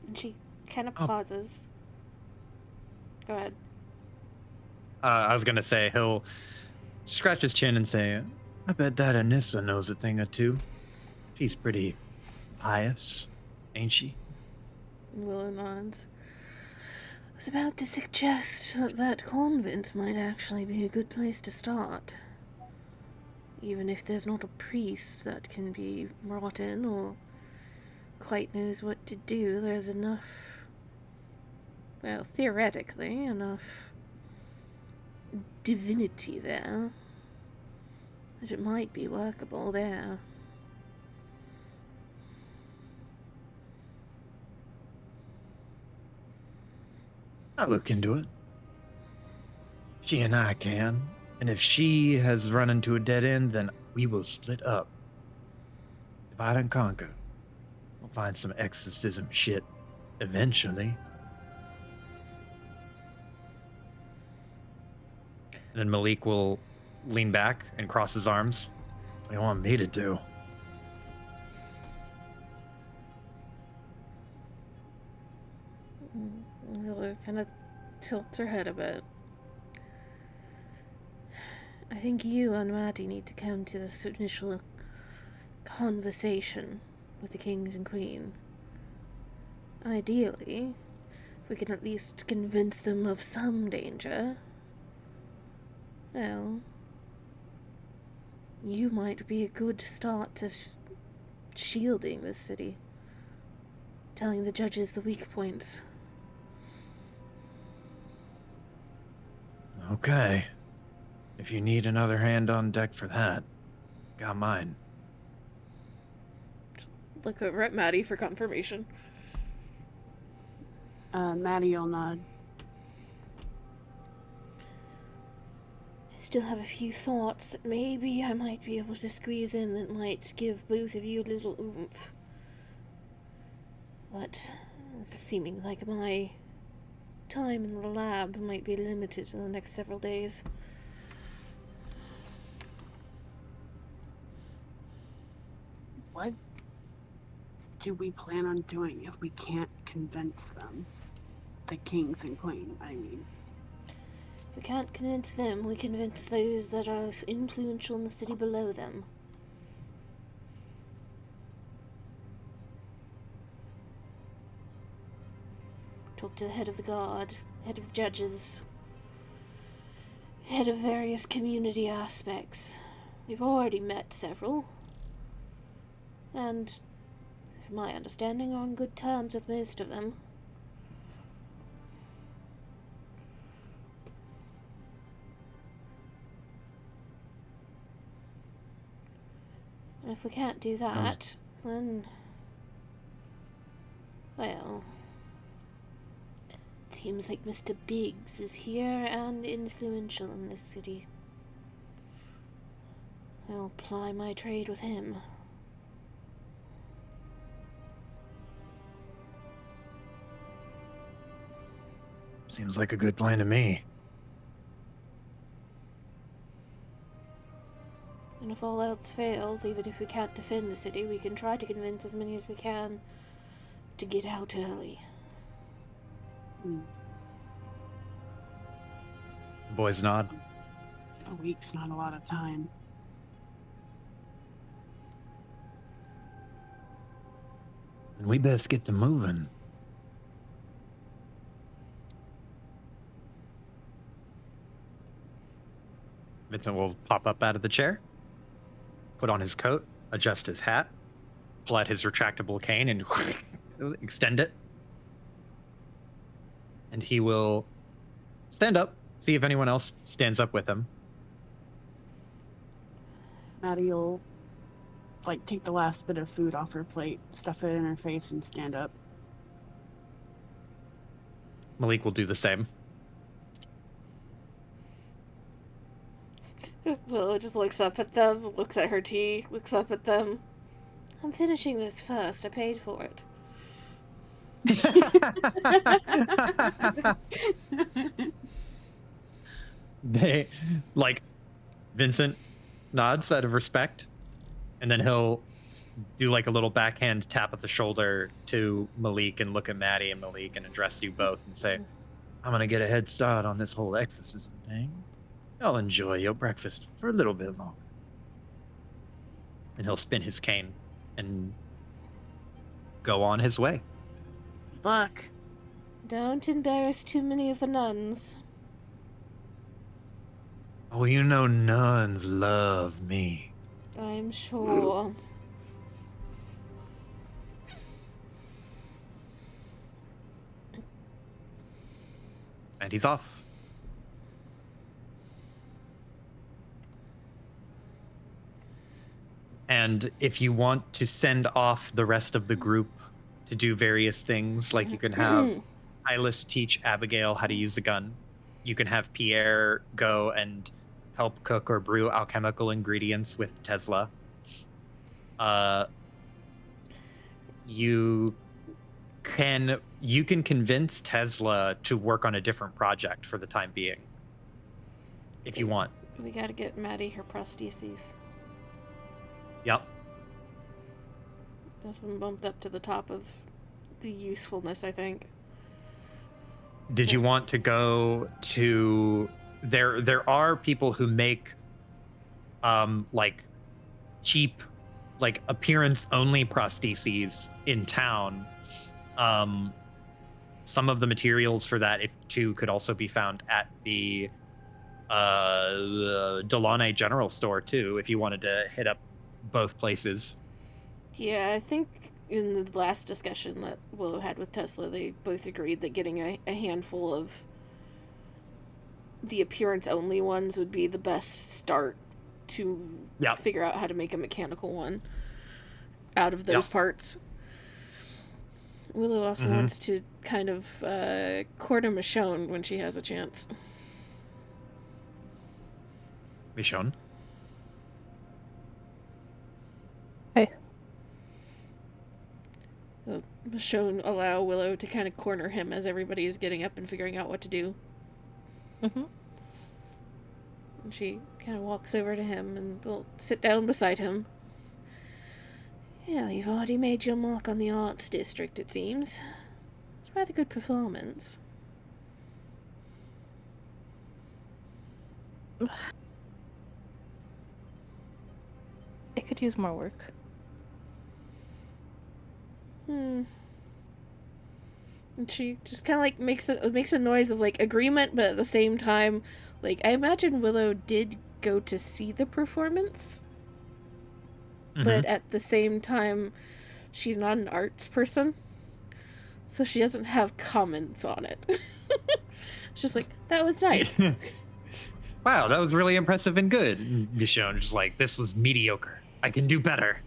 And she kind of Oh. pauses. Go ahead. I was gonna say he'll scratch his chin and say, I bet that Anissa knows a thing or two. She's pretty pious, ain't she? Willow nods. I was about to suggest that that convent might actually be a good place to start. Even if there's not a priest that can be brought in or quite knows what to do, there's enough, well, theoretically, enough divinity there that it might be workable there. I'll look into it. She and I can. And if she has run into a dead end, then we will split up. Divide and conquer. We'll find some exorcism shit eventually. And then Malik will lean back and cross his arms. What do you want me to do? Willow kind of tilts her head a bit. I think you and Maddie need to come to this initial conversation with the kings and queen. Ideally, if we can at least convince them of some danger, well, you might be a good start to shielding this city, telling the judges the weak points. Okay. If you need another hand on deck for that, got mine. Look over at Maddie for confirmation. Maddie will nod. I still have a few thoughts that maybe I might be able to squeeze in that might give both of you a little oomph. But it's seeming like my time in the lab might be limited in the next several days. What do we plan on doing if we can't convince them? The kings and queen, I mean. If we can't convince them, we convince those that are influential in the city below them. Talk to the head of the guard, head of the judges, head of various community aspects. We've already met several, and from my understanding are on good terms with most of them. And if we can't do that, then, well, it seems like Mr. Biggs is here and influential in this city. I'll ply my trade with him. Seems like a good plan to me. if all else fails, even if we can't defend the city, we can try to convince as many as we can to get out early. Hmm. The boys nod. A week's not a lot of time. And we best get to moving. Vincent will pop up out of the chair, put on his coat, adjust his hat, pull out his retractable cane and extend it. And he will stand up, see if anyone else stands up with him. Maddie will take the last bit of food off her plate, stuff it in her face, and stand up. Malik will do the same. Willow just looks up at them, looks at her tea, looks up at them. I'm finishing this first. I paid for it. They, Vincent nods out of respect, and then he'll do a little backhand tap at the shoulder to Malik and look at Maddie and Malik and address you both and say, I'm gonna get a head start on this whole exorcism thing. Y'all enjoy your breakfast for a little bit longer. And he'll spin his cane and go on his way. Luck. Don't embarrass too many of the nuns. Oh, you know nuns love me. I'm sure. And he's off. And if you want to send off the rest of the group to do various things, you can have Hylas teach Abigail how to use a gun. You can have Pierre go and help cook or brew alchemical ingredients with Tesla. You can convince Tesla to work on a different project for the time being, if you want. We gotta get Maddie her prostheses. Yep. That's been bumped up to the top of the usefulness, I think. Did you want to go to there are people who make cheap appearance only prostheses in town. Some of the materials for that could also be found at the Delaunay General Store too, if you wanted to hit up both places. Yeah, I think in the last discussion that Willow had with Tesla, they both agreed that getting a handful of the appearance-only ones would be the best start to figure out how to make a mechanical one out of those parts. Willow also wants to kind of corner Michonne when she has a chance. Michonne? Hey. Michonne allow Willow to kind of corner him as everybody is getting up and figuring out what to do. Mm-hmm. And she kind of walks over to him and will sit down beside him. Well, you've already made your mark on the arts district, it seems. It's a rather good performance. It could use more work. And she just kind of makes a noise of agreement, but at the same time, I imagine Willow did go to see the performance, but at the same time, she's not an arts person, so she doesn't have comments on it. It's just that was nice. Wow, that was really impressive and good. Michonne just this was mediocre. I can do better.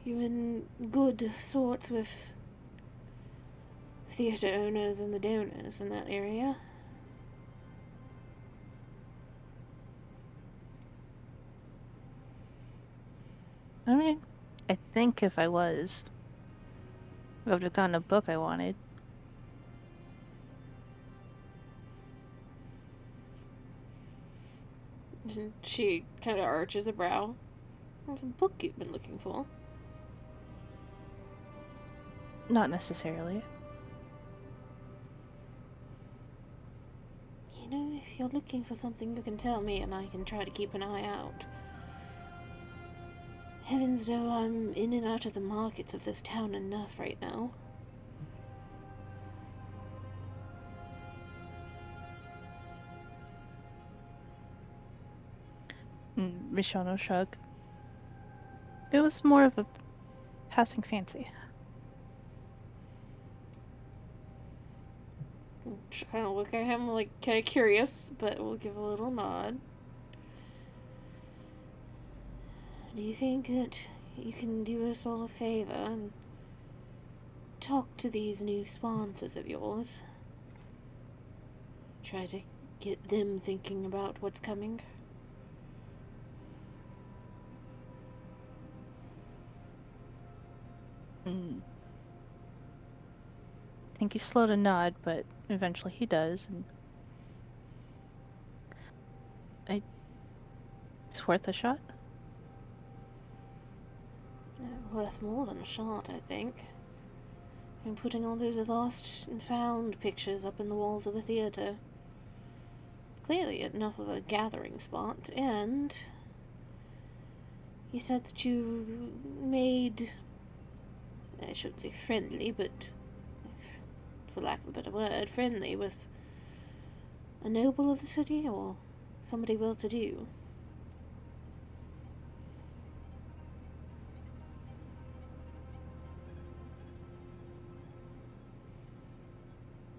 You in good sorts with theatre owners and the donors in that area? I mean, I think if I was, I would have gotten a book I wanted. And she kind of arches a brow. It's a book you've been looking for. Not necessarily. You know, if you're looking for something, you can tell me and I can try to keep an eye out. Heavens know I'm in and out of the markets of this town enough right now. Mishono shrug. It was more of a passing fancy. She'll kind of look at him like kind of curious, but we'll give a little nod. Do you think that you can do us all a favor and talk to these new sponsors of yours? Try to get them thinking about what's coming? I think he's slow to nod, but eventually he does, and it's worth a shot. Worth more than a shot, I think. And putting all those lost and found pictures up in the walls of the theater. It's clearly enough of a gathering spot, and you said that you made, I shouldn't say friendly, but for lack of a better word, friendly with a noble of the city or somebody well-to-do.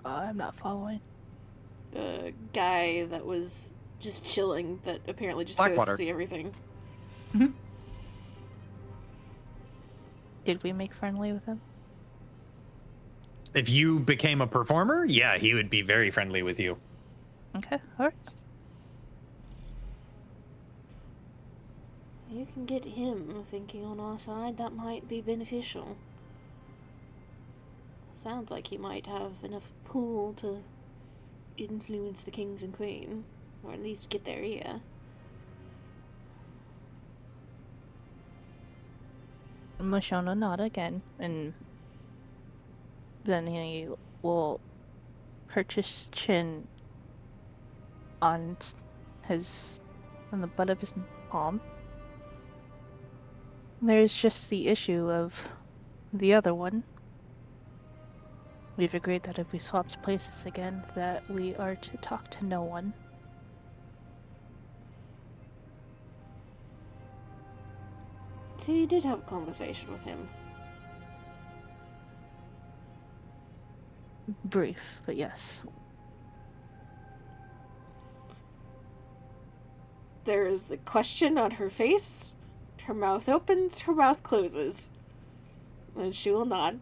I'm not following. The guy that was just chilling, that apparently just goes Blackwater. to see everything. Did we make friendly with him? If you became a performer, yeah, he would be very friendly with you. Okay, alright. You can get him thinking on our side, that might be beneficial. Sounds like he might have enough pull to influence the kings and queen, or at least get their ear. Mishono nod again, and then he will purchase chin on the butt of his palm. There's just the issue of the other one. We've agreed that if we swapped places again, that we are to talk to no one. So you did have a conversation with him. Brief, but yes. There is the question on her face. Her mouth opens, her mouth closes. And she will nod.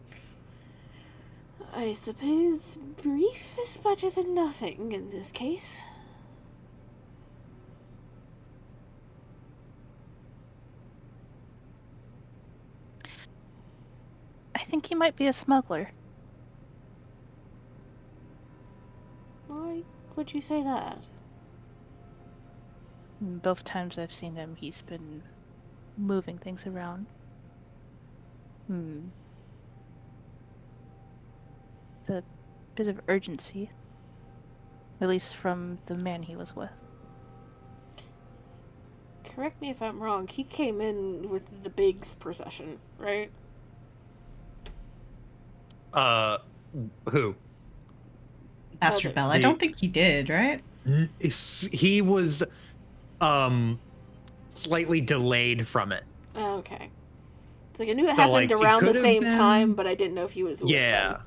I suppose brief is better than nothing in this case. I think he might be a smuggler. Why would you say that? Both times I've seen him, he's been moving things around. It's a bit of urgency. At least from the man he was with. Correct me if I'm wrong, he came in with the Biggs procession, right? Who? Master Bell. I don't think he did, right? He was slightly delayed from it. Oh, okay. It's like I knew it So, happened like, he around the could have same been- time, but I didn't know if he was with Yeah. them.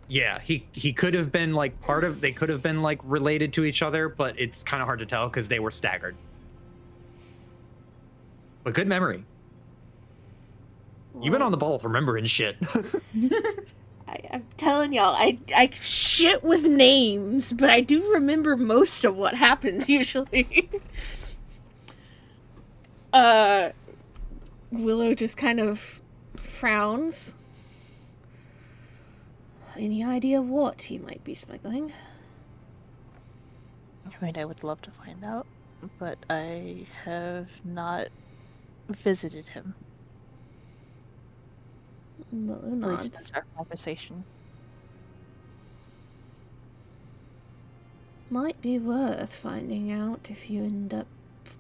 Yeah, he could have been like they could have been like related to each other, but it's kind of hard to tell because they were staggered. But good memory. You've been on the ball of remembering shit. I'm telling y'all, I shit with names, but I do remember most of what happens usually. Willow just kind of frowns. Any idea what he might be smuggling? I mean, I would love to find out. but I have not visited him. Willow At least nods. since our conversation. Might be worth finding out if you end up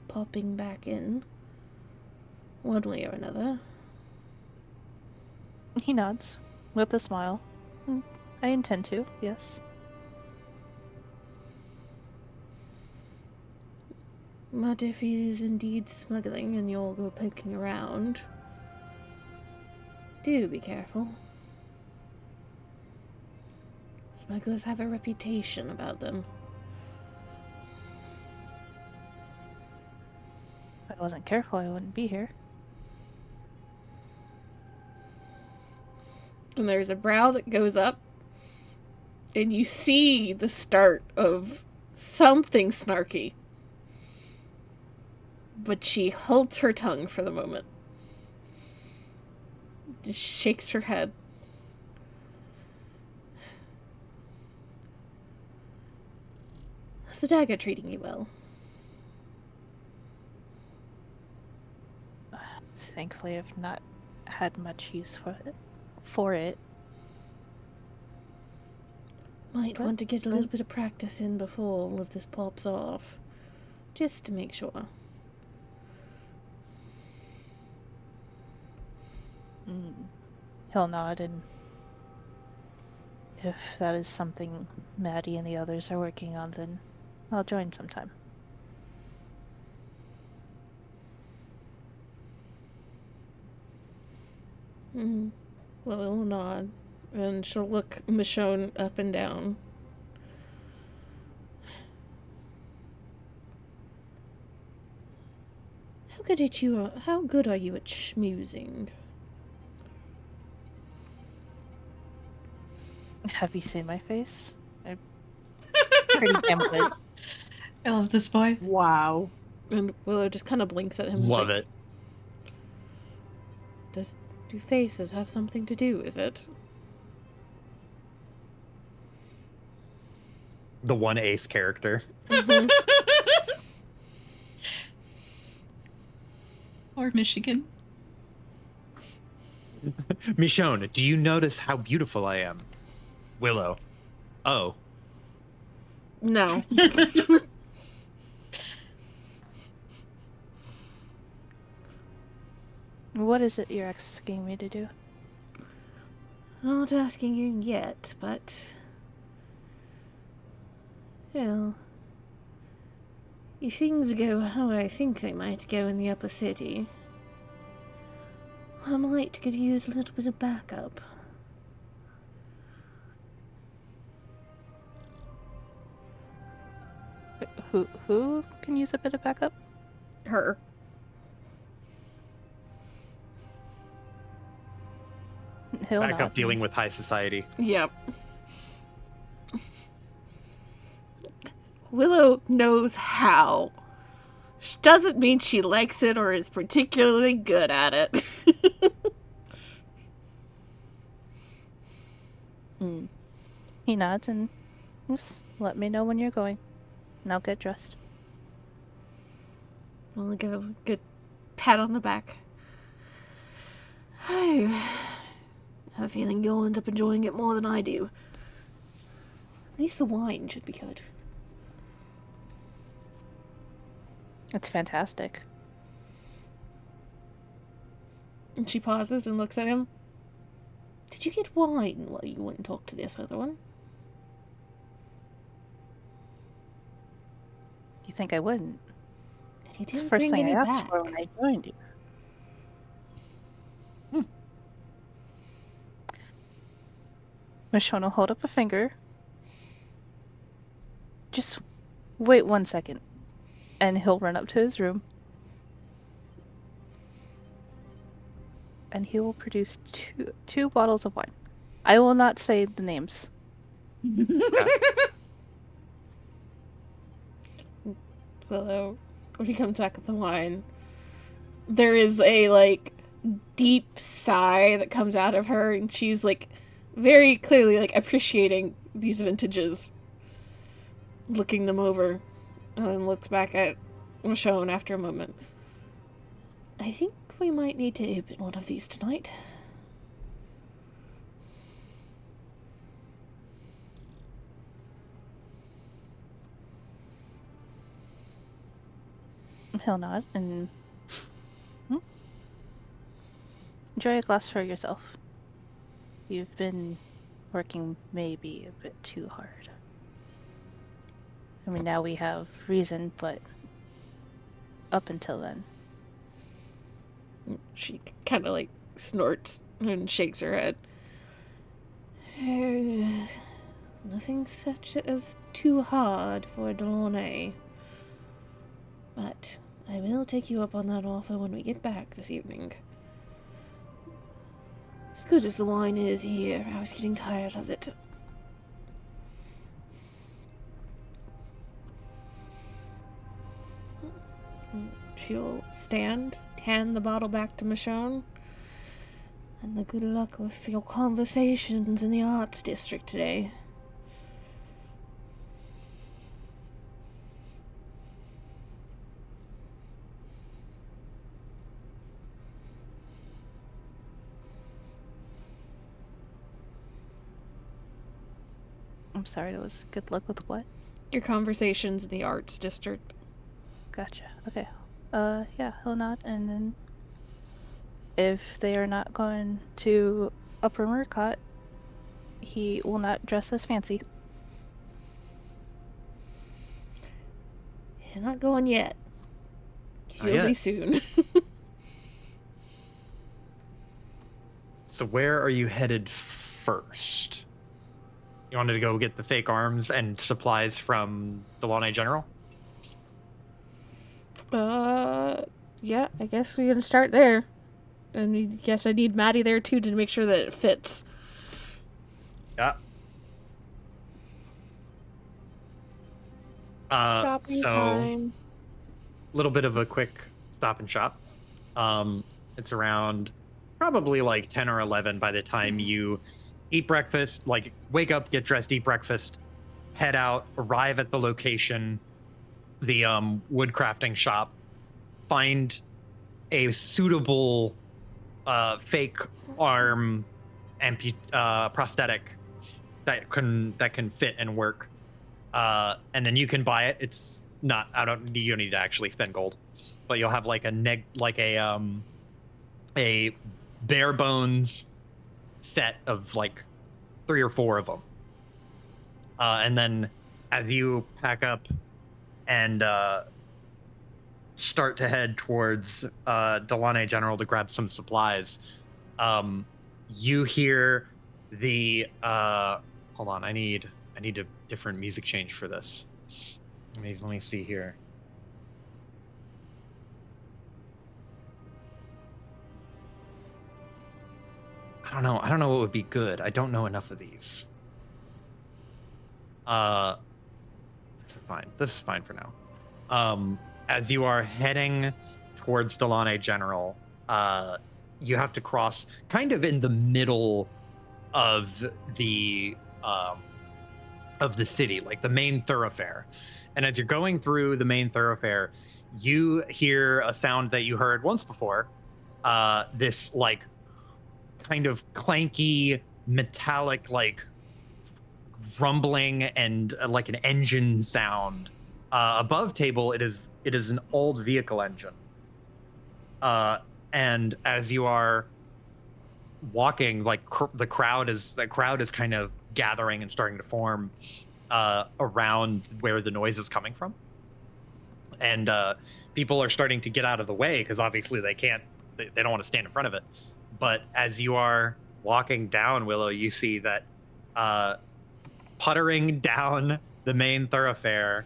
popping back in. One way or another. He nods, with a smile. I intend to, yes. But if he is indeed smuggling and you'll go poking around, do be careful. Smugglers have a reputation about them. If I wasn't careful, I wouldn't be here. And there's a brow that goes up, and you see the start of something snarky. But she holds her tongue for the moment. Just shakes her head. Is the dagger treating you well? Thankfully, I've not had much use for it. Might But want to get a still- little bit of practice in before all of this pops off. Just to make sure. He'll nod, and if that is something Maddie and the others are working on, then I'll join sometime. Well, it'll nod, and she'll look Michonne up and down. How good are you at schmoozing? Have you seen my face? I'm pretty damn good. I love this boy. Wow. And Willow just kind of blinks at him. and is Love like, it. Do faces have something to do with it? The one ace character. Mhm. Or Michigan. Michonne, do you notice how beautiful I am? Willow. Oh. No. What is it you're asking me to do? Not asking you yet, but... Well... If things go how I think they might go in the upper city, I might could use a little bit of backup. Who can use a bit of backup? Her. He'll Back up nod. dealing with high society. Yep. Willow knows how. Which doesn't mean she likes it or is particularly good at it. He nods and just let me know when you're going, and I'll get dressed. We'll give a good pat on the back. I have a feeling you'll end up enjoying it more than I do. At least the wine should be good. It's fantastic. And she pauses and looks at him. Did you get wine while you went and talked to this other one? You think I wouldn't? And you It's the didn't first bring thing any I asked back. for when I joined you. Michonne will hold up a finger. Just wait 1 second. And he'll run up to his room. And he will produce two bottles of wine. I will not say the names. Willow, when he comes back with the wine, there is a, deep sigh that comes out of her, and she's, very clearly, appreciating these vintages. Looking them over, and then looks back at Michonne after a moment. I think we might need to open one of these tonight. He'll nod and enjoy a glass for yourself. You've been working maybe a bit too hard. I mean, now we have reason, but up until then. She kind of like snorts and shakes her head. Nothing such as too hard for Delaunay. But I will take you up on that offer when we get back this evening. As good as the wine is here, I was getting tired of it. She'll stand, hand the bottle back to Michonne. And the good luck with your conversations in the arts district today. I'm sorry, that was good luck with what? Your conversations in the arts district. Gotcha. Okay. Yeah, he'll nod, and then if they are not going to Upper Mirkot, he will not dress as fancy. He's not going yet. Not He'll be yet. soon. So where are you headed first? You wanted to go get the fake arms and supplies from the Launay General? Yeah, I guess we can start there. And I guess I need Maddie there too to make sure that it fits. Yeah. Shopping So time. little bit of a quick stop and shop. It's around probably like 10 or 11 by the time you eat breakfast, like wake up, get dressed, eat breakfast, head out, arrive at the location, the wood crafting shop, find a suitable fake arm prosthetic that can fit and work, and then you can buy it. It's not, you don't need to actually spend gold, but you'll have like a bare bones set of like 3 or 4 of them, and then as you pack up and start to head towards Delaunay General to grab some supplies, you hear the hold on, I need a different music change for this. Let me see here. I don't know what would be good. I don't know enough of these. This is fine. This is fine for now. As you are heading towards Delaunay General, you have to cross kind of in the middle of the city, like the main thoroughfare. And as you're going through the main thoroughfare, you hear a sound that you heard once before. This like kind of clanky, metallic, like rumbling and like an engine sound. Above table, it is an old vehicle engine. And as you are walking, like the crowd is kind of gathering and starting to form around where the noise is coming from, and people are starting to get out of the way because obviously they don't want to stand in front of it. But as you are walking down, Willow, you see that puttering down the main thoroughfare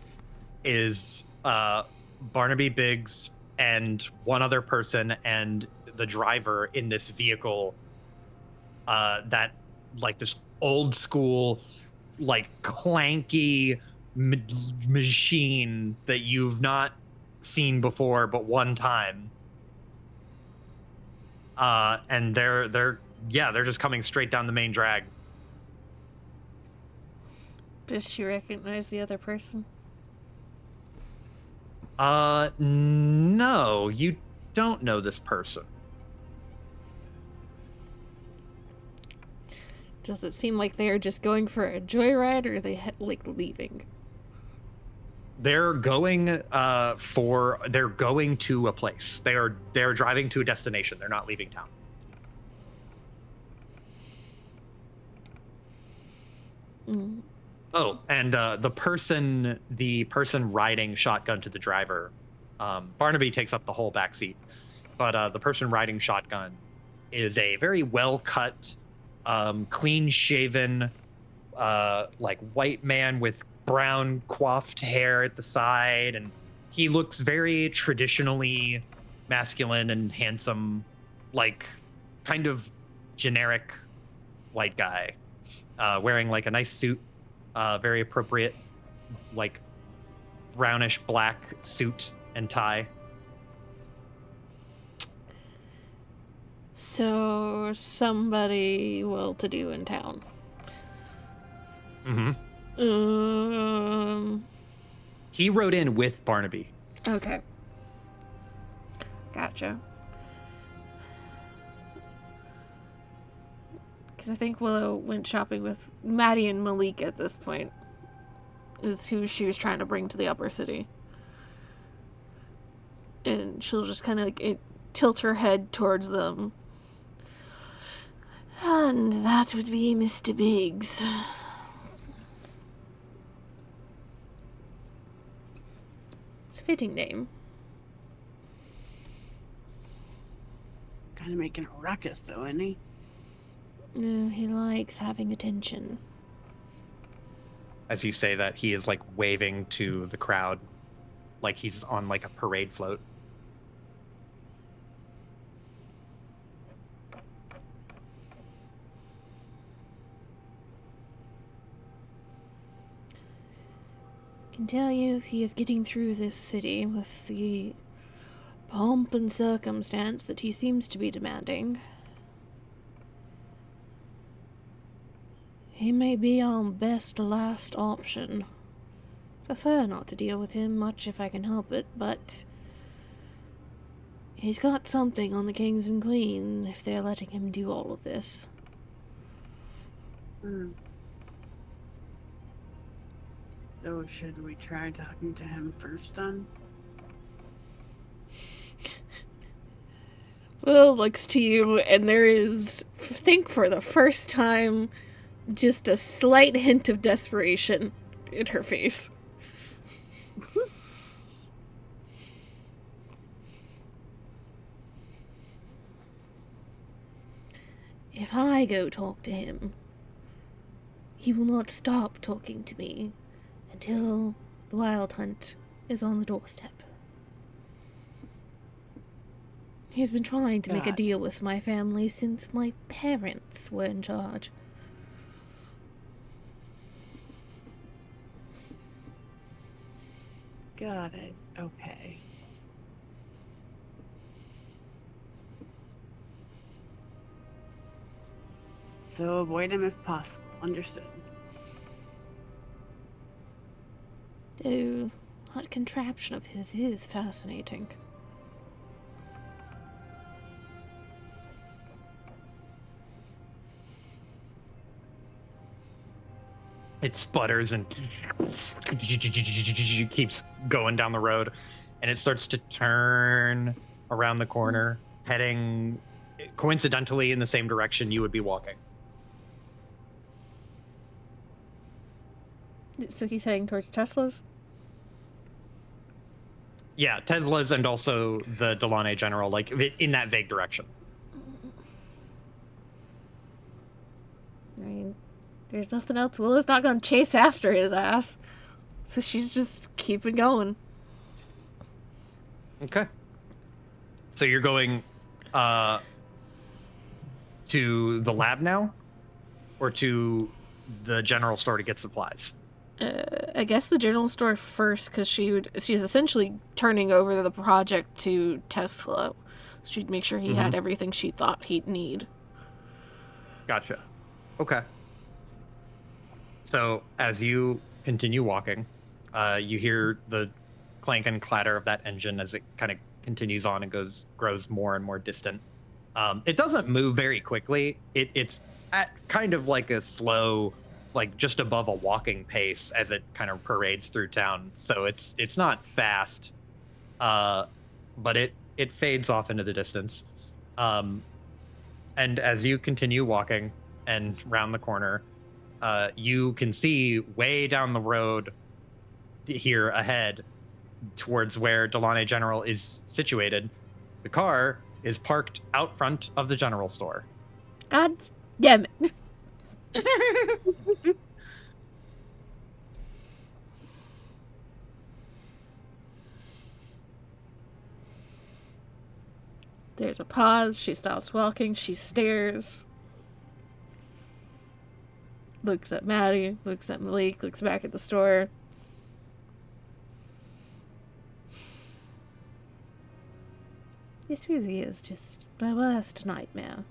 is Barnaby Biggs and one other person and the driver in this vehicle, that like this old school, like clanky machine that you've not seen before but one time. And they're just coming straight down the main drag. Does she recognize the other person? No, you don't know this person. Does it seem like they're just going for a joyride, or are they like leaving? They're going they're going to a place. They're driving to a destination. They're not leaving town. Mm. Oh, and the person riding shotgun to the driver, Barnaby takes up the whole back seat, but the person riding shotgun is a very well cut, clean shaven, like white man with brown coiffed hair at the side, and he looks very traditionally masculine and handsome, like kind of generic white guy, wearing like a nice suit, very appropriate, like brownish black suit and tie. So somebody well-to-do in town. Mm-hmm. He rode in with Barnaby. Okay. Gotcha. Because I think Willow went shopping with Maddie and Malik at this point. Is who she was trying to bring to the upper city. And she'll just kind of like tilt her head towards them. And that would be Mr. Biggs. It's a fitting name. Kind of making a ruckus, though, isn't he? No, he likes having attention. As you say that, he is like waving to the crowd like he's on like a parade float. I can tell you he is getting through this city with the pomp and circumstance that he seems to be demanding. He may be our best last option. Prefer not to deal with him much if I can help it, but he's got something on the kings and queens if they're letting him do all of this. So should we try talking to him first then? Will looks to you, and there is, I think for the first time, just a slight hint of desperation in her face. If I go talk to him, he will not stop talking to me until the Wild Hunt is on the doorstep. He's been trying to make a deal with my family since my parents were in charge. Got it. Okay. So avoid him if possible. Understood. Though that contraption of his is fascinating. It sputters and keeps going down the road, and it starts to turn around the corner, heading coincidentally in the same direction you would be walking. So he's heading towards Tesla's? Yeah, Tesla's and also the Delaunay General, like in that vague direction. I mean, there's nothing else. Willow's not going to chase after his ass. So she's just keeping going. Okay. So you're going to the lab now? Or to the general store to get supplies? I guess the general store first, because she's essentially turning over the project to Tesla. So she'd make sure he had everything she thought he'd need. Gotcha. Okay. So as you continue walking, you hear the clank and clatter of that engine as it kind of continues on and grows more and more distant. It doesn't move very quickly. It's at kind of like a slow, like just above a walking pace as it kind of parades through town. So it's not fast, but it fades off into the distance. And as you continue walking and round the corner, you can see way down the road here ahead towards where Delane General is situated. The car is parked out front of the general store. God damn it. There's a pause. She stops walking. She stares. Looks at Maddie. Looks at Malik. Looks back at the store. This really is just my worst nightmare.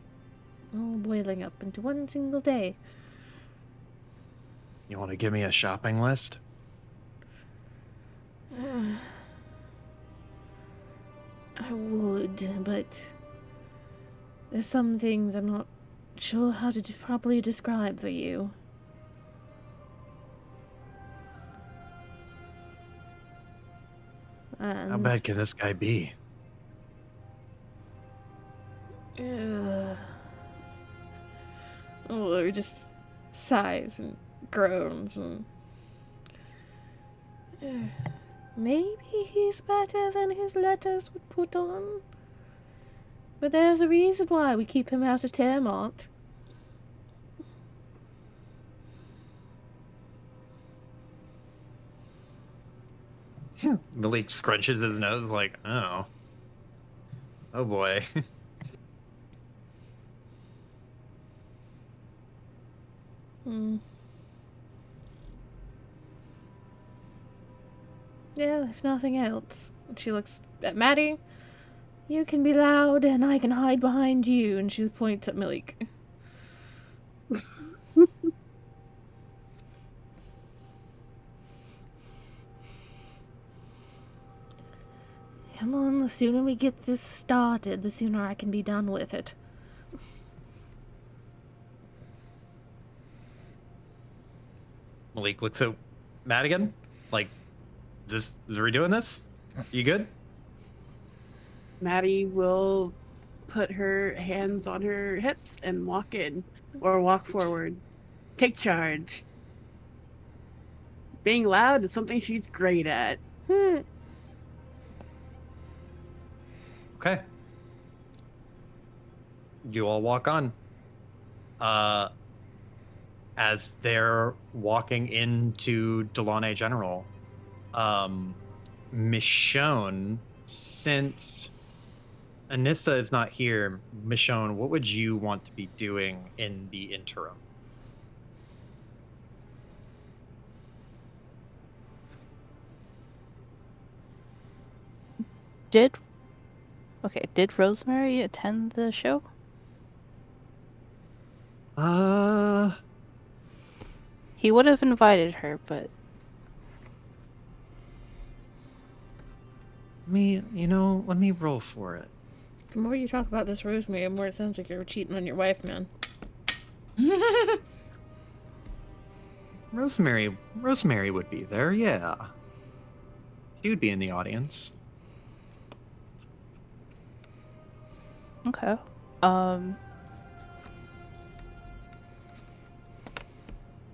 All boiling up into one single day. You want to give me a shopping list? I would, but there's some things I'm not sure how to properly describe for you. And How bad can this guy be? Oh, he just sighs and groans and maybe he's better than his letters would put on. But there's a reason why we keep him out of Termont. Malik scrunches his nose like, oh boy. Yeah, if nothing else. She looks at Maddie. You can be loud and I can hide behind you. And she points at Malik. Come on, the sooner we get this started, the sooner I can be done with it. Malik looks at Madigan, like, is we doing this? You good? Maddie will put her hands on her hips and walk in or walk forward. Take charge. Being loud is something she's great at. Okay. You all walk on. As they're walking into Delane General, Michonne, since Anissa is not here, Michonne, what would you want to be doing in the interim? Did Rosemary attend the show? He would have invited her, but let me roll for it. The more you talk about this Rosemary, the more it sounds like you're cheating on your wife, man. Rosemary would be there, yeah. She would be in the audience. okay.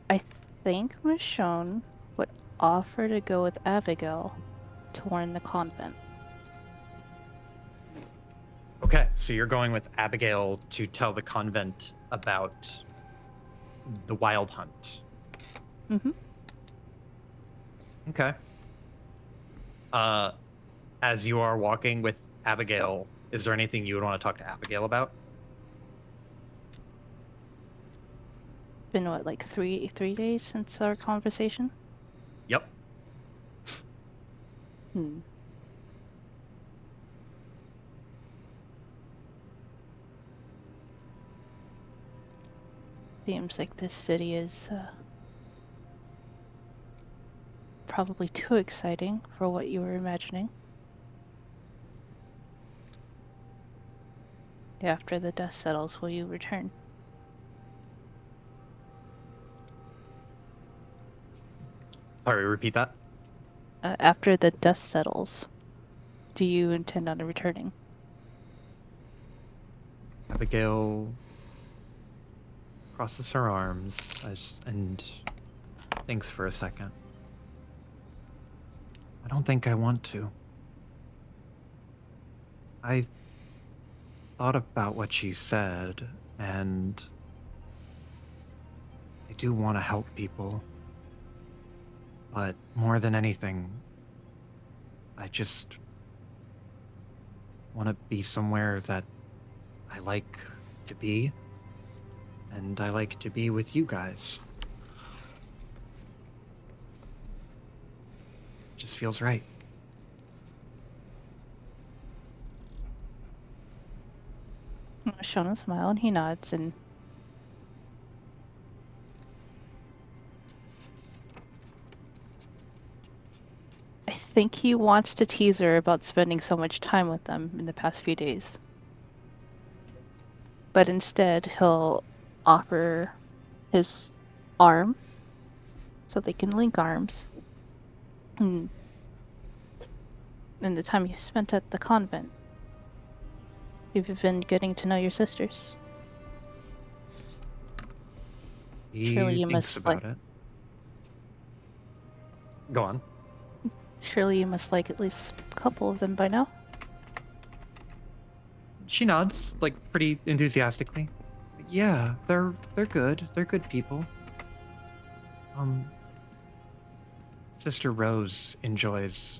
I think Michonne would offer to go with Abigail to warn the convent. Okay, so you're going with Abigail to tell the convent about the wild hunt. Mm-hmm. Okay. As you are walking with Abigail, is there anything you would want to talk to Abigail about? Been what, like three days since our conversation? Yep. Seems like this city is probably too exciting for what you were imagining. After the dust settles, will you return? Sorry, repeat that. After the dust settles, do you intend on returning? Abigail crosses her arms and thinks for a second. I don't think I want to. I thought about what you said, and I do want to help people. But more than anything, I just want to be somewhere that I like to be, and I like to be with you guys. Just feels right. Shona smiles and he nods, and I think he wants to tease her about spending so much time with them in the past few days. But instead, he'll offer his arm so they can link arms. And in the time you spent at the convent, you've been getting to know your sisters. Surely He you thinks must about it. Go on. Surely you must like at least a couple of them by now. She nods, like pretty enthusiastically. Yeah, they're good. They're good people. Sister Rose enjoys.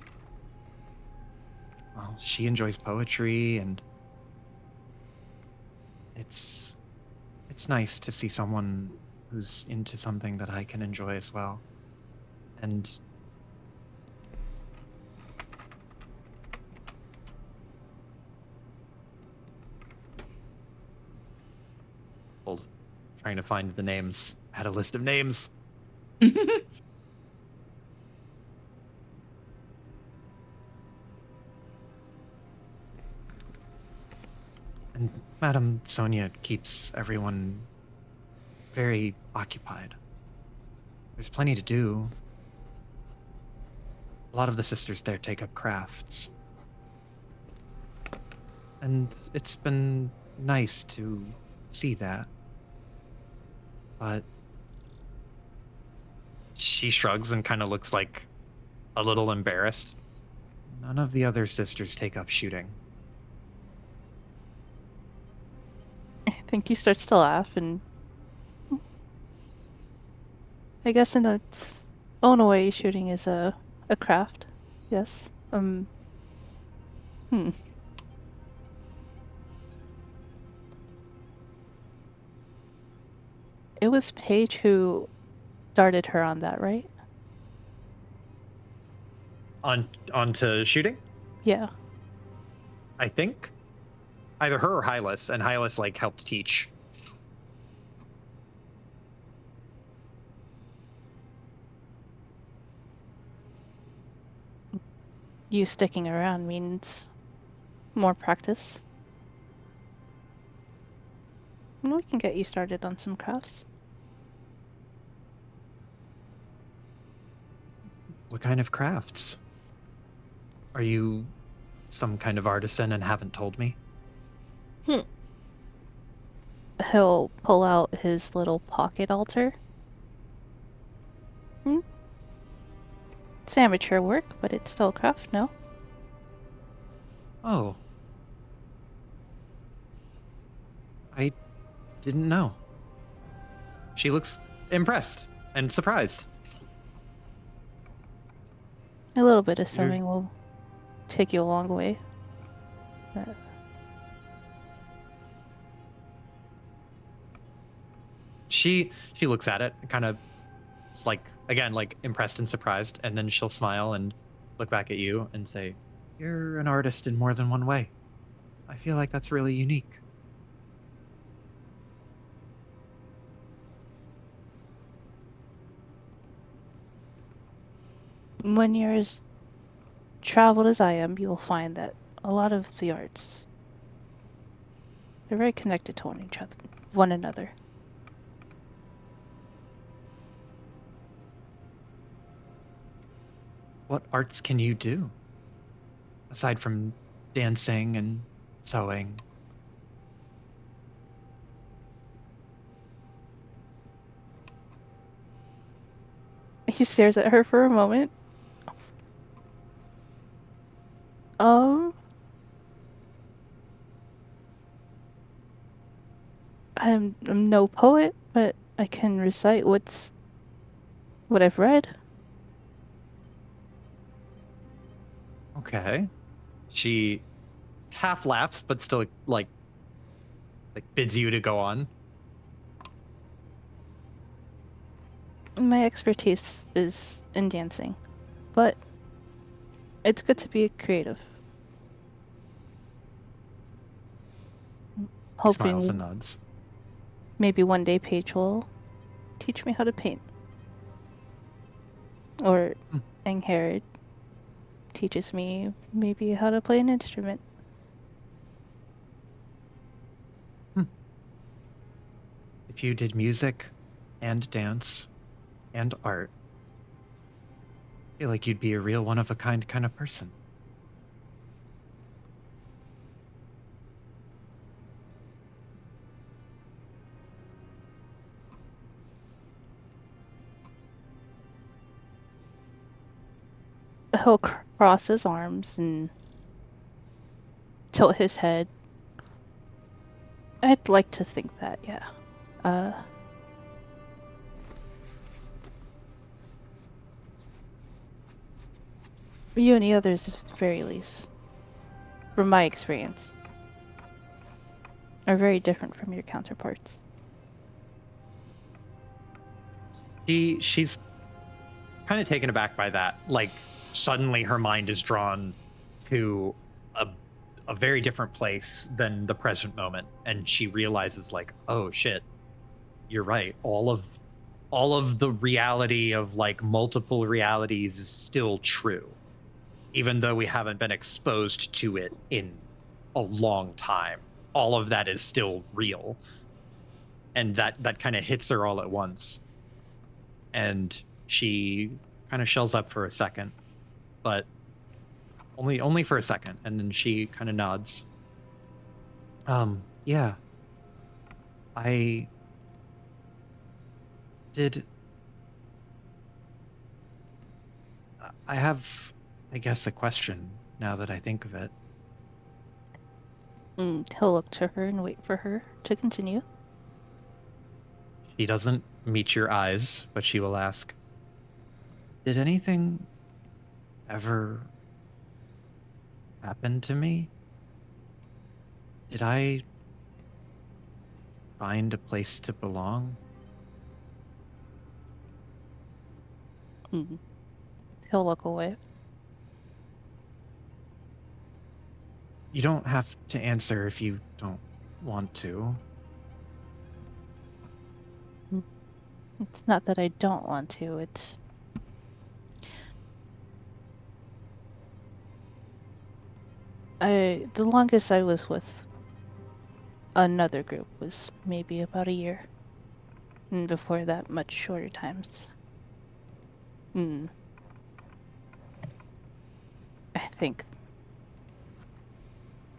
Well, she enjoys poetry, and it's nice to see someone who's into something that I can enjoy as well. And hold, trying to find the names. I had a list of names. And Madame Sonia keeps everyone very occupied. There's plenty to do. A lot of the sisters there take up crafts. And it's been nice to see that. But she shrugs and kind of looks like a little embarrassed. None of the other sisters take up shooting. I think he starts to laugh, and I guess in its own way, shooting is a craft. Yes. It was Paige who started her on that, right? Onto shooting? Yeah. I think. Either her or Hylas, and Hylas like helped teach. You sticking around means more practice. We can get you started on some crafts. What kind of crafts? Are you some kind of artisan and haven't told me? He'll pull out his little pocket altar. It's amateur work, but it's still a craft, no? Oh. I didn't know. She looks impressed and surprised. A little bit of sewing will take you a long way. But She looks at it, kind of, it's like, again, like impressed and surprised, and then she'll smile and look back at you and say, "You're an artist in more than one way. I feel like that's really unique." When you're as traveled as I am, you'll find that a lot of the arts, they're very connected to one another. What arts can you do? Aside from dancing and sewing. He stares at her for a moment. Um, I'm no poet, but I can recite what I've read. Okay. She half laughs, but still like bids you to go on. My expertise is in dancing, but it's good to be creative. He smiles Hoping and nods. maybe one day Paige will teach me how to paint. Or Hmm. Angharad teaches me maybe how to play an instrument. If you did music and dance and art, I feel like you'd be a real one of a kind of person. He'll cross his arms and tilt his head. I'd like to think that, yeah. You and the others, at the very least, from my experience, are very different from your counterparts. She's kind of taken aback by that. Like suddenly her mind is drawn to a very different place than the present moment, and she realizes like, oh shit, you're right. All of the reality of like multiple realities is still true, even though we haven't been exposed to it in a long time. All of that is still real, and that kind of hits her all at once, and she kind of shells up for a second, but only for a second, and then she kind of nods. Yeah, I did. I have, I guess, a question now that I think of it. He'll look to her and wait for her to continue. She doesn't meet your eyes, but she will ask, did anything ever happen to me? Did I find a place to belong? Mm. He'll look away. You don't have to answer if you don't want to. It's not that I don't want to, it's... The longest I was with another group was maybe about a year. And before that, much shorter times. I think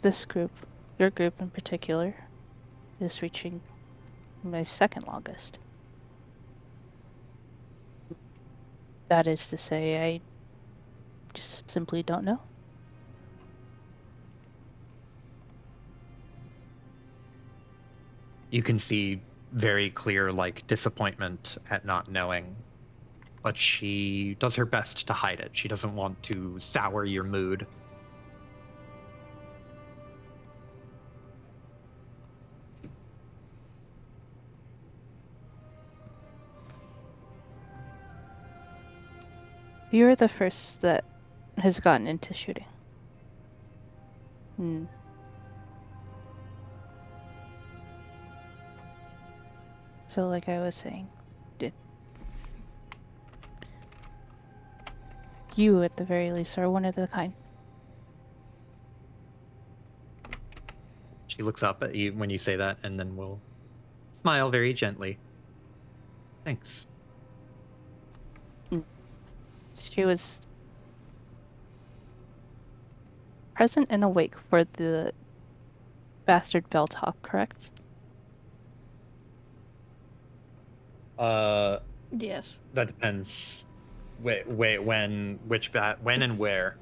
this group, your group in particular, is reaching my second longest. That is to say, I just simply don't know. You can see very clear, like, disappointment at not knowing, but she does her best to hide it. She doesn't want to sour your mood. You're the first that has gotten into shooting. So, like I was saying, You, at the very least, are one of the kind. She looks up at you when you say that, and then will smile very gently. Thanks. She was present and awake for the bastard bell talk, correct? Yes. That depends. Wait, when, when and where?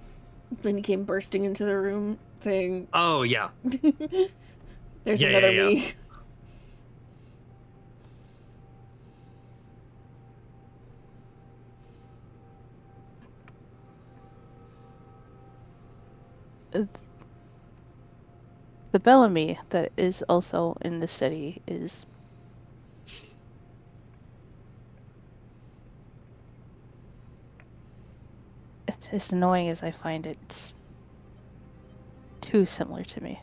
Then he came bursting into the room saying, Oh, yeah. there's Yeah, another yeah, yeah. me. The Bellamy that is also in the city is as annoying as I find it, it's too similar to me.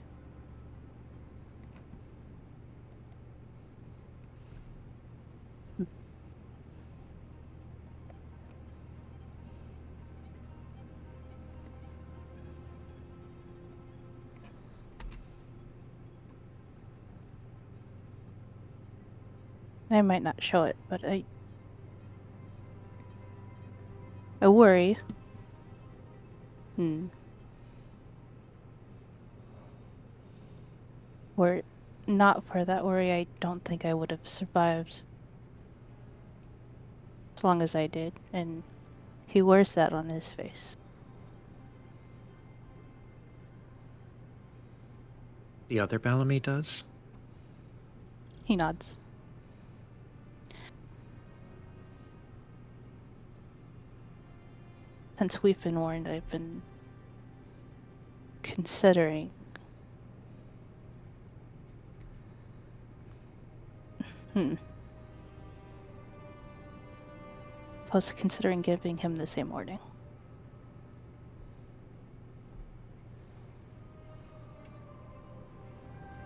I might not show it, but I worry. Were it not for that worry, I don't think I would have survived as long as I did, and he wears that on his face. The other Bellamy does? He nods. Since we've been warned, I've been considering. I was considering giving him the same warning.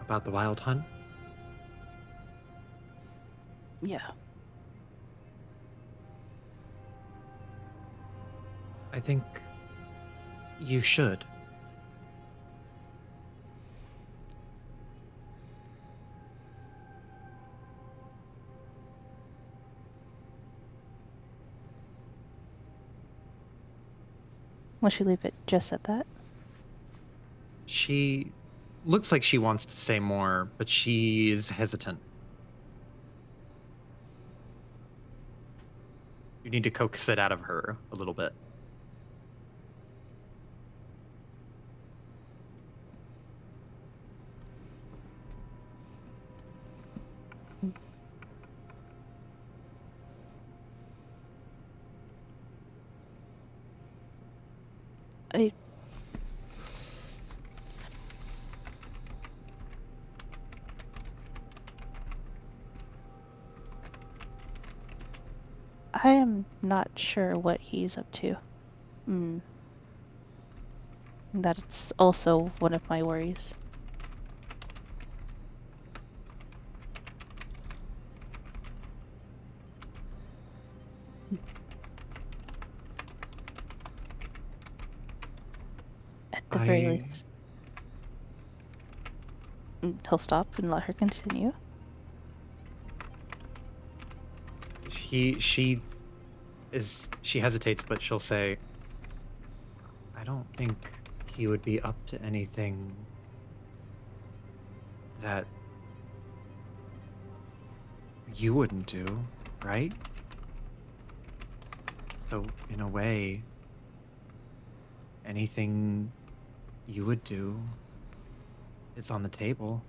About the Wild Hunt? Yeah. I think you should. Will she leave it just at that? She looks like she wants to say more, but she's hesitant. You need to coax it out of her a little bit. I am not sure what he's up to. That's also one of my worries. At the very least. He'll stop and let her continue. She hesitates, but she'll say, I don't think he would be up to anything that you wouldn't do, right? So, in a way, anything you would do is on the table.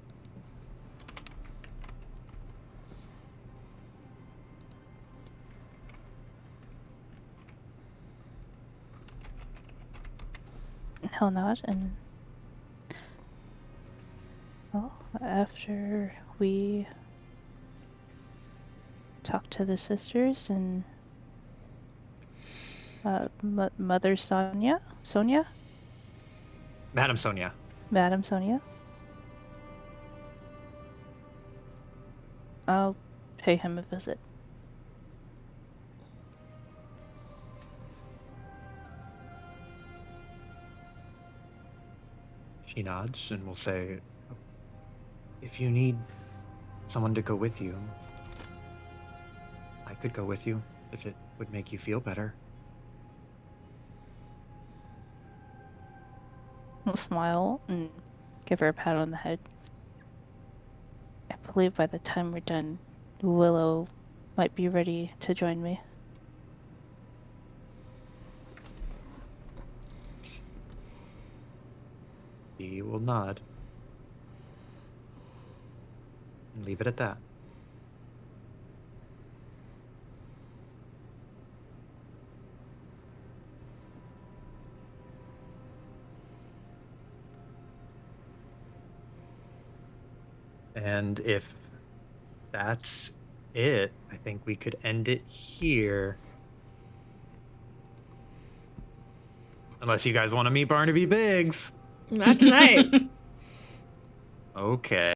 He'll nod, and well, after we talk to the sisters and Mother Sonia, Madam Sonia. Madam Sonia, I'll pay him a visit. She nods and will say, if you need someone to go with you, I could go with you if it would make you feel better. I'll smile and give her a pat on the head. I believe by the time we're done, Willow might be ready to join me. He will nod and leave it at that. And if that's it, I think we could end it here. Unless you guys want to meet Barnaby Biggs. Not tonight. Okay.